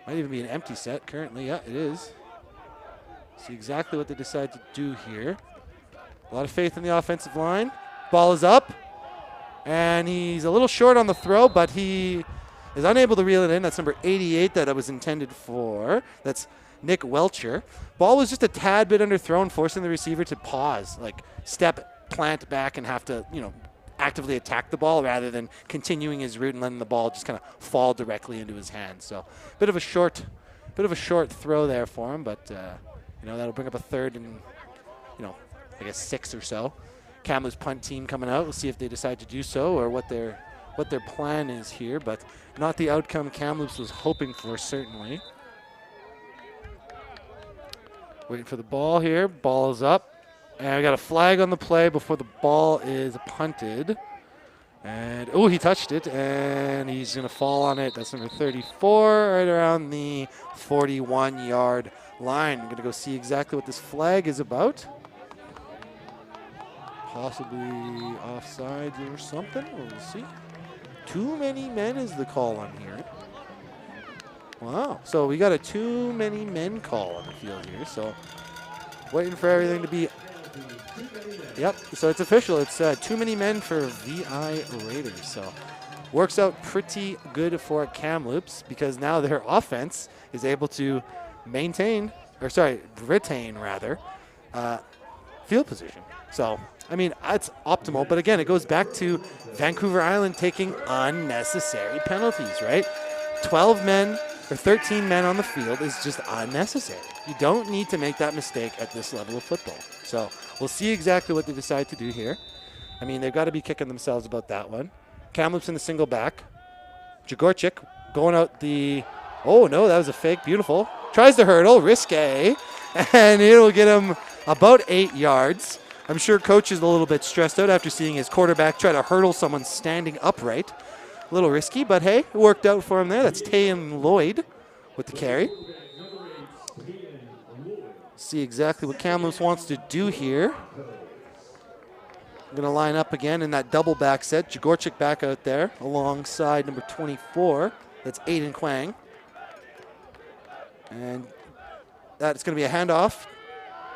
Might even be an empty set currently. Yeah, it is. See exactly what they decide to do here. A lot of faith in the offensive line. Ball is up. And he's a little short on the throw, but he is unable to reel it in. That's number 88 that it was intended for. That's Nick Welcher. Ball was just a tad bit underthrown, forcing the receiver to pause, like step, plant back, and have to, actively attack the ball rather than continuing his route and letting the ball just kind of fall directly into his hands. So bit of a short throw there for him, but that'll bring up a third and I guess 6 or so. Kamloops punt team coming out. We'll see if they decide to do so or what their plan is here, but not the outcome Kamloops was hoping for, certainly. Waiting for the ball here. Ball is up. And we got a flag on the play before the ball is punted. And, he touched it, and he's going to fall on it. That's number 34, right around the 41-yard line. I'm going to go see exactly what this flag is about. Possibly offsides or something. We'll see. Too many men is the call on here. Wow. So we got a too many men call on the field here. So waiting for everything to be. Yep. So it's official. It's too many men for VI Raiders. So works out pretty good for Kamloops because now their offense is able to retain field position. So, I mean, it's optimal. But again, it goes back to Vancouver Island taking unnecessary penalties, right? 12 men or 13 men on the field is just unnecessary. You don't need to make that mistake at this level of football. So we'll see exactly what they decide to do here. I mean, they've got to be kicking themselves about that one. Kamloops in the single back. Jagorchik going out the... Oh, no, that was a fake. Beautiful. Tries to hurdle. Risque. And it'll get him about 8 yards. I'm sure coach is a little bit stressed out after seeing his quarterback try to hurdle someone standing upright. A little risky, but hey, it worked out for him there. That's Tayan Lloyd with the carry. See exactly what Kamloops wants to do here. I'm going to line up again in that double back set. Jagorchik back out there alongside number 24. That's Aiden Kwang. And that's going to be a handoff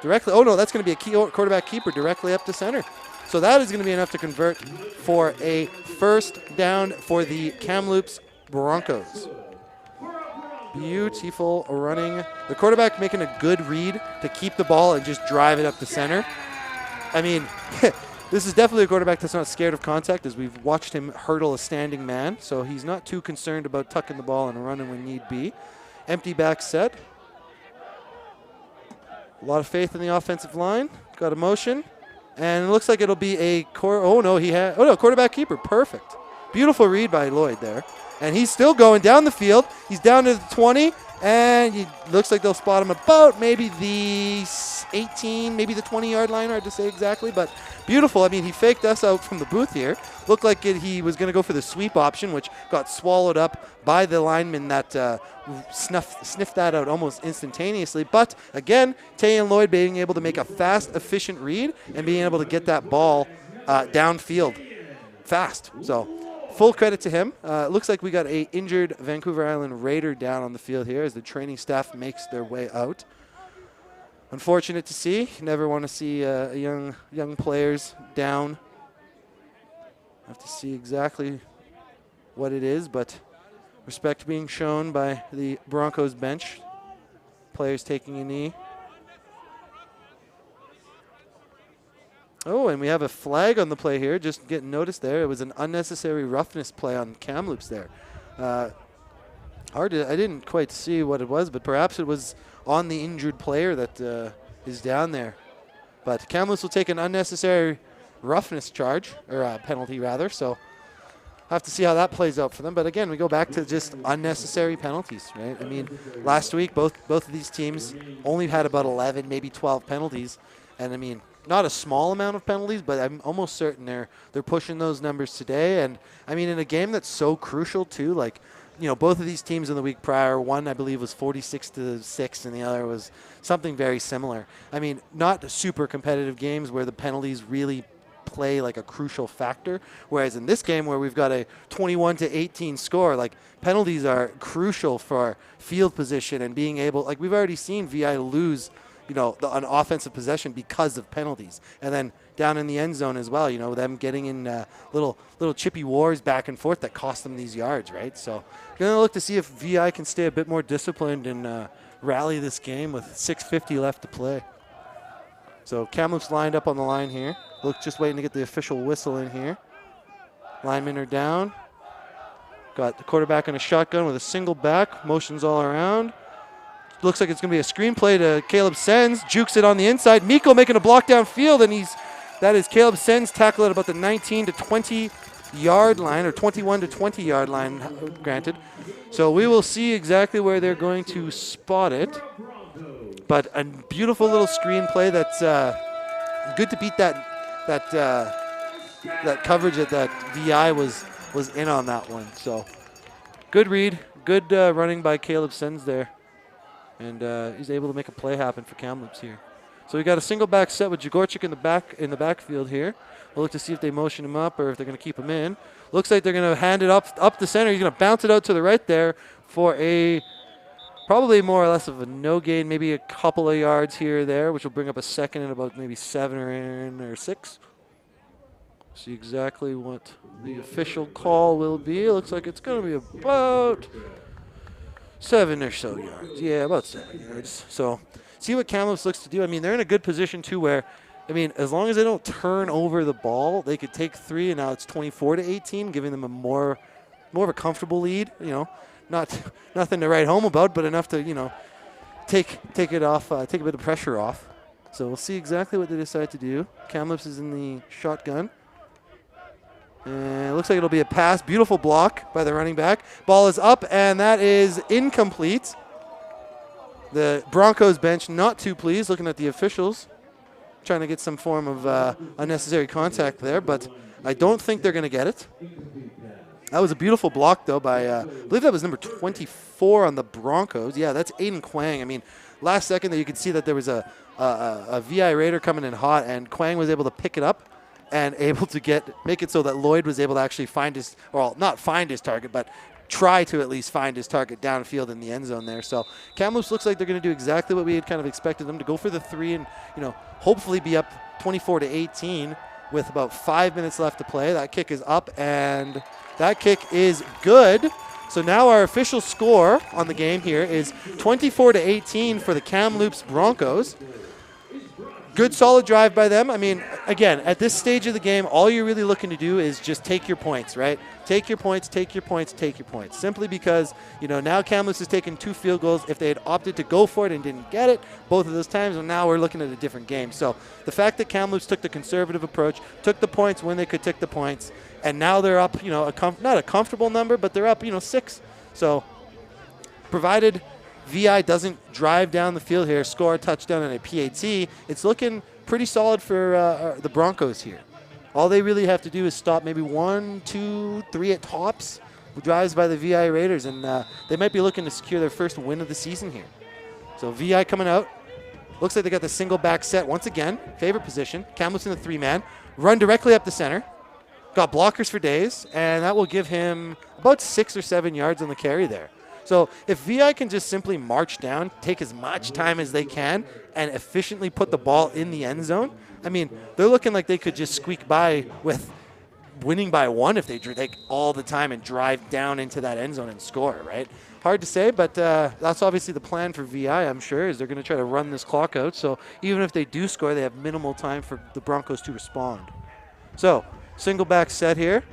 directly. Oh, no, that's going to be a quarterback keeper directly up to center. So that is going to be enough to convert for a first down for the Kamloops Broncos. Beautiful running. The quarterback making a good read to keep the ball and just drive it up the center. I mean, this is definitely a quarterback that's not scared of contact, as we've watched him hurdle a standing man. So he's not too concerned about tucking the ball and running when need be. Empty back set. A lot of faith in the offensive line. Got a motion. And it looks like it'll be a quarterback keeper. Perfect. Beautiful read by Lloyd there. And he's still going down the field. He's down to the 20. And it looks like they'll spot him about maybe the 18, maybe the 20-yard line, hard to say exactly. But beautiful. I mean, he faked us out from the booth here. Looked like he was going to go for the sweep option, which got swallowed up by the lineman that sniffed that out almost instantaneously. But, again, Tayan Lloyd being able to make a fast, efficient read and being able to get that ball downfield fast. So full credit to him. Looks like we got a injured Vancouver Island Raider down on the field here as the training staff makes their way out. Unfortunate to see. Never want to see young players down. Have to see exactly what it is, but respect being shown by the Broncos bench. Players taking a knee. Oh, and we have a flag on the play here. Just getting noticed there. It was an unnecessary roughness play on Kamloops there. I didn't quite see what it was, but perhaps it was on the injured player that is down there. But Kamloops will take an unnecessary roughness charge, or penalty rather. So have to see how that plays out for them. But again, we go back to just unnecessary penalties, right? I mean, last week both of these teams only had about 11, maybe 12 penalties, and I mean, not a small amount of penalties, but I'm almost certain they're pushing those numbers today. And I mean, in a game that's so crucial too, like, you know, both of these teams in the week prior, one I believe was 46-6, and the other was something very similar. I mean, not super competitive games where the penalties really play like a crucial factor, whereas in this game where we've got a 21-18 score, like, penalties are crucial for field position and being able, like, we've already seen VI lose, you know, an offensive possession because of penalties, and then down in the end zone as well, you know, them getting in little chippy wars back and forth that cost them these yards, right? So gonna look to see if VI can stay a bit more disciplined and rally this game with 6:50 left to play. So Kamloops lined up on the line here. Look, just waiting to get the official whistle in here. Linemen are down. Got the quarterback in a shotgun with a single back. Motions all around. Looks like it's going to be a screen play to Caleb Sens. Jukes it on the inside. Miko making a block downfield, and that is Caleb Sens tackle at about the 19 to 20 yard line, or 21 to 20 yard line, granted. So we will see exactly where they're going to spot it. But a beautiful little screen play that's good to beat that coverage that VI was in on that one. So good read, good running by Caleb Sens there. And he's able to make a play happen for Kamloops here. So we got a single back set with Jagorchik in the backfield here. We'll look to see if they motion him up or if they're going to keep him in. Looks like they're going to hand it up the center. He's going to bounce it out to the right there for probably more or less of a no gain, maybe a couple of yards here or there, which will bring up a second and about maybe 7 or 6. See exactly what the official call will be. It looks like it's going to be about 7 or so yards. Yeah, about 7 yards. So see what Kamloops looks to do. I mean, they're in a good position too where, I mean, as long as they don't turn over the ball, they could take 3, and now it's 24-18, giving them a more of a comfortable lead. You know, nothing to write home about, but enough to, you know, take it off, take a bit of pressure off. So we'll see exactly what they decide to do. Kamloops is in the shotgun. And it looks like it'll be a pass. Beautiful block by the running back. Ball is up, and that is incomplete. The Broncos bench not too pleased, looking at the officials, trying to get some form of unnecessary contact there, but I don't think they're going to get it. That was a beautiful block, though, by, I believe that was number 24 on the Broncos. Yeah, that's Aiden Quang. I mean, last second there you could see that there was a VI Raider coming in hot, and Quang was able to pick it up and able to make it so that Lloyd was able to actually find his, well, not find his target, but try to at least find his target downfield in the end zone there. So Kamloops looks like they're going to do exactly what we had kind of expected them to go for the 3 and, you know, hopefully be up 24-18 with about 5 minutes left to play. That kick is up, and that kick is good. So now our official score on the game here is 24-18 for the Kamloops Broncos. Good solid drive by them. I mean, again, at this stage of the game, all you're really looking to do is just take your points, right? Take your points, take your points, take your points. Simply because, you know, now Kamloops has taken 2 field goals. If they had opted to go for it and didn't get it both of those times, well, now we're looking at a different game. So the fact that Kamloops took the conservative approach, took the points when they could take the points, and now they're up, you know, not a comfortable number, but they're up, you know, 6. So provided VI doesn't drive down the field here, score a touchdown and a PAT, it's looking pretty solid for the Broncos here. All they really have to do is stop maybe 1, 2, 3 at tops drives by the VI Raiders, and they might be looking to secure their first win of the season here. So VI coming out. Looks like they got the single back set once again. Favorite position. Kamloops in the 3-man. Run directly up the center. Got blockers for days, and that will give him about 6 or 7 yards on the carry there. So if VI can just simply march down, take as much time as they can, and efficiently put the ball in the end zone, I mean, they're looking like they could just squeak by with winning by 1 if they take all the time and drive down into that end zone and score, right? Hard to say, but that's obviously the plan for VI, I'm sure, is they're going to try to run this clock out. So even if they do score, they have minimal time for the Broncos to respond. So single back set here.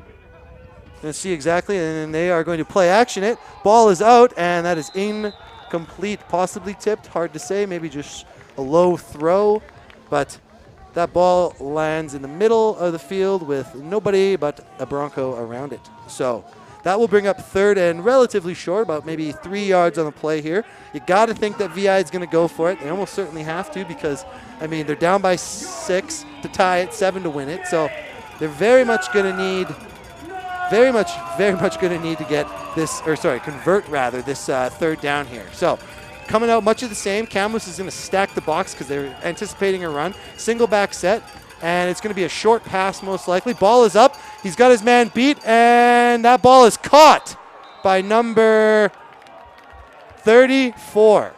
Going to see exactly, and they are going to play action it. Ball is out, and that is incomplete, possibly tipped. Hard to say, maybe just a low throw, but that ball lands in the middle of the field with nobody but a Bronco around it. So that will bring up third and relatively short, about maybe 3 yards on the play here. You got to think that VI is going to go for it. They almost certainly have to because, I mean, they're down by 6 to tie it, 7 to win it. So they're very much going to need, very much going to need to get this, or sorry, convert rather, this third down here. So coming out much of the same. Kamloops is going to stack the box because they're anticipating a run. Single back set. And it's going to be a short pass most likely. Ball is up. He's got his man beat, and that ball is caught by number 34.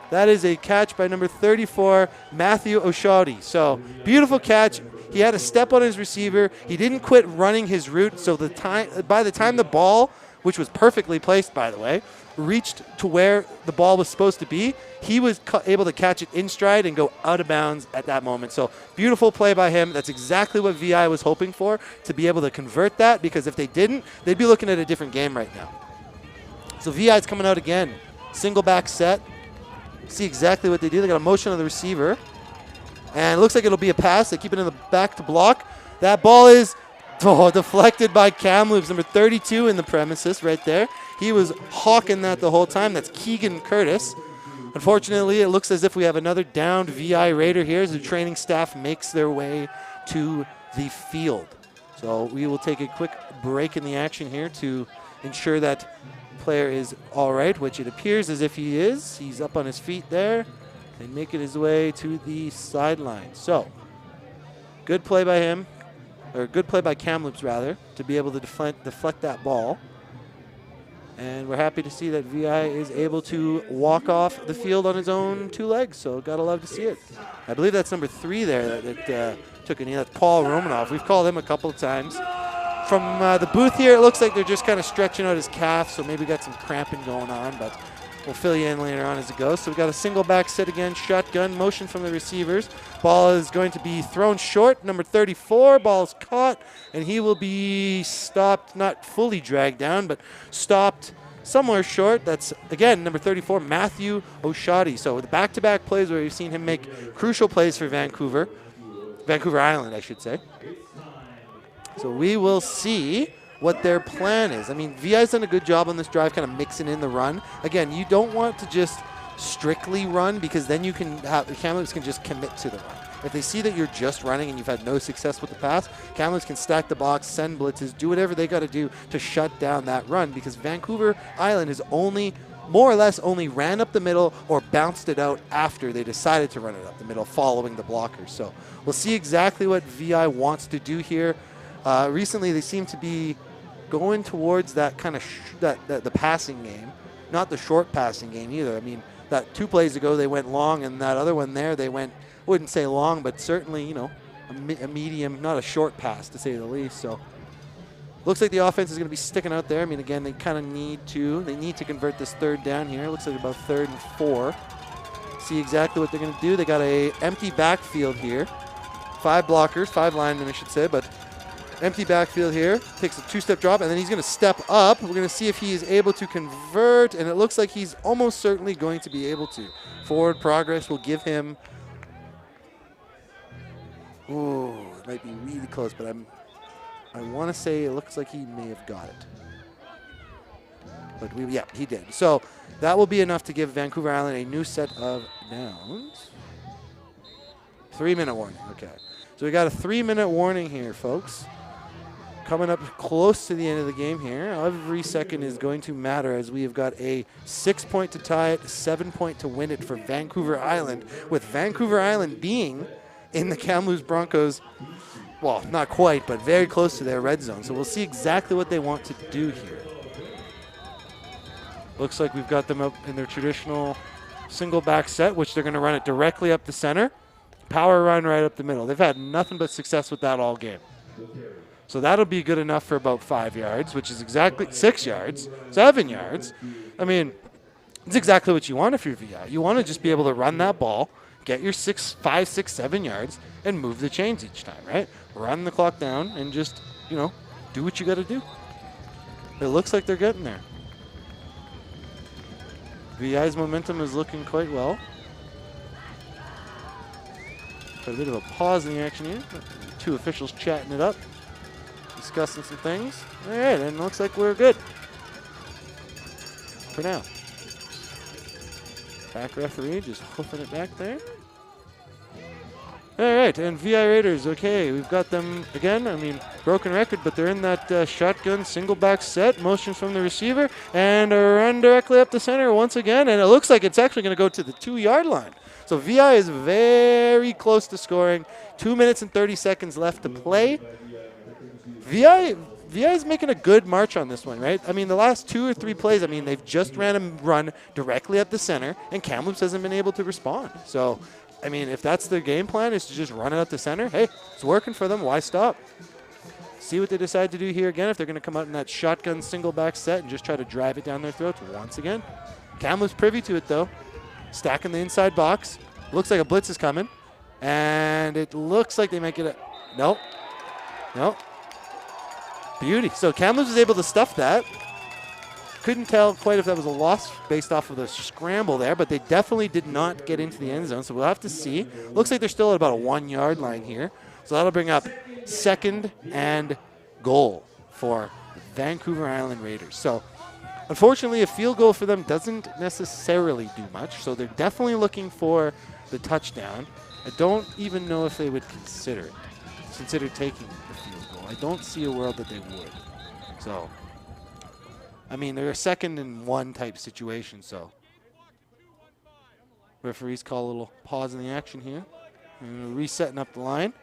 That is a catch by number 34, Matthew O'Shaughnessy. So beautiful catch. He had a step on his receiver. He didn't quit running his route. So by the time the ball, which was perfectly placed, by the way, reached to where the ball was supposed to be, he was able to catch it in stride and go out of bounds at that moment. So beautiful play by him. That's exactly what VI was hoping for, to be able to convert that, because if they didn't, they'd be looking at a different game right now. So VI's coming out again. Single back set. See exactly what they do. They got a motion on the receiver. And it looks like it'll be a pass. They keep it in the back to block. That ball is deflected by Kamloops, number 32 in the premises right there. He was hawking that the whole time. That's Keegan Curtis. Unfortunately, it looks as if we have another downed VI Raider here as the training staff makes their way to the field. So we will take a quick break in the action here to ensure that player is all right, which it appears as if he is. He's up on his feet there and making his way to the sideline. So good play by him, or good play by Kamloops rather, to be able to deflect that ball. And we're happy to see that VI is able to walk off the field on his own 2 legs. So gotta love to see it. I believe that's number 3 there that took a knee. That's Paul Romanoff. We've called him a couple of times. From the booth here, it looks like they're just kind of stretching out his calf, so maybe got some cramping going on, but we'll fill you in later on as it goes. So we've got a single back set again, shotgun, motion from the receivers. Ball is going to be thrown short. Number 34, ball is caught, and he will be stopped, not fully dragged down, but stopped somewhere short. That's, again, number 34, Matthew O'Shaughnessy. So the back-to-back plays where we've seen him make crucial plays for Vancouver Island, I should say. So we will see what their plan is. I mean, VI's done a good job on this drive, kind of mixing in the run. Again, you don't want to just strictly run, because then you can have, Kamloops can just commit to the run. If they see that you're just running and you've had no success with the pass, Kamloops can stack the box, send blitzes, do whatever they got to do to shut down that run, because Vancouver Island has only, more or less, only ran up the middle or bounced it out after they decided to run it up the middle following the blockers. So we'll see exactly what VI wants to do here. Recently, they seem to be going towards that kind of the passing game, not the short passing game either. I mean, that 2 plays ago they went long, and that other one there they went, wouldn't say long, but certainly, you know, a medium, not a short pass to say the least. So looks like the offense is going to be sticking out there. I mean, again, they kind of need to convert this third down here. Looks like about 3rd and 4. See exactly what they're going to do. They got a empty backfield here. 5 blockers, 5 linemen, I should say, but empty backfield here. Takes a 2-step drop, and then he's going to step up. We're going to see if he is able to convert, and it looks like he's almost certainly going to be able to. Forward progress will give him, ooh, it might be really close, but I want to say it looks like he may have got it. But yeah, he did. So that will be enough to give Vancouver Island a new set of downs. 3-minute warning, okay. So we got a 3-minute warning here, folks. Coming up close to the end of the game here. Every second is going to matter, as we have got a 6-point to tie it, 7-point to win it for Vancouver Island, with Vancouver Island being in the Kamloops Broncos, well, not quite, but very close to their red zone. So we'll see exactly what they want to do here. Looks like we've got them up in their traditional single back set, which they're going to run it directly up the center. Power run right up the middle. They've had nothing but success with that all game. So that'll be good enough for about 5 yards, which is exactly 6 yards, 7 yards. I mean, it's exactly what you want if you're VI. You want to just be able to run that ball, get your 5, 6, 7 yards, and move the chains each time, right? Run the clock down and just, do what you got to do. It looks like they're getting there. VI's momentum is looking quite well. Got a bit of a pause in the action here. 2 officials chatting it up, discussing some things. All right, and it looks like we're good for now. Back referee just hoofing it back there. All right, and VI Raiders, okay, we've got them again. I mean, broken record, but they're in that shotgun single back set. Motion from the receiver, and a run directly up the center once again, and it looks like it's actually going to go to the 2-yard line. So VI is very close to scoring. 2 minutes and 30 seconds left to play. VI is making a good march on this one, right? I mean, the last 2 or 3 plays, I mean, they've just ran a run directly at the center, and Kamloops hasn't been able to respond. So, I mean, if that's their game plan, is to just run it at the center, hey, it's working for them. Why stop? See what they decide to do here again, if they're going to come out in that shotgun single back set and just try to drive it down their throats once again. Kamloops privy to it, though. Stacking the inside box. Looks like a blitz is coming. And it looks like they might get it. Nope. Beauty. So Kamloops was able to stuff that. Couldn't tell quite if that was a loss based off of the scramble there, but they definitely did not get into the end zone, so we'll have to see. Looks like they're still at about a 1-yard line here. So that'll bring up 2nd and goal for Vancouver Island Raiders. So unfortunately, a field goal for them doesn't necessarily do much, so they're definitely looking for the touchdown. I don't even know if they would consider taking the field goal. I don't see a world that they would. So, I mean, they're a 2nd and 1 type situation, so referees call a little pause in the action here. And resetting up the line.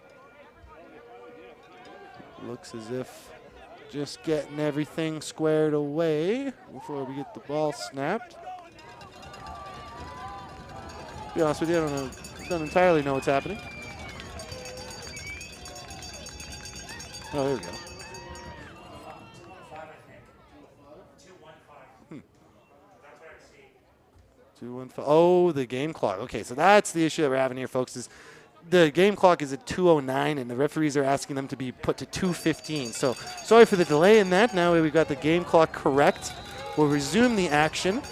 Looks as if just getting everything squared away before we get the ball snapped. To be honest with you, I don't entirely know what's happening. Oh, there we go. 2:15. Oh, the game clock. Okay, so that's the issue that we're having here, folks, is the game clock is at 2:09, and the referees are asking them to be put to 2:15. So sorry for the delay in that. Now we've got the game clock correct. We'll resume the action.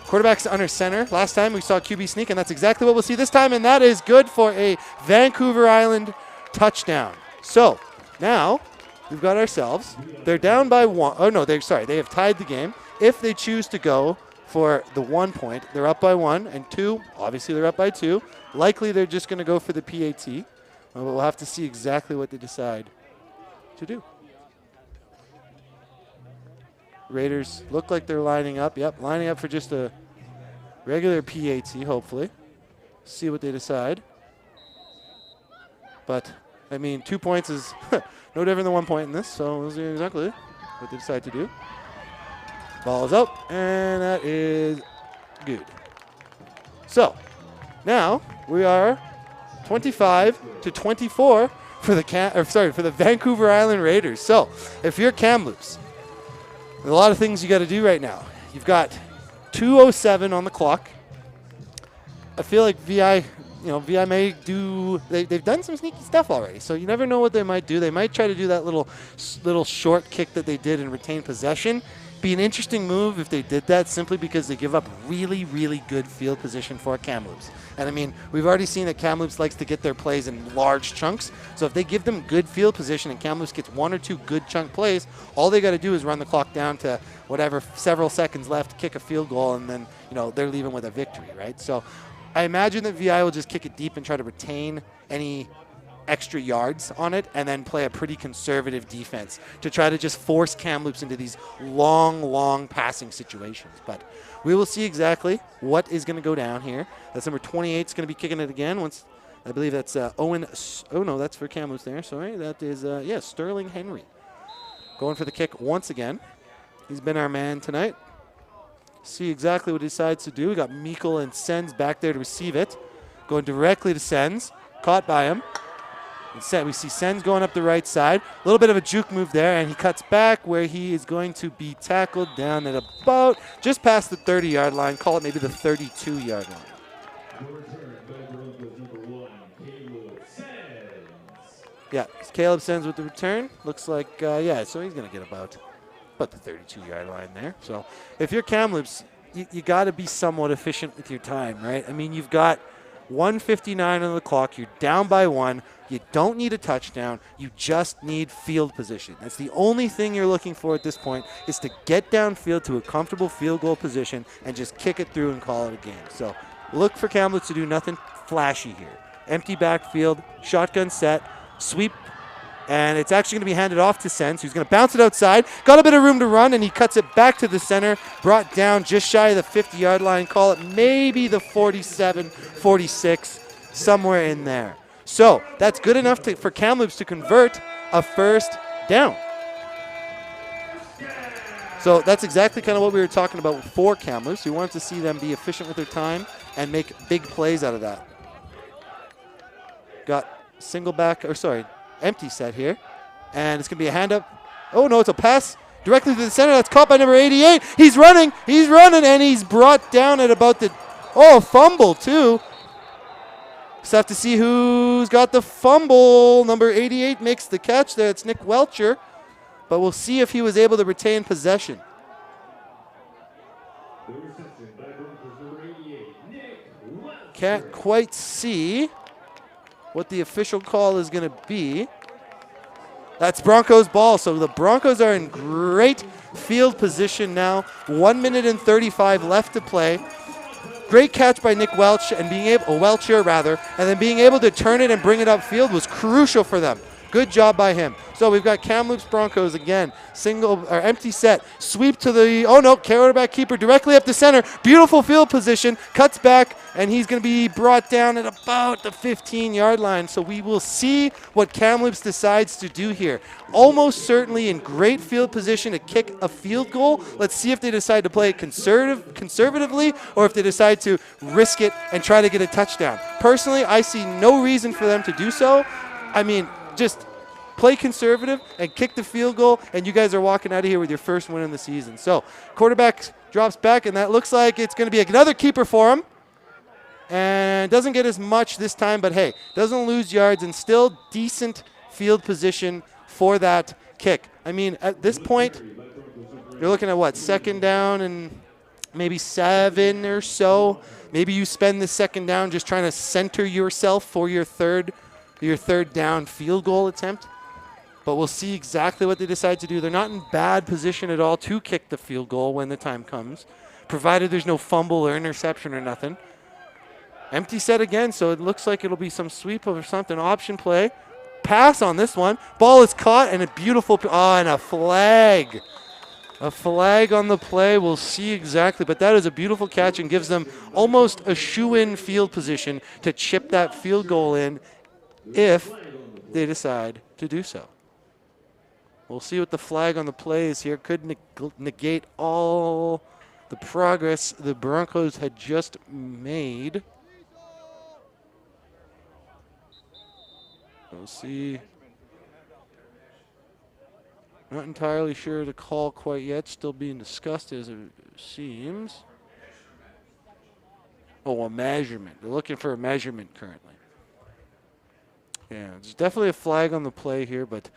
Quarterback's under center. Last time we saw QB sneak, and that's exactly what we'll see this time, and that is good for a Vancouver Island touchdown. So now we've got ourselves. They're down by 1. Oh, no, they have tied the game. If they choose to go for the 1 point, they're up by 1, and 2, obviously they're up by 2. Likely they're just going to go for the PAT. But we'll have to see exactly what they decide to do. Raiders look like they're lining up. Yep, lining up for just a regular PAT, hopefully. See what they decide. But, I mean, 2 points is no different than 1 point in this, so we'll see exactly what they decide to do. Ball is up, and that is good. So, now we are 25-24 for the Vancouver Island Raiders. So, if you're Kamloops, there's a lot of things you got to do right now. You've got 2:07 on the clock. I feel like VI may do. They've done some sneaky stuff already, so you never know what they might do. They might try to do that little short kick that they did and retain possession. Be an interesting move if they did that, simply because they give up really, really good field position for Kamloops. And I mean, we've already seen that Kamloops likes to get their plays in large chunks. So if they give them good field position and Kamloops gets 1 or 2 good chunk plays, all they got to do is run the clock down to whatever, several seconds left, kick a field goal, and then they're leaving with a victory, right? So I imagine that VI will just kick it deep and try to retain any extra yards on it, and then play a pretty conservative defense to try to just force Kamloops into these long passing situations. But we will see exactly what is going to go down here. That's number 28 is going to be kicking it again. Once I believe that's Owen. Oh no, that's for Kamloops there. Sorry, that is Sterling Henry going for the kick once again. He's been our man tonight. See exactly what he decides to do. We got Meikle and Sens back there to receive it. Going directly to Sens. Caught by him. Instead, we see Sens going up the right side. A little bit of a juke move there, and he cuts back where he is going to be tackled down at about just past the 30-yard line. Call it maybe the 32-yard line. Yeah, Caleb Sens with the return. Looks like, yeah, so he's going to get about the 32-yard line there. So if you're Kamloops, you got to be somewhat efficient with your time, right? I mean, you've got 1:59 on the clock. You're down by 1. You don't need a touchdown. You just need field position. That's the only thing you're looking for at this point, is to get downfield to a comfortable field goal position and just kick it through and call it a game. So look for Kamloops to do nothing flashy here. Empty backfield, shotgun set, sweep, and it's actually going to be handed off to Sens, who's going to bounce it outside. Got a bit of room to run, and he cuts it back to the center, brought down just shy of the 50-yard line. Call it maybe the 47, 46, somewhere in there. So that's good enough for Kamloops to convert a first down. So that's exactly kind of what we were talking about for Kamloops. We wanted to see them be efficient with their time and make big plays out of that. Got empty set here. And it's going to be a hand up. Oh, no, it's a pass directly to the center. That's caught by number 88. He's running, and he's brought down at about the, fumble too. Just have to see who's got the fumble. Number 88 makes the catch there. It's Nick Welcher. But we'll see if he was able to retain possession. Can't quite see what the official call is going to be. That's Broncos ball. So the Broncos are in great field position now. 1 minute and 35 left to play. Great catch by Nick Welcher, and then being able to turn it and bring it upfield was crucial for them. Good job by him. So we've got Kamloops Broncos again. Empty set. Sweep to the, quarterback keeper directly up the center. Beautiful field position. Cuts back, and he's going to be brought down at about the 15-yard line. So we will see what Kamloops decides to do here. Almost certainly in great field position to kick a field goal. Let's see if they decide to play it conservatively or if they decide to risk it and try to get a touchdown. Personally, I see no reason for them to do so. I mean, just play conservative and kick the field goal, and you guys are walking out of here with your first win in the season. So quarterback drops back, and that looks like it's going to be another keeper for him. And doesn't get as much this time, but hey, doesn't lose yards and still decent field position for that kick. I mean, at this point, you're looking at what, second down and maybe 7 or so. Maybe you spend the second down just trying to center yourself for your third down field goal attempt. But we'll see exactly what they decide to do. They're not in bad position at all to kick the field goal when the time comes, provided there's no fumble or interception or nothing. Empty set again, so it looks like it'll be some sweep or something. Option play. Pass on this one. Ball is caught, and a beautiful, and a flag. A flag on the play. We'll see exactly, but that is a beautiful catch and gives them almost a shoe-in field position to chip that field goal in if they decide to do so. We'll see what the flag on the play is here. Could negate all the progress the Broncos had just made. We'll see. Not entirely sure the call quite yet. Still being discussed as it seems. Oh, a measurement. They're looking for a measurement currently. Yeah, there's definitely a flag on the play here, but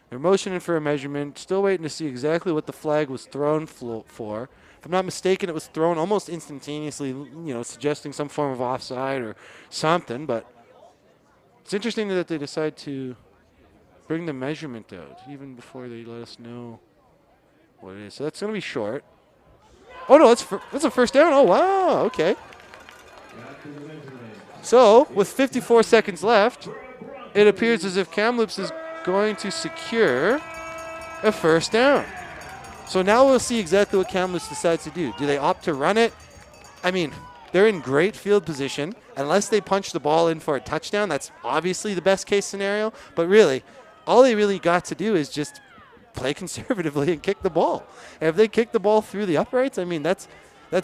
they're motioning for a measurement. Still waiting to see exactly what the flag was thrown for. If I'm not mistaken, it was thrown almost instantaneously, suggesting some form of offside or something. But it's interesting that they decide to bring the measurement out even before they let us know what it is. So that's going to be short. Oh, no, that's a first down. Oh, wow, okay. So with 54 seconds left, it appears as if Kamloops is going to secure a first down. So now we'll see exactly what Kamloops decides to do. Do they opt to run it? I mean, they're in great field position. Unless they punch the ball in for a touchdown, that's obviously the best case scenario. But really, all they really got to do is just play conservatively and kick the ball. And if they kick the ball through the uprights, I mean, that's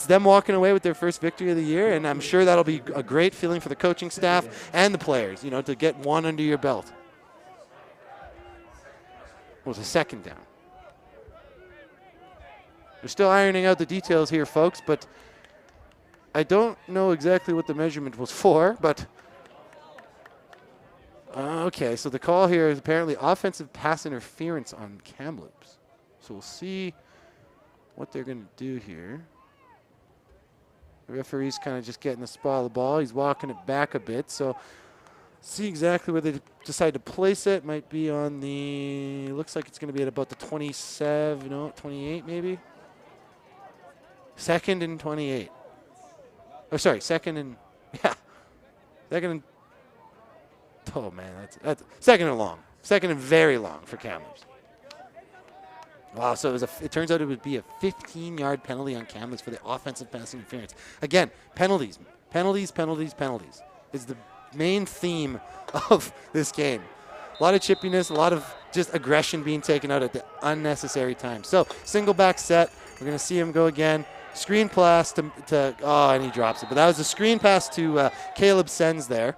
them walking away with their first victory of the year. And I'm sure that'll be a great feeling for the coaching staff and the players, to get one under your belt. was a second down. We're still ironing out the details here, folks, but I don't know exactly what the measurement was for, but okay, so the call here is apparently offensive pass interference on Kamloops. So we'll see what they're going to do here. The referee's kind of just getting the spot of the ball. He's walking it back a bit, so see exactly where they decide to place it. Might be on the, looks like it's going to be at about the 27, no, 28 maybe. Second and 28. Oh, sorry, second and, yeah. Second and, oh man, that's second and long. Second and very long for Kamloops. Wow, so it turns out it would be a 15-yard penalty on Kamloops for the offensive pass interference. Again, penalties is the main theme of this game. A lot of chippiness, a lot of just aggression being taken out at the unnecessary time. So single back set. We're going to see him go again. Screen pass to and he drops it. But that was a screen pass to Caleb Sens there.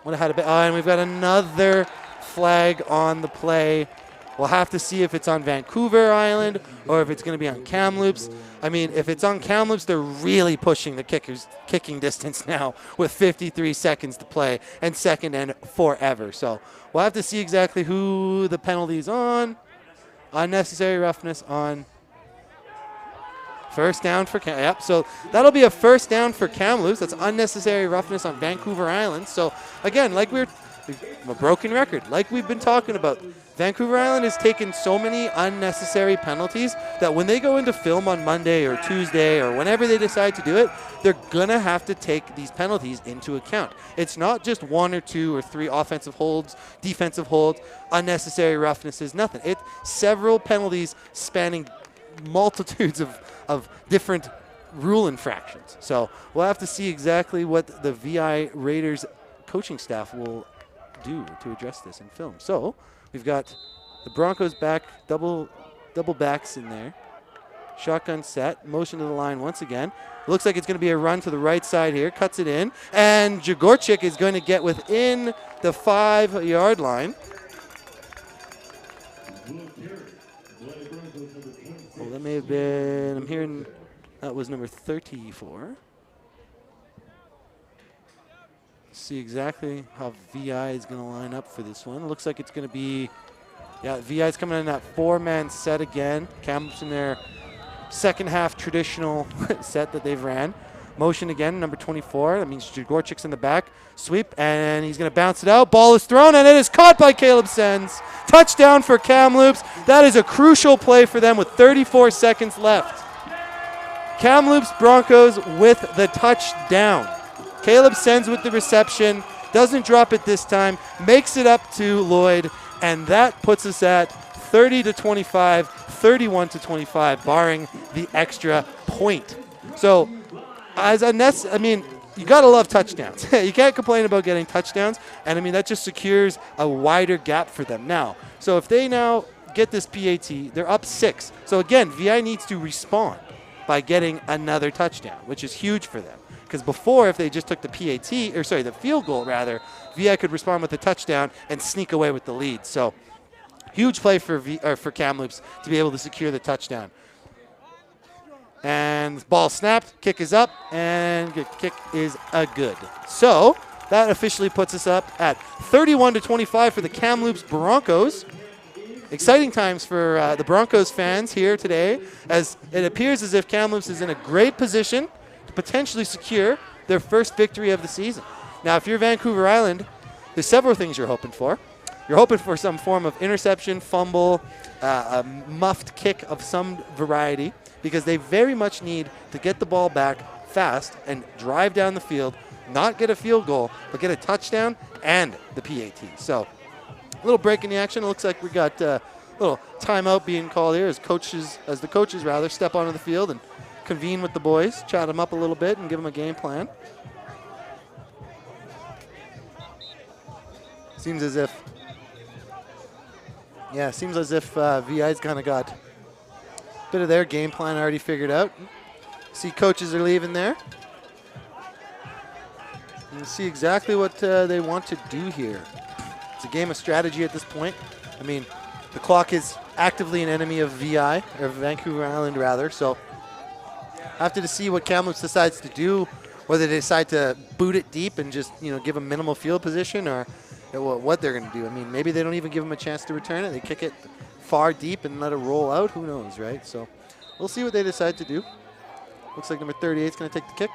Would have had a bit. Oh, and we've got another flag on the play. We'll have to see if it's on Vancouver Island or if it's going to be on Kamloops. I mean, if it's on Kamloops, they're really pushing the kicking distance now with 53 seconds to play and second and forever. So we'll have to see exactly who the penalty's on. Unnecessary roughness on first down for Yep, so that'll be a first down for Kamloops. That's unnecessary roughness on Vancouver Island. So again, like we're a broken record, like we've been talking about, Vancouver Island has taken so many unnecessary penalties that when they go into film on Monday or Tuesday or whenever they decide to do it, they're going to have to take these penalties into account. It's not just 1 or 2 or 3 offensive holds, defensive holds, unnecessary roughnesses, nothing. It's several penalties spanning multitudes of different rule infractions. So we'll have to see exactly what the VI Raiders coaching staff will do to address this in film. So we've got the Broncos back, double backs in there. Shotgun set, motion to the line once again. Looks like it's going to be a run to the right side here, cuts it in, and Jagorchik is going to get within the 5-yard line. Well, that may have been, I'm hearing that was number 34. See exactly how VI is going to line up for this one. Looks like it's going to be, yeah, VI is coming in that 4-man set again. Kamloops in their second half traditional set that they've ran. Motion again, number 24. That means Jagorchik's in the back. Sweep, and he's going to bounce it out. Ball is thrown, and it is caught by Caleb Sens. Touchdown for Kamloops. That is a crucial play for them with 34 seconds left. Kamloops Broncos with the touchdown. Caleb Sens with the reception, doesn't drop it this time, makes it up to Lloyd, and that puts us at 30-25, 31-25, barring the extra point. So, I mean, you gotta love touchdowns. You can't complain about getting touchdowns, and I mean that just secures a wider gap for them now. So if they now get this PAT, they're up 6. So again, VI needs to respond by getting another touchdown, which is huge for them. Because before, if they just took the the field goal rather, VI could respond with a touchdown and sneak away with the lead. So, huge play for Kamloops to be able to secure the touchdown. And ball snapped, kick is up, and the kick is a good. So, that officially puts us up at 31-25 for the Kamloops Broncos. Exciting times for the Broncos fans here today, as it appears as if Kamloops is in a great position to potentially secure their first victory of the season. Now, if you're Vancouver Island, there's several things you're hoping for. You're hoping for some form of interception, fumble, a muffed kick of some variety, because they very much need to get the ball back fast and drive down the field, not get a field goal, but get a touchdown and the PAT. So, a little break in the action. It looks like we got a little timeout being called here as the coaches step onto the field and convene with the boys, chat them up a little bit, and give them a game plan. Seems as if VI's kind of got a bit of their game plan already figured out. See, coaches are leaving there. And see exactly what they want to do here. It's a game of strategy at this point. I mean, The clock is actively an enemy of VI, or Vancouver Island rather, so after to see what Kamloops decides to do, whether they decide to boot it deep and just, give them minimal field position, or what they're going to do. I mean, maybe they don't even give them a chance to return it. They kick it far deep and let it roll out. Who knows, right? So we'll see what they decide to do. Looks like number 38 is going to take the kick.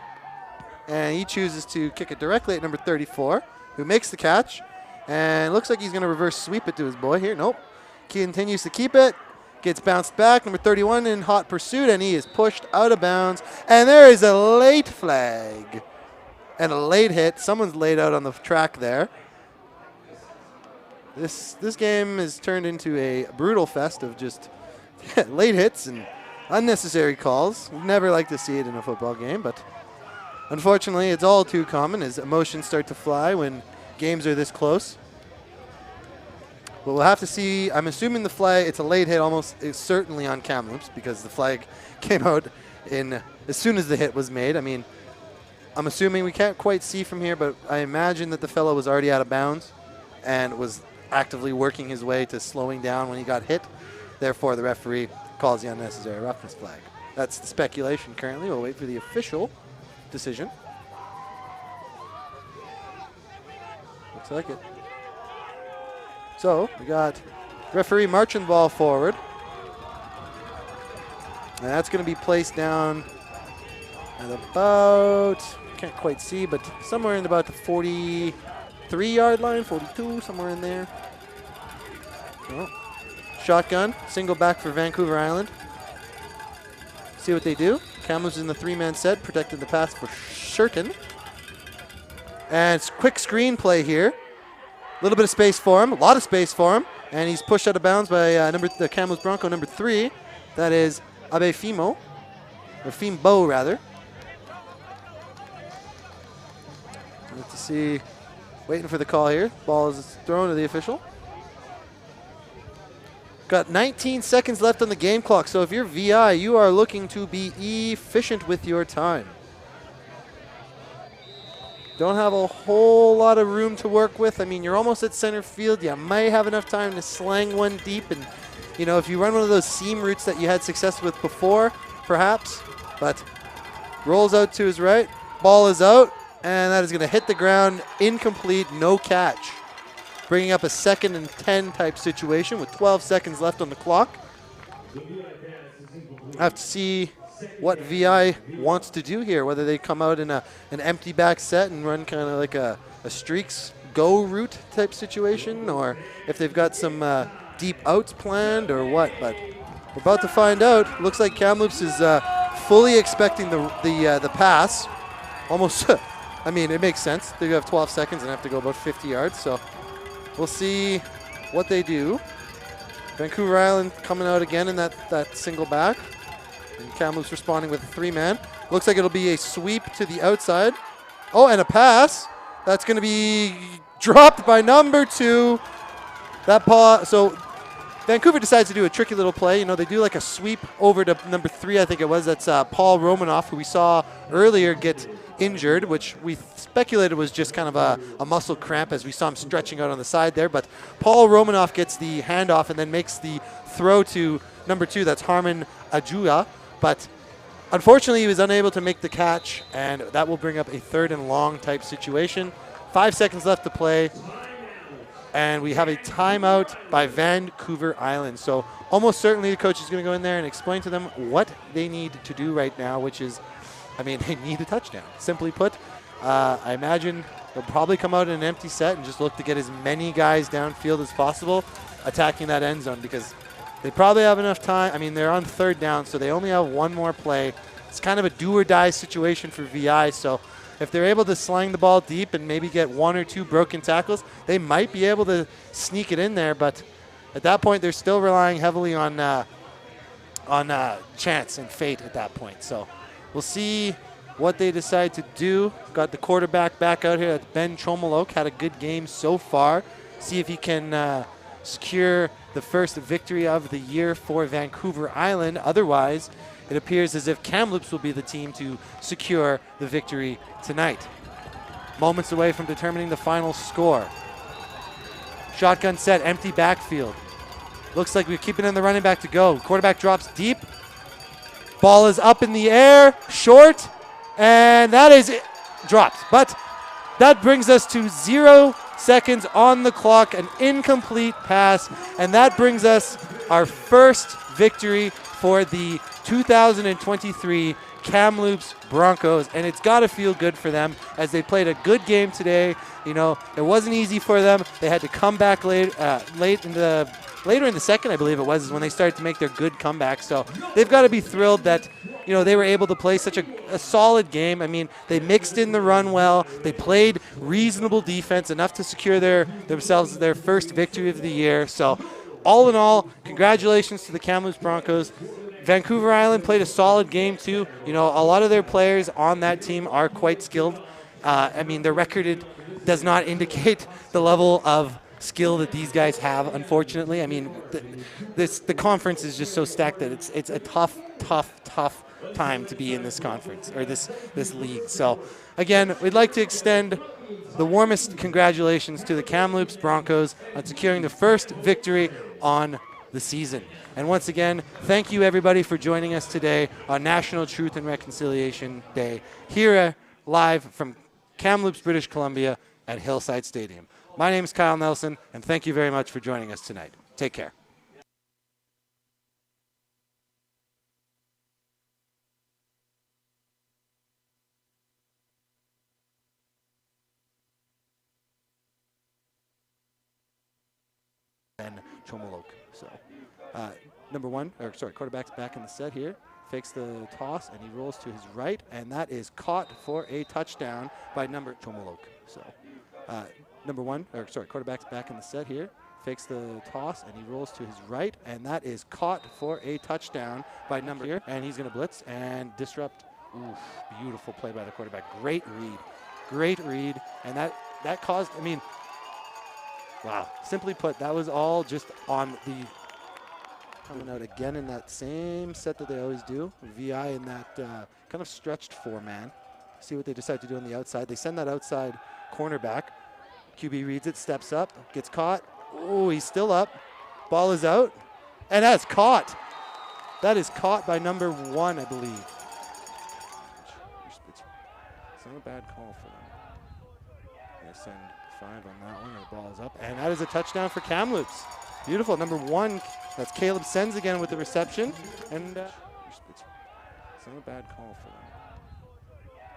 And he chooses to kick it directly at number 34, who makes the catch. And looks like he's going to reverse sweep it to his boy here. Nope. Continues to keep it. Gets bounced back. Number 31 in hot pursuit, and he is pushed out of bounds. And there is a late flag and a late hit. Someone's laid out on the track there. This game has turned into a brutal fest of just late hits and unnecessary calls. We'd never like to see it in a football game, but unfortunately, it's all too common as emotions start to fly when games are this close. But we'll have to see. I'm assuming the flag, it's a late hit almost certainly on Kamloops because the flag came out as soon as the hit was made. I mean, I'm assuming we can't quite see from here, but I imagine that the fellow was already out of bounds and was actively working his way to slowing down when he got hit. Therefore, the referee calls the unnecessary roughness flag. That's the speculation currently. We'll wait for the official decision. Looks like it. So we got referee marching the ball forward. And that's going to be placed down at about, can't quite see, but somewhere in about the 43-yard line, 42, somewhere in there. So, shotgun, single back for Vancouver Island. See what they do. Kamloops in the three-man set, protected the pass for Shurkin. And it's quick screen play here. A little bit of space for him, a lot of space for him, and he's pushed out of bounds by the Kamloops Bronco number 3. That is Abe Fimo, or Fimbo rather. Let's see, waiting for the call here. Ball is thrown to the official. Got 19 seconds left on the game clock, so if you're VI, you are looking to be efficient with your time. Don't have a whole lot of room to work with. I mean, you're almost at center field. You might have enough time to slang one deep. And, if you run one of those seam routes that you had success with before, perhaps. But rolls out to his right. Ball is out. And that is going to hit the ground. Incomplete. No catch. Bringing up a 2nd and 10 type situation with 12 seconds left on the clock. I have to see what VI wants to do here, whether they come out in an empty back set and run kind of like a streaks go route type situation, or if they've got some deep outs planned or what. But we're about to find out. Looks like Kamloops is fully expecting the pass. Almost, I mean, it makes sense. They have 12 seconds and have to go about 50 yards, so we'll see what they do. Vancouver Island coming out again in that single back. And Kamloops responding with a 3-man. Looks like it'll be a sweep to the outside. Oh, and a pass. That's going to be dropped by number 2. So Vancouver decides to do a tricky little play. They do like a sweep over to number 3, I think it was. That's Paul Romanoff, who we saw earlier get injured, which we speculated was just kind of a muscle cramp as we saw him stretching out on the side there. But Paul Romanoff gets the handoff and then makes the throw to number 2. That's Harmon Ajua. But unfortunately, he was unable to make the catch, and that will bring up a 3rd and long type situation. 5 seconds left to play, and we have a timeout by Vancouver Island. So almost certainly the coach is going to go in there and explain to them what they need to do right now, which is, they need a touchdown. Simply put, I imagine they'll probably come out in an empty set and just look to get as many guys downfield as possible attacking that end zone, because they probably have enough time. They're on 3rd down, so they only have one more play. It's kind of a do-or-die situation for VI, so if they're able to slang the ball deep and maybe get 1 or 2 broken tackles, they might be able to sneak it in there, but at that point, they're still relying heavily on chance and fate at that point. So we'll see what they decide to do. Got the quarterback back out here. That's Ben Chomolok. Had a good game so far. See if he can secure the first victory of the year for Vancouver Island. Otherwise, it appears as if Kamloops will be the team to secure the victory tonight. Moments away from determining the final score. Shotgun set, empty backfield. Looks like we're keeping in the running back to go. Quarterback drops deep. Ball is up in the air, short, and that is it. Dropped. But that brings us to 0 seconds on the clock, an incomplete pass, and that brings us our first victory for the 2023 Kamloops Broncos, and it's got to feel good for them as they played a good game today. You know, it wasn't easy for them. They had to come back later in the second, I believe it was, is when they started to make their good comeback. So they've got to be thrilled that, you know, they were able to play such a solid game. I mean, they mixed in the run well. They played reasonable defense, enough to secure themselves their first victory of the year. So all in all, congratulations to the Kamloops Broncos. Vancouver Island played a solid game too. You know, a lot of their players on that team are quite skilled. I mean, their record does not indicate the level of skill that these guys have, unfortunately. I mean, the conference is just so stacked that it's a tough time to be in this conference or this league. So, again, we'd like to extend the warmest congratulations to the Kamloops Broncos on securing the first victory on the season. And once again, thank you everybody for joining us today on National Truth and Reconciliation Day here live from Kamloops, British Columbia at Hillside Stadium. My name is Kyle Nelson, and thank you very much for joining us tonight. Take care. And Chomolok. So, quarterback's back in the set here. Fakes the toss, and he rolls to his right, and that is caught for a touchdown by number Chomolok. So, quarterback's back in the set here. Fakes the toss, and he rolls to his right, and that is caught for a touchdown by number here. And he's going to blitz and disrupt. Oof, beautiful play by the quarterback. Great read, and that caused. I mean, wow. Simply put, that was all just on the coming out again in that same set that they always do. VI in that kind of stretched four-man. See what they decide to do on the outside. They send that outside cornerback. QB reads it, steps up, gets caught. Oh, he's still up. Ball is out, and that's caught. That is caught by number 1, I believe. It's not a bad call for them. They send 5 on that one. The ball is up, and that is a touchdown for Kamloops. Beautiful. Number 1, that's Caleb Sens again with the reception, and it's not a bad call for them.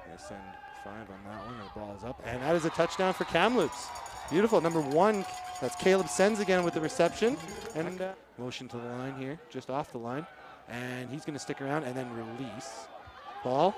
They send 5 on that one. The ball is up, and that is a touchdown for Kamloops. Beautiful. Number 1, that's Caleb Sens again with the reception, and motion to the line here, just off the line, and he's going to stick around and then release. Ball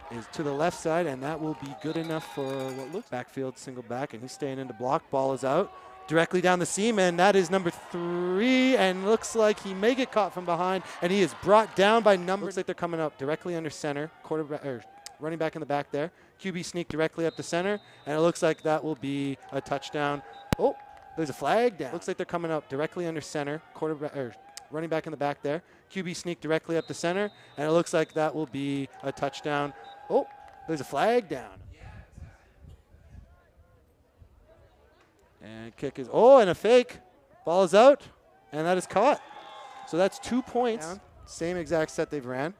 is to the left side, and that will be good enough for what looks backfield single back, and he's staying into block. Ball is out directly down the seam, and that is number 3, and looks like he may get caught from behind, and he is brought down by number. Looks like they're coming up directly under center. Quarterback or running back in the back there. QB sneak directly up to center, and it looks like that will be a touchdown. Oh, there's a flag down. Looks like they're coming up directly under center. Quarterback or running back in the back there. QB sneak directly up to center, and it looks like that will be a touchdown. Oh, there's a flag down. And kick is, and a fake. Ball is out, and that is caught. So that's 2 points. Down. Same exact set they've ran.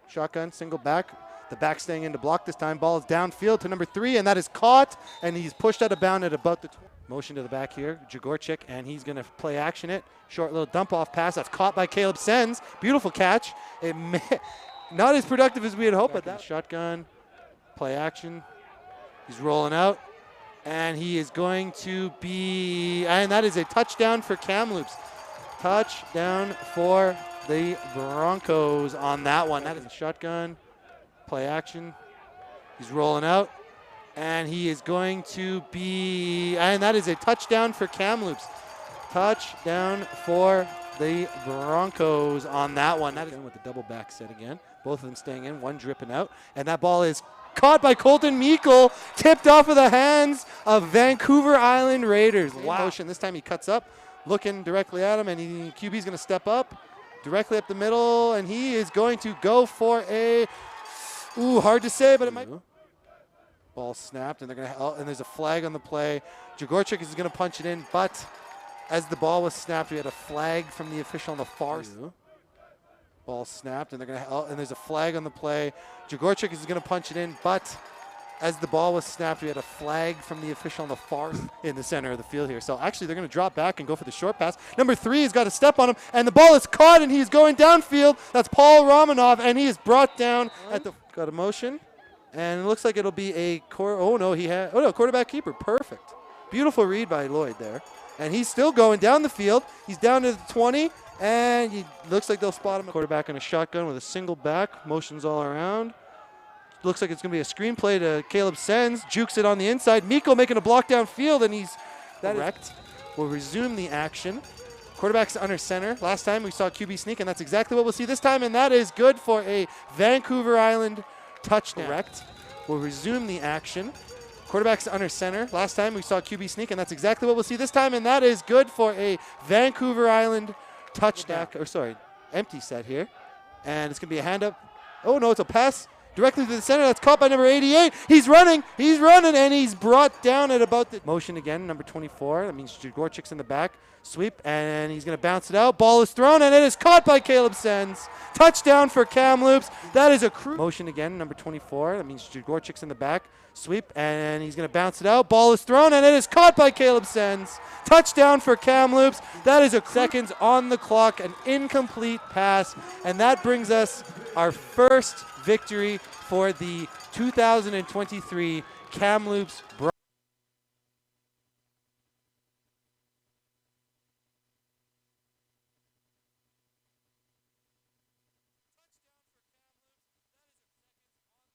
Shotgun, single back. The back staying into block this time. Ball is downfield to number 3, and that is caught, and he's pushed out of bounds at about the motion to the back here. Jagorchik, and he's going to play action it. Short little dump-off pass. That's caught by Caleb Sens. Beautiful catch. Not as productive as we had hoped, but that shotgun, play action. He's rolling out, and he is going to be, and that is a touchdown for Kamloops. Touchdown for the Broncos on that one. That is a shotgun, play action. He's rolling out, and he is going to be, and that is a touchdown for Kamloops. Touchdown for the Broncos on that one. That is with the double back set again. Both of them staying in, one dripping out, and that ball is caught by Colton Meikle, tipped off of the hands of Vancouver Island Raiders. Wow. Motion. This time he cuts up, looking directly at him, and QB's going to step up, directly up the middle, and he is going to go for a, hard to say, but it might. Ball snapped, and they're going to, and there's a flag on the play. Jagorchik is going to punch it in, but as the ball was snapped, we had a flag from the official on the far side. Ball snapped, and and there's a flag on the play. Jagorchik is going to punch it in, but as the ball was snapped, we had a flag from the official on the far in the center of the field here. So actually, they're going to drop back and go for the short pass. Number 3 has got a step on him, and the ball is caught, and he's going downfield. That's Paul Romanov, and he is brought down at the got a motion, and it looks like it'll be a quarterback keeper. Perfect, beautiful read by Lloyd there, and he's still going down the field. He's down to the 20. And he looks like they'll spot him. Quarterback in a shotgun with a single back. Motions all around. Looks like it's going to be a screenplay to Caleb Sens. Jukes it on the inside. Miko making a block downfield, and he's correct. We'll resume the action. Quarterback's under center. Last time we saw QB sneak, and that's exactly what we'll see this time, and that is good for a Vancouver Island touchdown. Correct. We'll resume the action. Quarterback's under center. Last time we saw QB sneak, and that's exactly what we'll see this time, and that is good for a Vancouver Island touchdown, empty set here. And it's going to be a hand up. Oh, no, it's a pass directly to the center. That's caught by number 88. He's running, and he's brought down at about the motion again, number 24. That means Jagorchik's in the back. Sweep, and he's going to bounce it out. Ball is thrown, and it is caught by Caleb Sens. Touchdown for Kamloops. That is a motion again, number 24. That means Jagorchik's in the back. Sweep, and he's going to bounce it out. Ball is thrown, and it is caught by Caleb Sens. Touchdown for Kamloops. That is a seconds on the clock, an incomplete pass, and that brings us our first victory for the 2023 Kamloops Broncos.